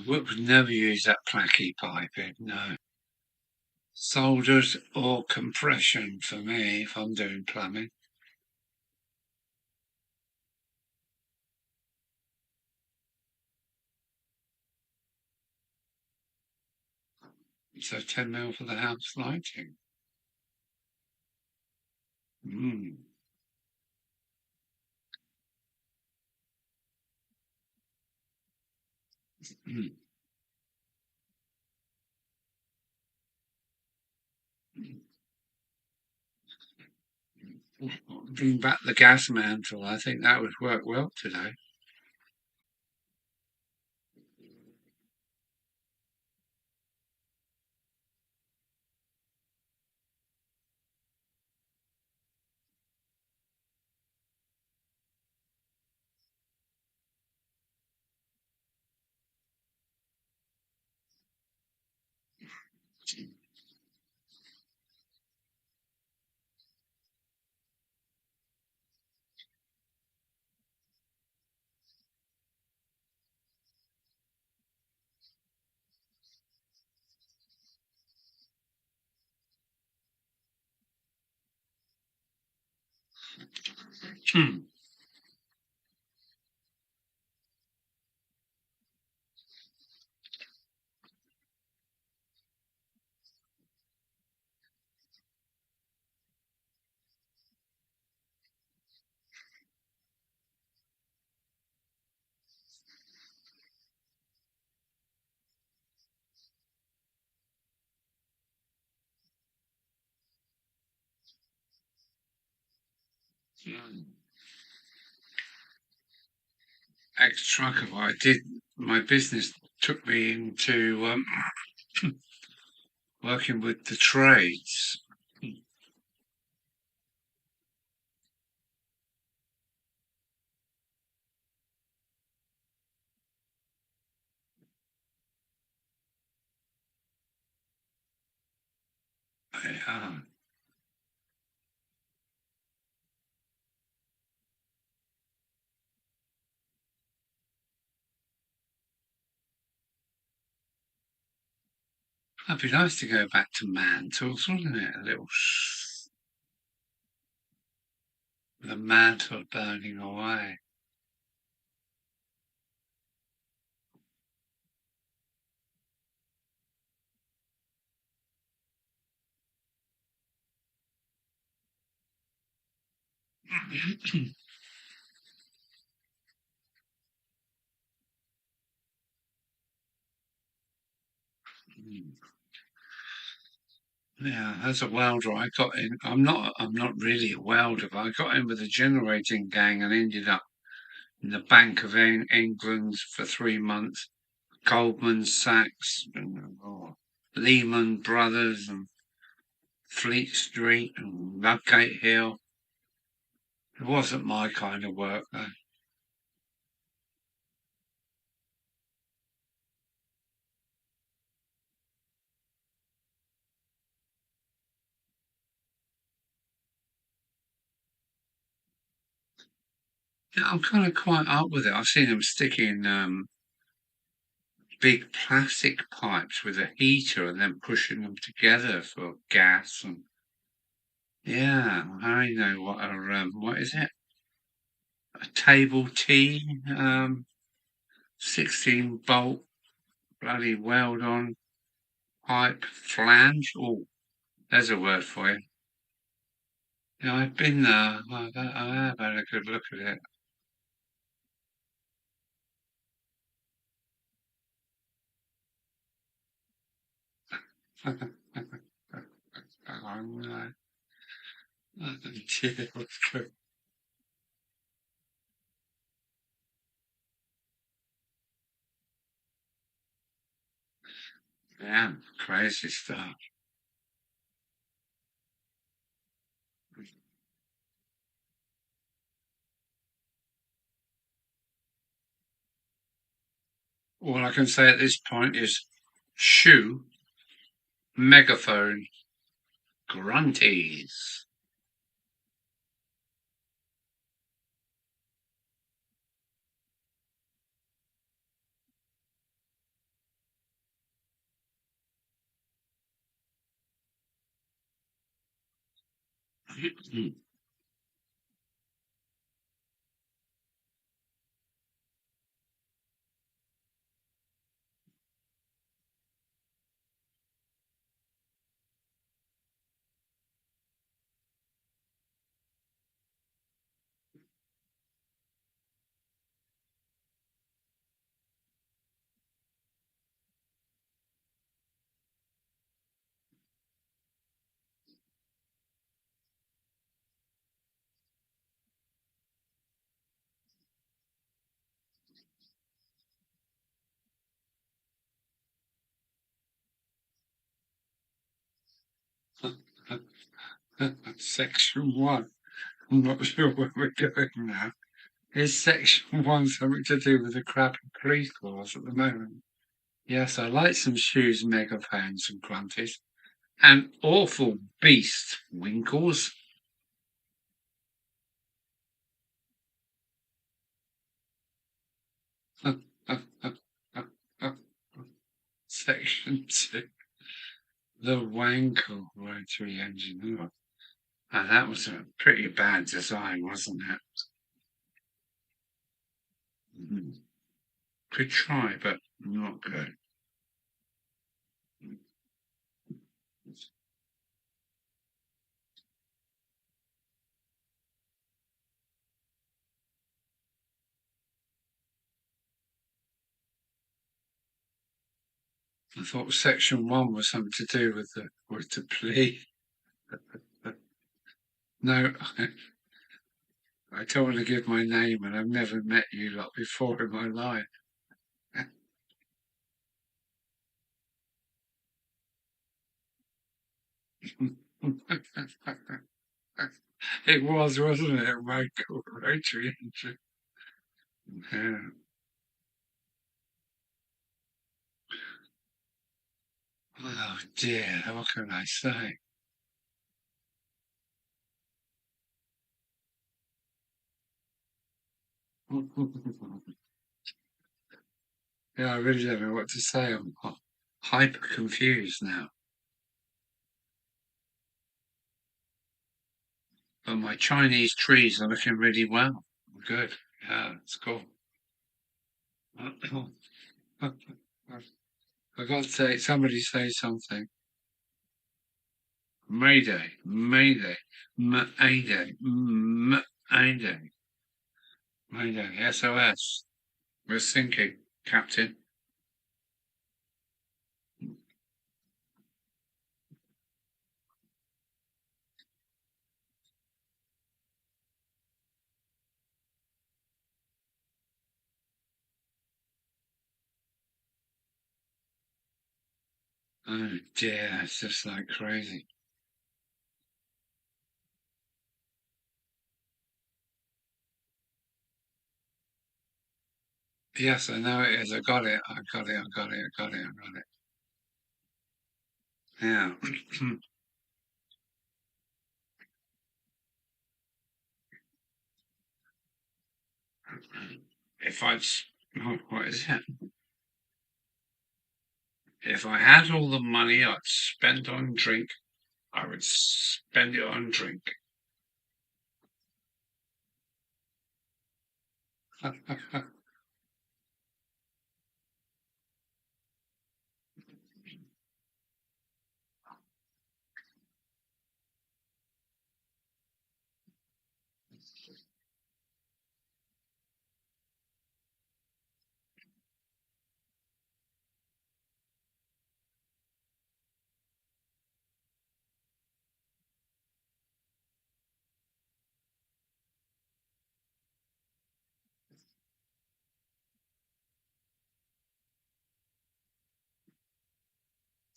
Would never use that placky piping, no. Solders or compression for me if I'm doing plumbing. So 10mm for the house lighting. Mm. Mm. Bring back the gas mantle. I think that would work well today. Hmm. Ex-trucker. What I did, my business took me into working with the trades. Yeah. It'd be nice to go back to man tools, wouldn't it? A little the mantle burning away. Yeah, as a welder, I got in. I'm not really a welder, but I got in with a generating gang and ended up in the Bank of England for 3 months. Goldman Sachs, and Lehman Brothers, and Fleet Street, and Ludgate Hill. It wasn't my kind of work, though. Yeah, I'm kind of quite up with it. I've seen them sticking big plastic pipes with a heater and then pushing them together for gas. And yeah, I know what is it? A table T, 16 bolt bloody weld on pipe flange. Oh, there's a word for you. Yeah, I've been there. I have had a good look at it. Oh, no. Oh, dear, what's good? Yeah, crazy stuff. All I can say at this point is shoe, megaphone, grunties. Section one. I'm not sure where we're going now. Is section one something to do with the crappy police laws at the moment? Yes, I like some shoes, megaphones, and grunties. And awful beast, Winkles. Section two. The Wankel rotary engine. Oh, and that was a pretty bad design, wasn't it? Mm. Good try, but not good. I thought section one was something to do with the plea. No, I don't want to give my name, and I've never met you lot before in my life. It was, wasn't it? Michael Rotary Engine. Yeah. Oh dear, what can I say? Yeah, I really don't know what to say. I'm hyper confused now. But my Chinese trees are looking really well. Good. Yeah, it's cool. I got to say, somebody say something. Mayday, Mayday, Mayday, Mayday, Mayday, SOS. We're sinking, Captain. Oh dear, it's just like crazy. Yes, I know it is. I got it. I got it. I got it. I got it. I got it. Yeah. if I'd, what is it? If I had all the money I'd spend on drink, I would spend it on drink.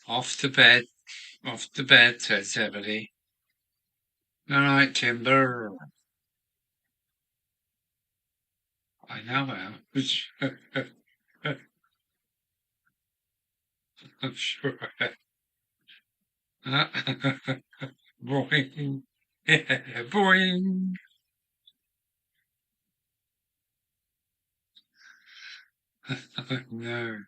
Off to bed. Off to bed, said Zebedee. All right, Timber. I know how. I'm sure. Boing. Yeah, boing. No.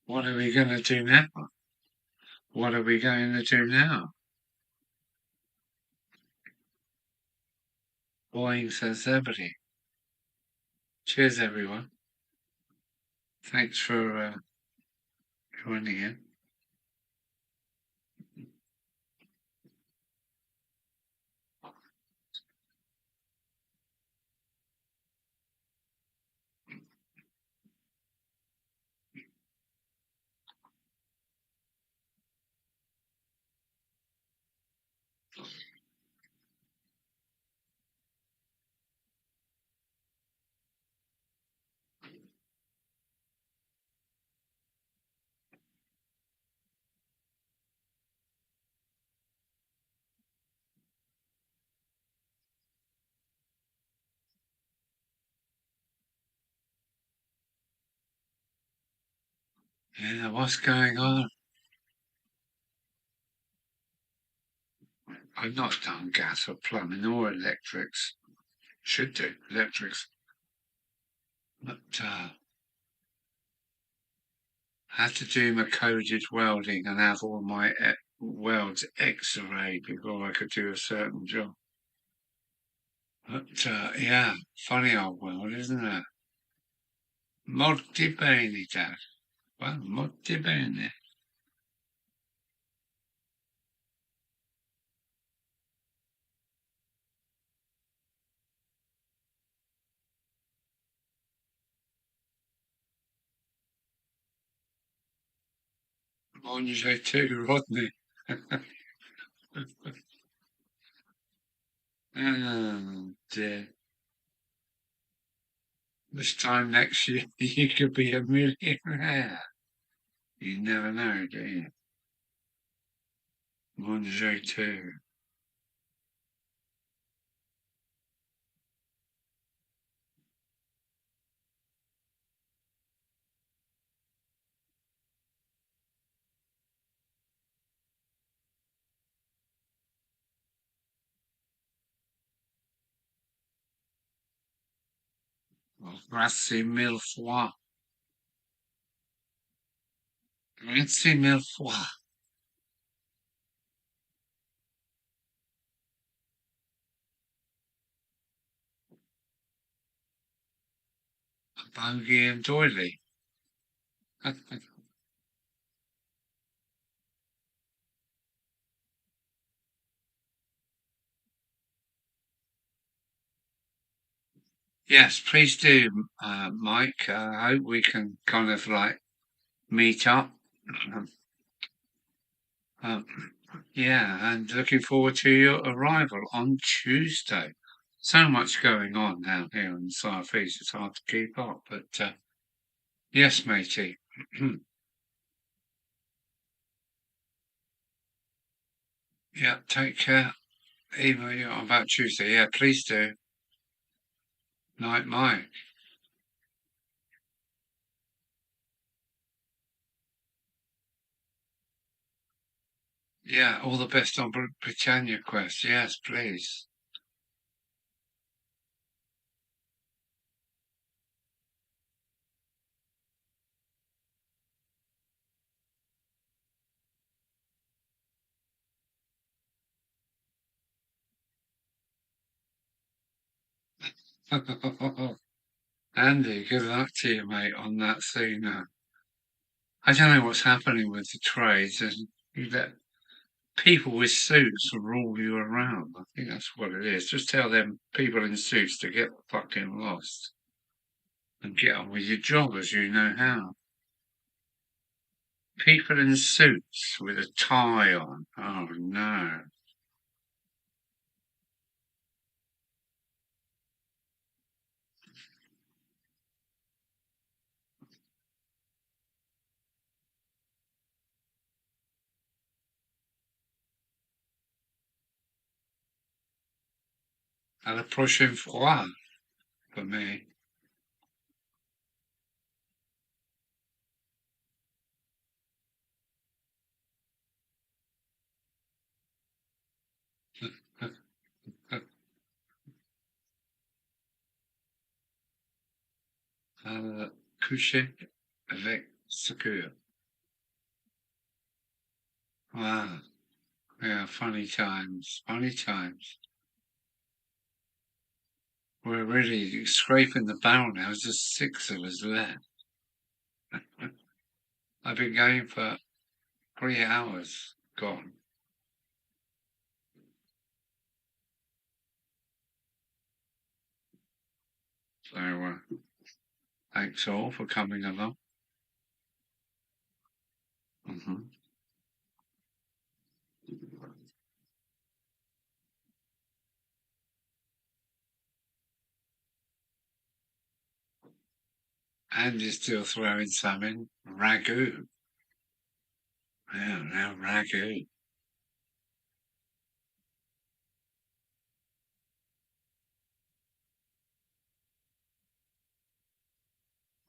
What are we going to do now? What are we going to do now? Boing, says Zebedee. Cheers, everyone. Thanks for joining in. Yeah, what's going on? I've not done gas or plumbing or electrics. Should do electrics. But had to do my coded welding and have all my welds x-rayed before I could do a certain job. But yeah, funny old world, isn't it? Molti bene, Dad. Well, molti bene. Andre too, Rodney. Oh dear. This time next year, you could be a millionaire. You never know, do you? Andre too. Grazie mille fois. Grazie mille fois. A bogey and doily. Yes, please do, Mike. I hope we can kind of like meet up. Um, yeah, and looking forward to your arrival on Tuesday. So much going on down here in the Southeast, it's hard to keep up. But yes, matey. Yeah, take care. Eva, you're on about Tuesday. Yeah, please do. Night, Mike. Yeah, all the best on Britannia Quest. Yes, please. Andy, good luck to you, mate, on that scene. I don't know what's happening with the trades, and you let people with suits rule you around. I think that's what it is. Just tell them people in suits to get fucking lost and get on with your job as you know how. People in suits with a tie on. Oh no. À la prochaine fois for me. Coucher avec Secure. Wow. Yeah, funny times. Funny times. We're really scraping the barrel now. There's just 6 of us left. I've been going for 3 hours. Gone. So, thanks all for coming along. Hmm. And you're still throwing some in. Ragu. Yeah, now ragu.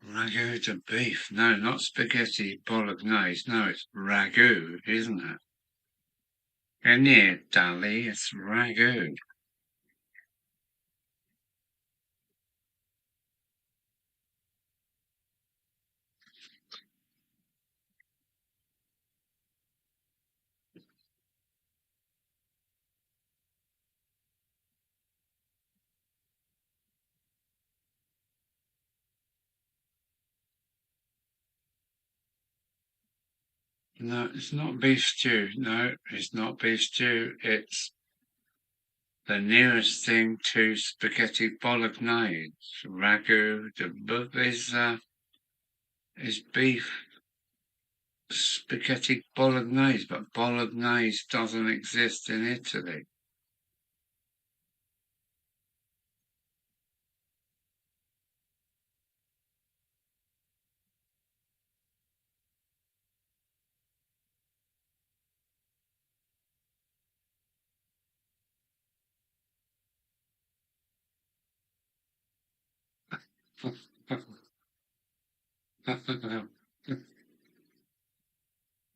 Ragu to beef. No, not spaghetti bolognese. No, it's ragu, isn't it? And yeah, Dali, it's ragu. No, it's not beef stew. No, it's not beef stew. It's the nearest thing to spaghetti bolognese. Ragu, the is beef. spaghetti bolognese, but bolognese doesn't exist in Italy.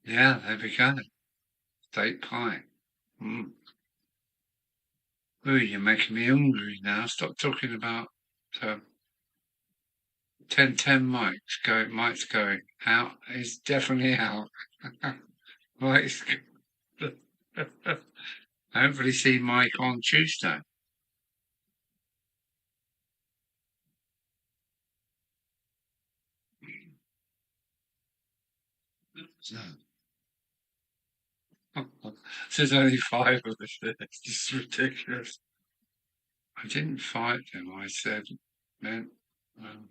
Yeah, there we go. Steak pie. Mm. Ooh, you're making me hungry now. Stop talking about um, 10-10 Mike's going out. He's definitely out. Mike's hopefully see Mike on Tuesday. So, there's only five of us there. It's just ridiculous. I didn't fight them. I said, man, um,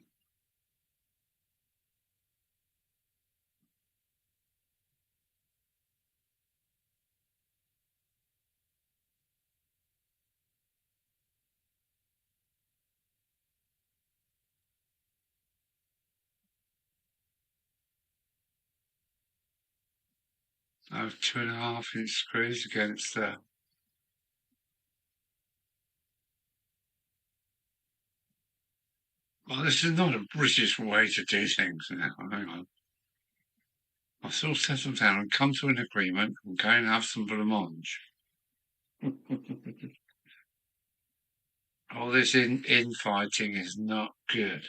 I have 2.5 inch screws against well, this is not a British way to do things now. Hang on. I'll still settle down and come to an agreement and go and have some blancmange. All this infighting is not good.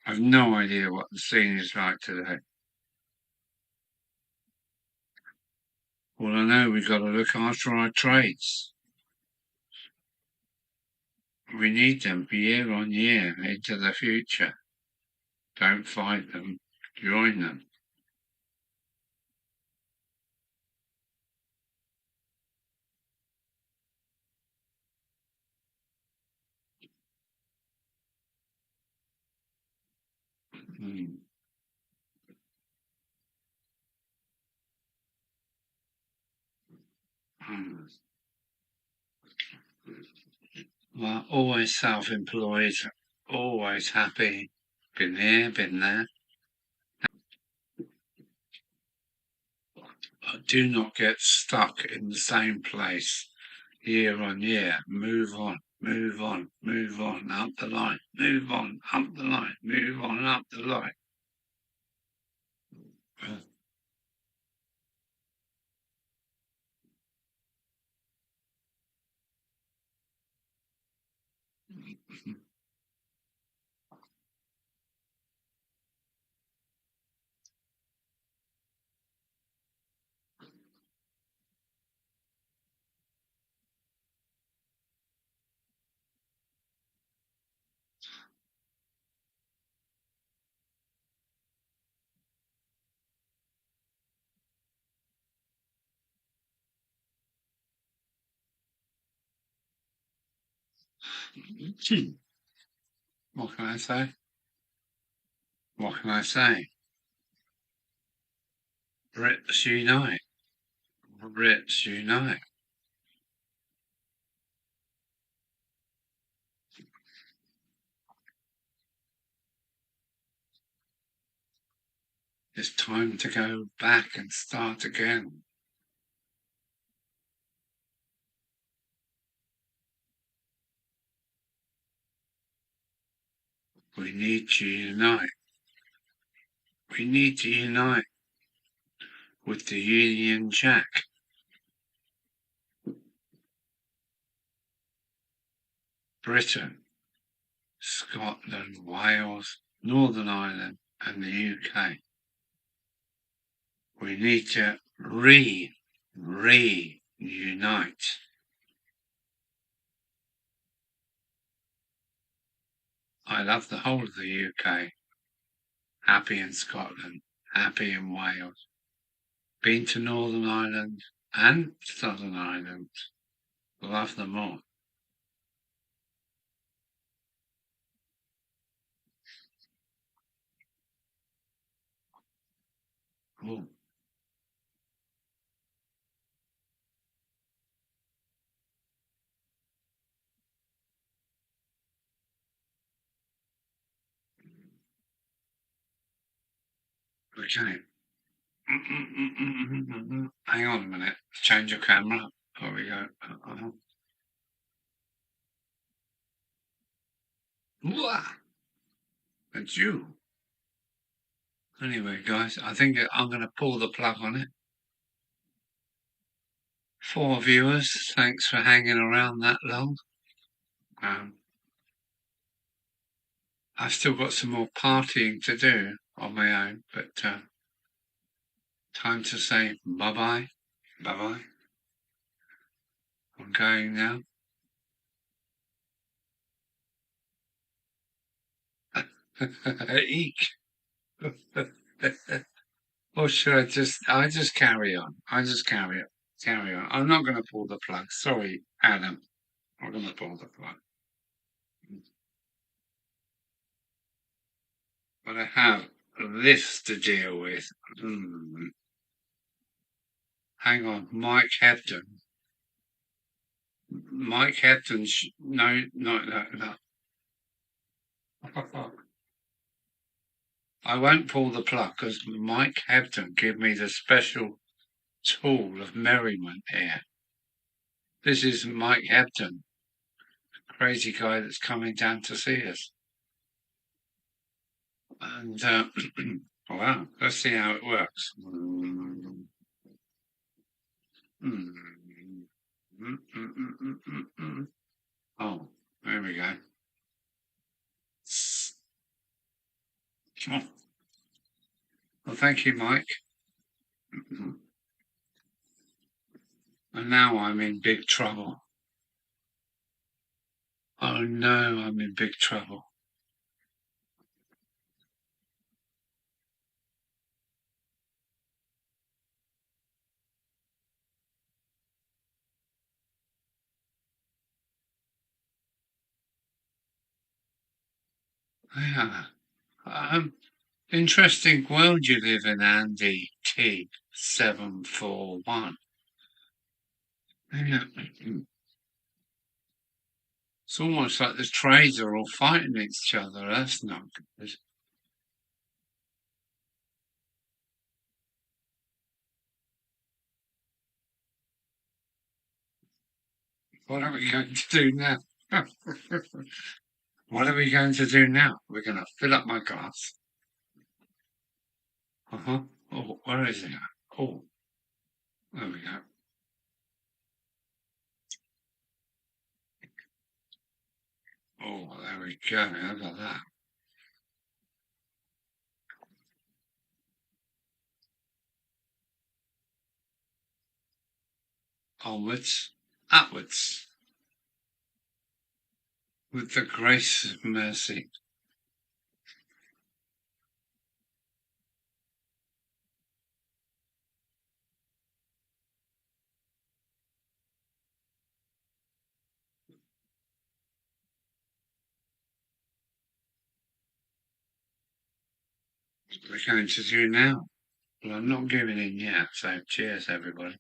I've no idea what the scene is like today. All I know, we've got to look after our trades. We need them year on year into the future. Don't fight them, join them. Mm. Mm. Well, always self-employed, always happy. Been here, been there. Do not get stuck in the same place year on year. Move on, move on, move on, up the line, move on, up the line, move on, up the line. What can I say? What can I say? Brits unite. Brits unite. It's time to go back and start again. We need to unite. We need to unite with the Union Jack. Britain, Scotland, Wales, Northern Ireland, and the UK. We need to reunite. I love the whole of the UK. Happy in Scotland, happy in Wales. Been to Northern Ireland and Southern Ireland. Love them all. Ooh. Okay. Hang on a minute. Change your camera. There we go. It's you. Anyway, guys, I think I'm going to pull the plug on it. 4 viewers. Thanks for hanging around that long. I've still got some more partying to do on my own, but time to say bye-bye. Bye-bye. I'm going now. Eek. Or should I just carry on? I just carry on. I'm not going to pull the plug. Sorry, Adam. I'm not going to pull the plug. But I have this to deal with. Hang on, Mike Hebden. Mike Hebden, no, not that. I won't pull the plug because Mike Hebden gave me the special tool of merriment here. This is Mike Hebden, crazy guy that's coming down to see us. And, wow, let's see how it works. Oh, there we go. Well, thank you, Mike. And now I'm in big trouble. Oh no, I'm in big trouble. Yeah. Interesting world you live in, Andy T741. Yeah. It's almost like the trades are all fighting each other. That's not good. What are we going to do now? What are we going to do now? We're going to fill up my glass. Uh-huh. Oh, where is it? Oh, there we go. Oh, there we go. Look at that. Onwards, upwards, with the grace of mercy. We're going to do now. Well, I'm not giving in yet, so cheers, everybody.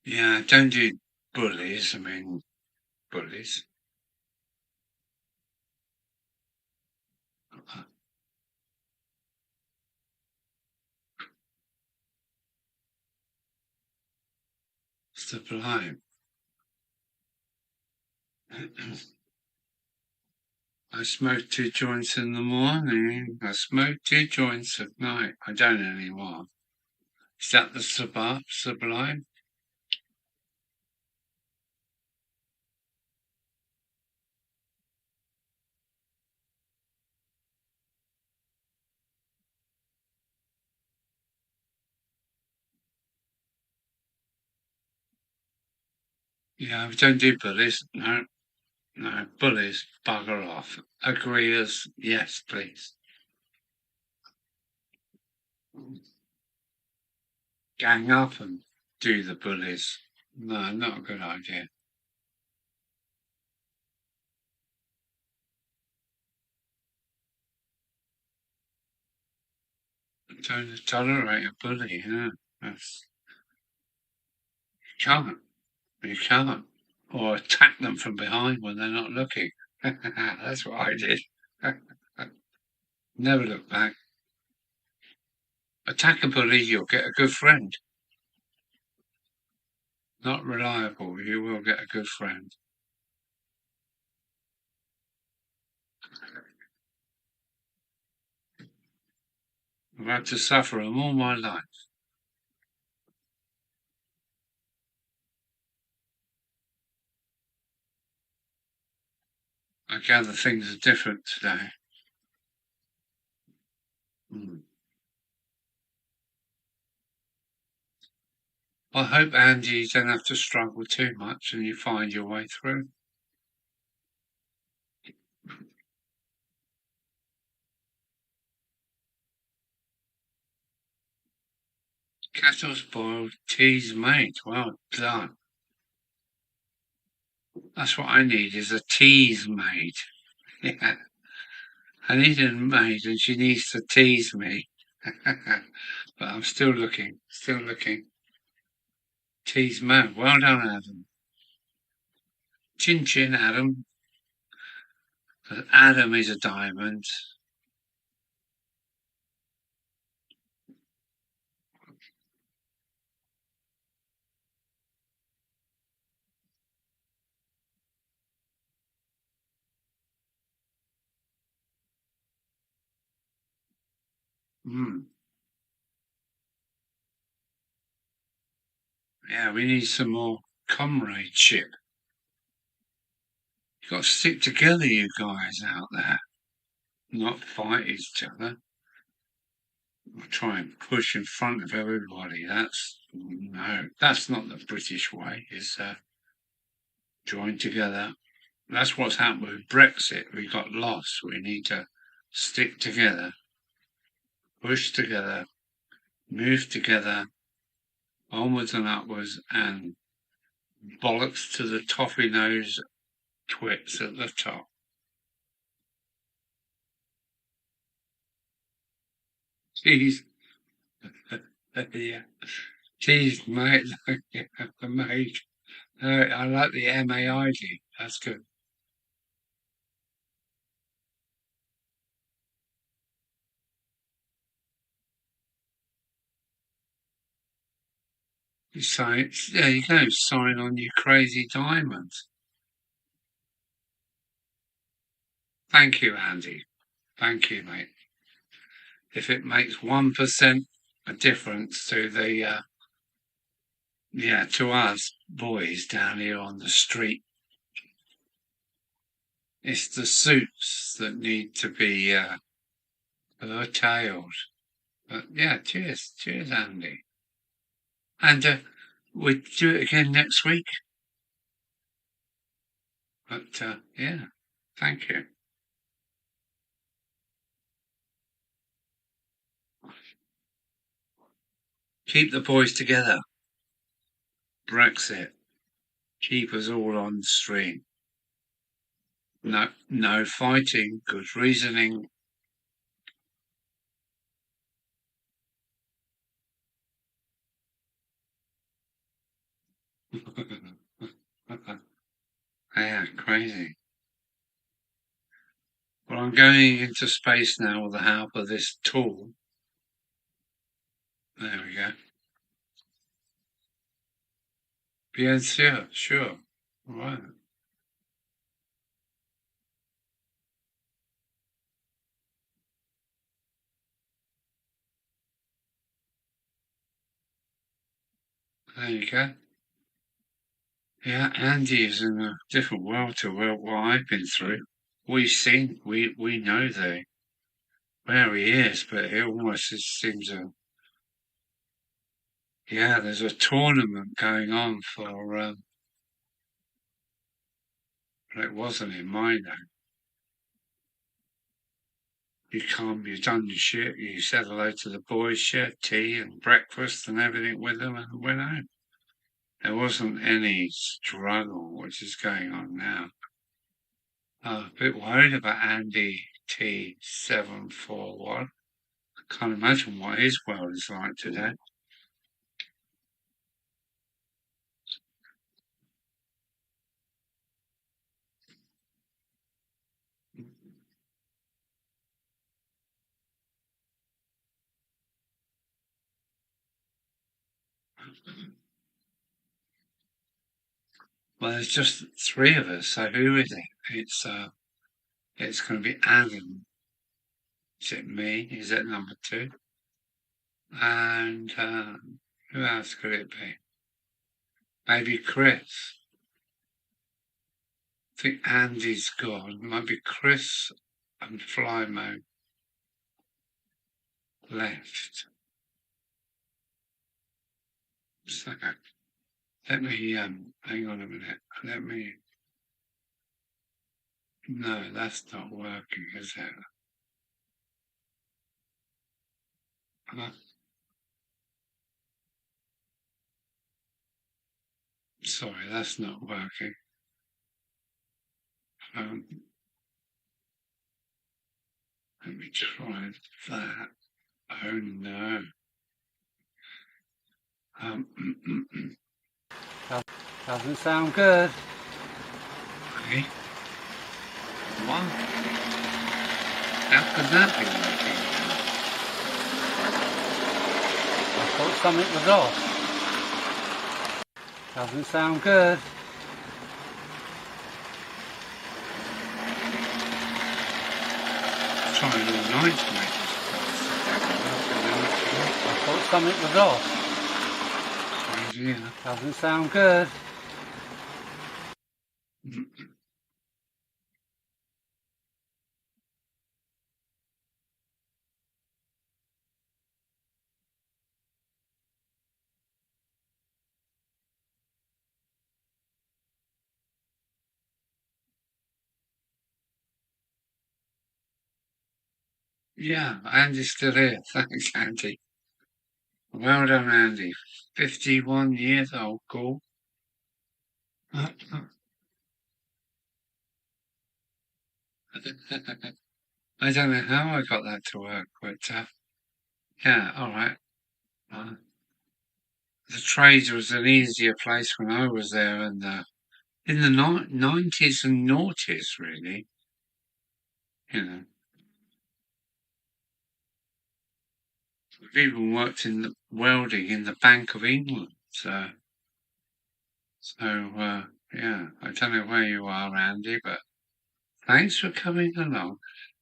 Yeah, don't do bullies. I mean, bullies. Sublime. I smoke 2 joints in the morning. I smoke 2 joints at night. I don't anymore. Is that the sublime? Yeah, we don't do bullies. No, no, bullies, bugger off. Agreeers, yes, please. Gang up and do the bullies. No, not a good idea. Don't tolerate a bully, yeah. That's, you can't. You can't. Or attack them from behind when they're not looking. That's what I did. Never look back. Attack a bully, you'll get a good friend. Not reliable, you will get a good friend. I've had to suffer them all my life. I gather things are different today. Mm. I hope, Andy, you don't have to struggle too much and you find your way through. Kettle's boiled, tea's made. Well done. That's what I need, is a tease made. Yeah. I need a maid and she needs to tease me. But I'm still looking, still looking. Tease mode. Well done, Adam. Chin chin, Adam. Adam is a diamond. Mm. Yeah, we need some more comradeship. You've got to stick together, you guys out there, not fight each other. Or try and push in front of everybody. That's no, that's not the British way. Is join together. That's what's happened with Brexit. We got lost. We need to stick together, push together, move together, onwards and upwards, and bollocks to the toffee nose twits at the top. Cheese. Yeah. Cheese, mate. The maid. I like the MAID. That's good. You sign, yeah, you go sign on your crazy diamonds. Thank you, Andy. Thank you, mate. If it makes 1% a difference to the, yeah, to us boys down here on the street, it's the suits that need to be curtailed. But yeah, cheers, Andy. And we'll do it again next week. But yeah, thank you. Keep the boys together. Brexit. Keep us all on stream. No, no fighting. Good reasoning. Yeah, crazy. Well, I'm going into space now with the help of this tool. There we go. Bien sûr, sure. Right. There you go. Yeah, Andy is in a different world to what I've been through. We know where he is, but it almost just seems there's a tournament going on for, but it wasn't in my name. You've done your shit, you said hello to the boys, shared tea and breakfast and everything with them and went home. There wasn't any struggle, which is going on now. A bit worried about Andy T741. I can't imagine what his world is like today. Well, there's just three of us, so who is it? It's going to be Alan. Is it me? Is it number two? And who else could it be? Maybe Chris. I think Andy's gone. Maybe Chris and Flymo left. So let me hang on a minute. No, that's not working, is it? Sorry, that's not working. Let me try that. Oh no. Doesn't sound good. Okay. What? How could that be working? I thought something was off. Doesn't sound good. Trying all night to make I thought something was off. this crazy. Doesn't sound good. Yeah, Andy's still here. Thanks, Andy. Well done, Andy. 51 years old, cool. I don't know how I got that to work, but yeah, all right. The trades was an easier place when I was there, and in the 90s and noughties, really. You know, I've even worked in the welding in the Bank of England. So yeah, I don't know where you are, Andy, but thanks for coming along,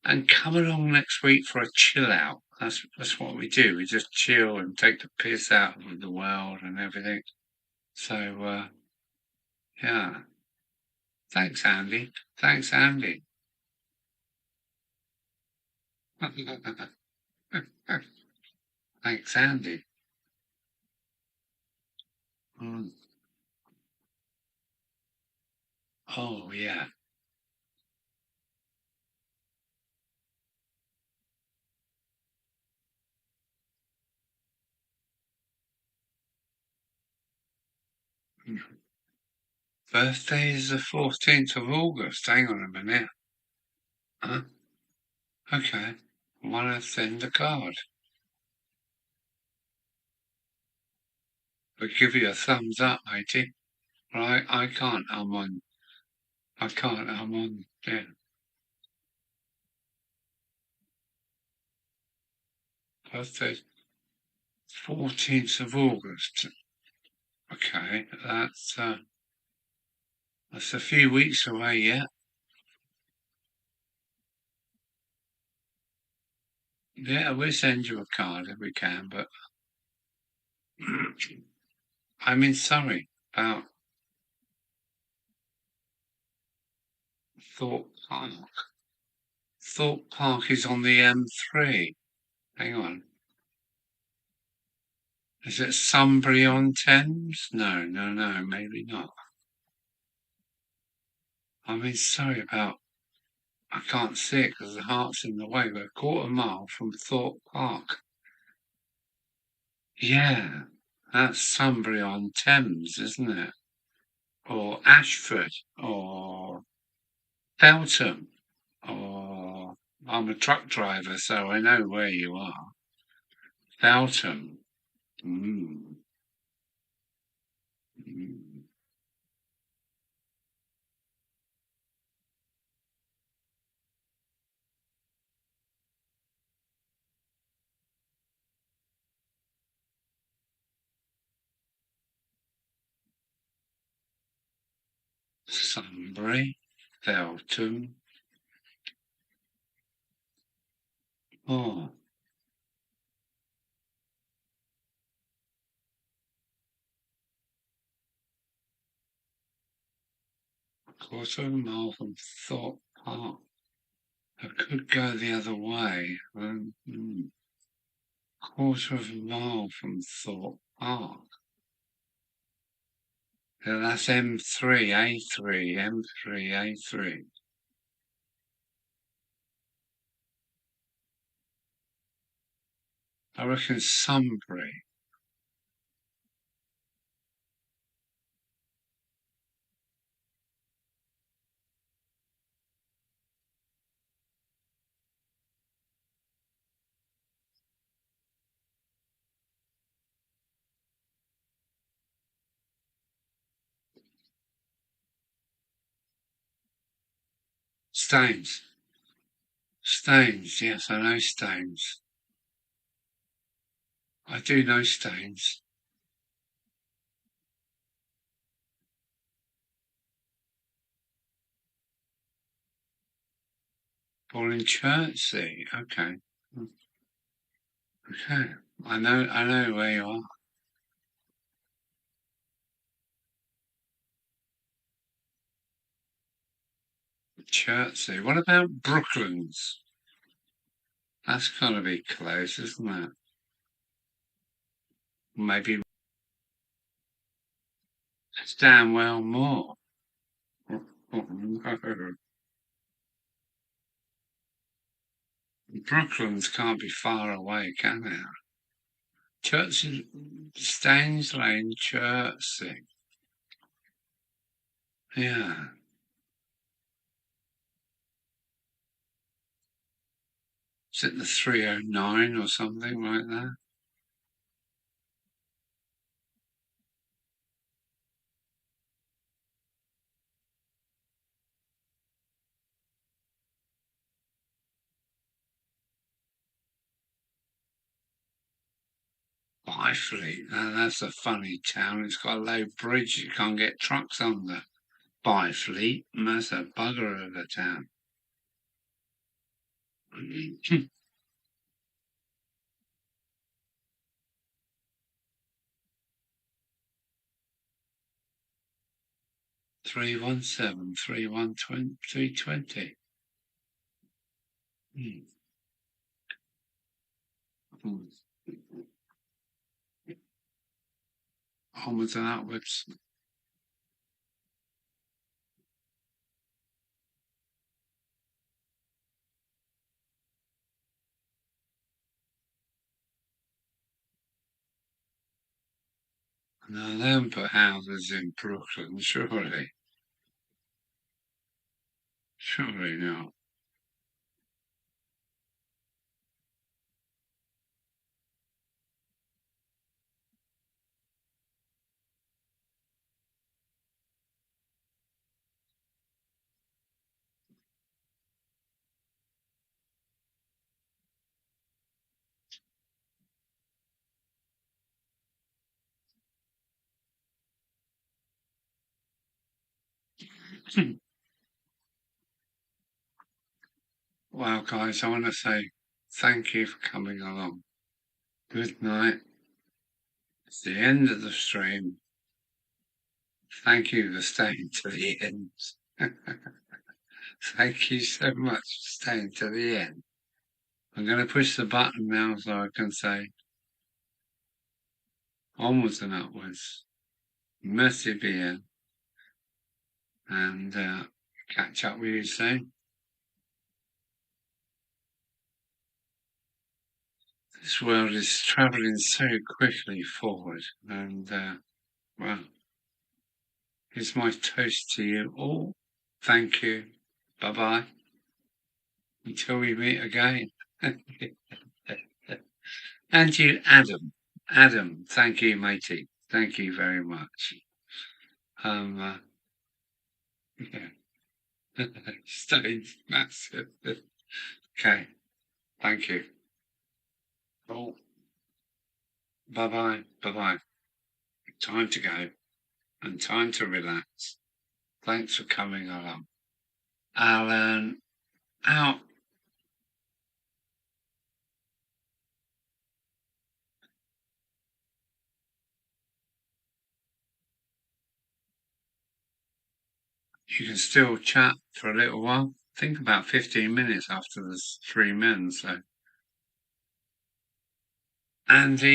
and come along next week for a chill out. That's what we do. We just chill and take the piss out of the world and everything. So yeah, thanks, Andy. Thanks, Andy. Thanks, Andy. Mm. Oh yeah. Birthday is the 14th of August. Hang on a minute. Huh? Okay. Wanna send a card? I'll give you a thumbs up, matey. But I can't. I can't. I'm on. Yeah. Birthday 14th of August. Okay. That's a few weeks away yet. Yeah, we'll send you a card if we can, but I'm in Surrey, about Thorpe Park. Thorpe Park is on the M3. Hang on. Is it Sunbury-on-Thames? No, maybe not. I mean, sorry about, I can't see it because the heart's in the way. We're a quarter mile from Thorpe Park. Yeah, that's Sunbury-on-Thames, isn't it? Or Ashford, or Feltham, or I'm a truck driver, so I know where you are. Feltham. Mm. Mm. Sunbury, Feltham. Oh, quarter of a mile from Thorpe Park. I could go the other way. Quarter of a mile from Thorpe Park. Yeah, that's M3, A3, M3, A3. I reckon Sunbury. Staines. Staines, yes, I know Staines. I do know Staines. Born in Chertsey. Okay. Okay. I know where you are. Chertsey. What about Brooklands? That's gotta be close, isn't it? Maybe it's Downwell Moor. Brooklands can't be far away, can it? Chertsey, Staines Lane, Chertsey. Yeah. Is it the 309 or something like that? Byfleet. Now, that's a funny town. It's got a low bridge. You can't get trucks under. Byfleet. That's a bugger of a town. 317, 320. Onwards and upwards. Now, they don't put houses in Brooklyn, surely. Surely not. Well, guys, I want to say thank you for coming along. Good night. It's the end of the stream. Thank you for staying to the end. Thank you so much for staying to the end. I'm going to push the button now so I can say onwards and upwards. Merci bien. And catch up with you soon. This world is travelling so quickly forward, and well, here's my toast to you all. Thank you. Bye bye. Until we meet again. And you, Adam. Adam, thank you, matey. Thank you very much. Yeah. Stay massive. Okay. Thank you. Oh. Bye bye. Bye bye. Time to go and time to relax. Thanks for coming along. Alan, out. You can still chat for a little while. I think about 15 minutes after there's 3 men, so. Andy.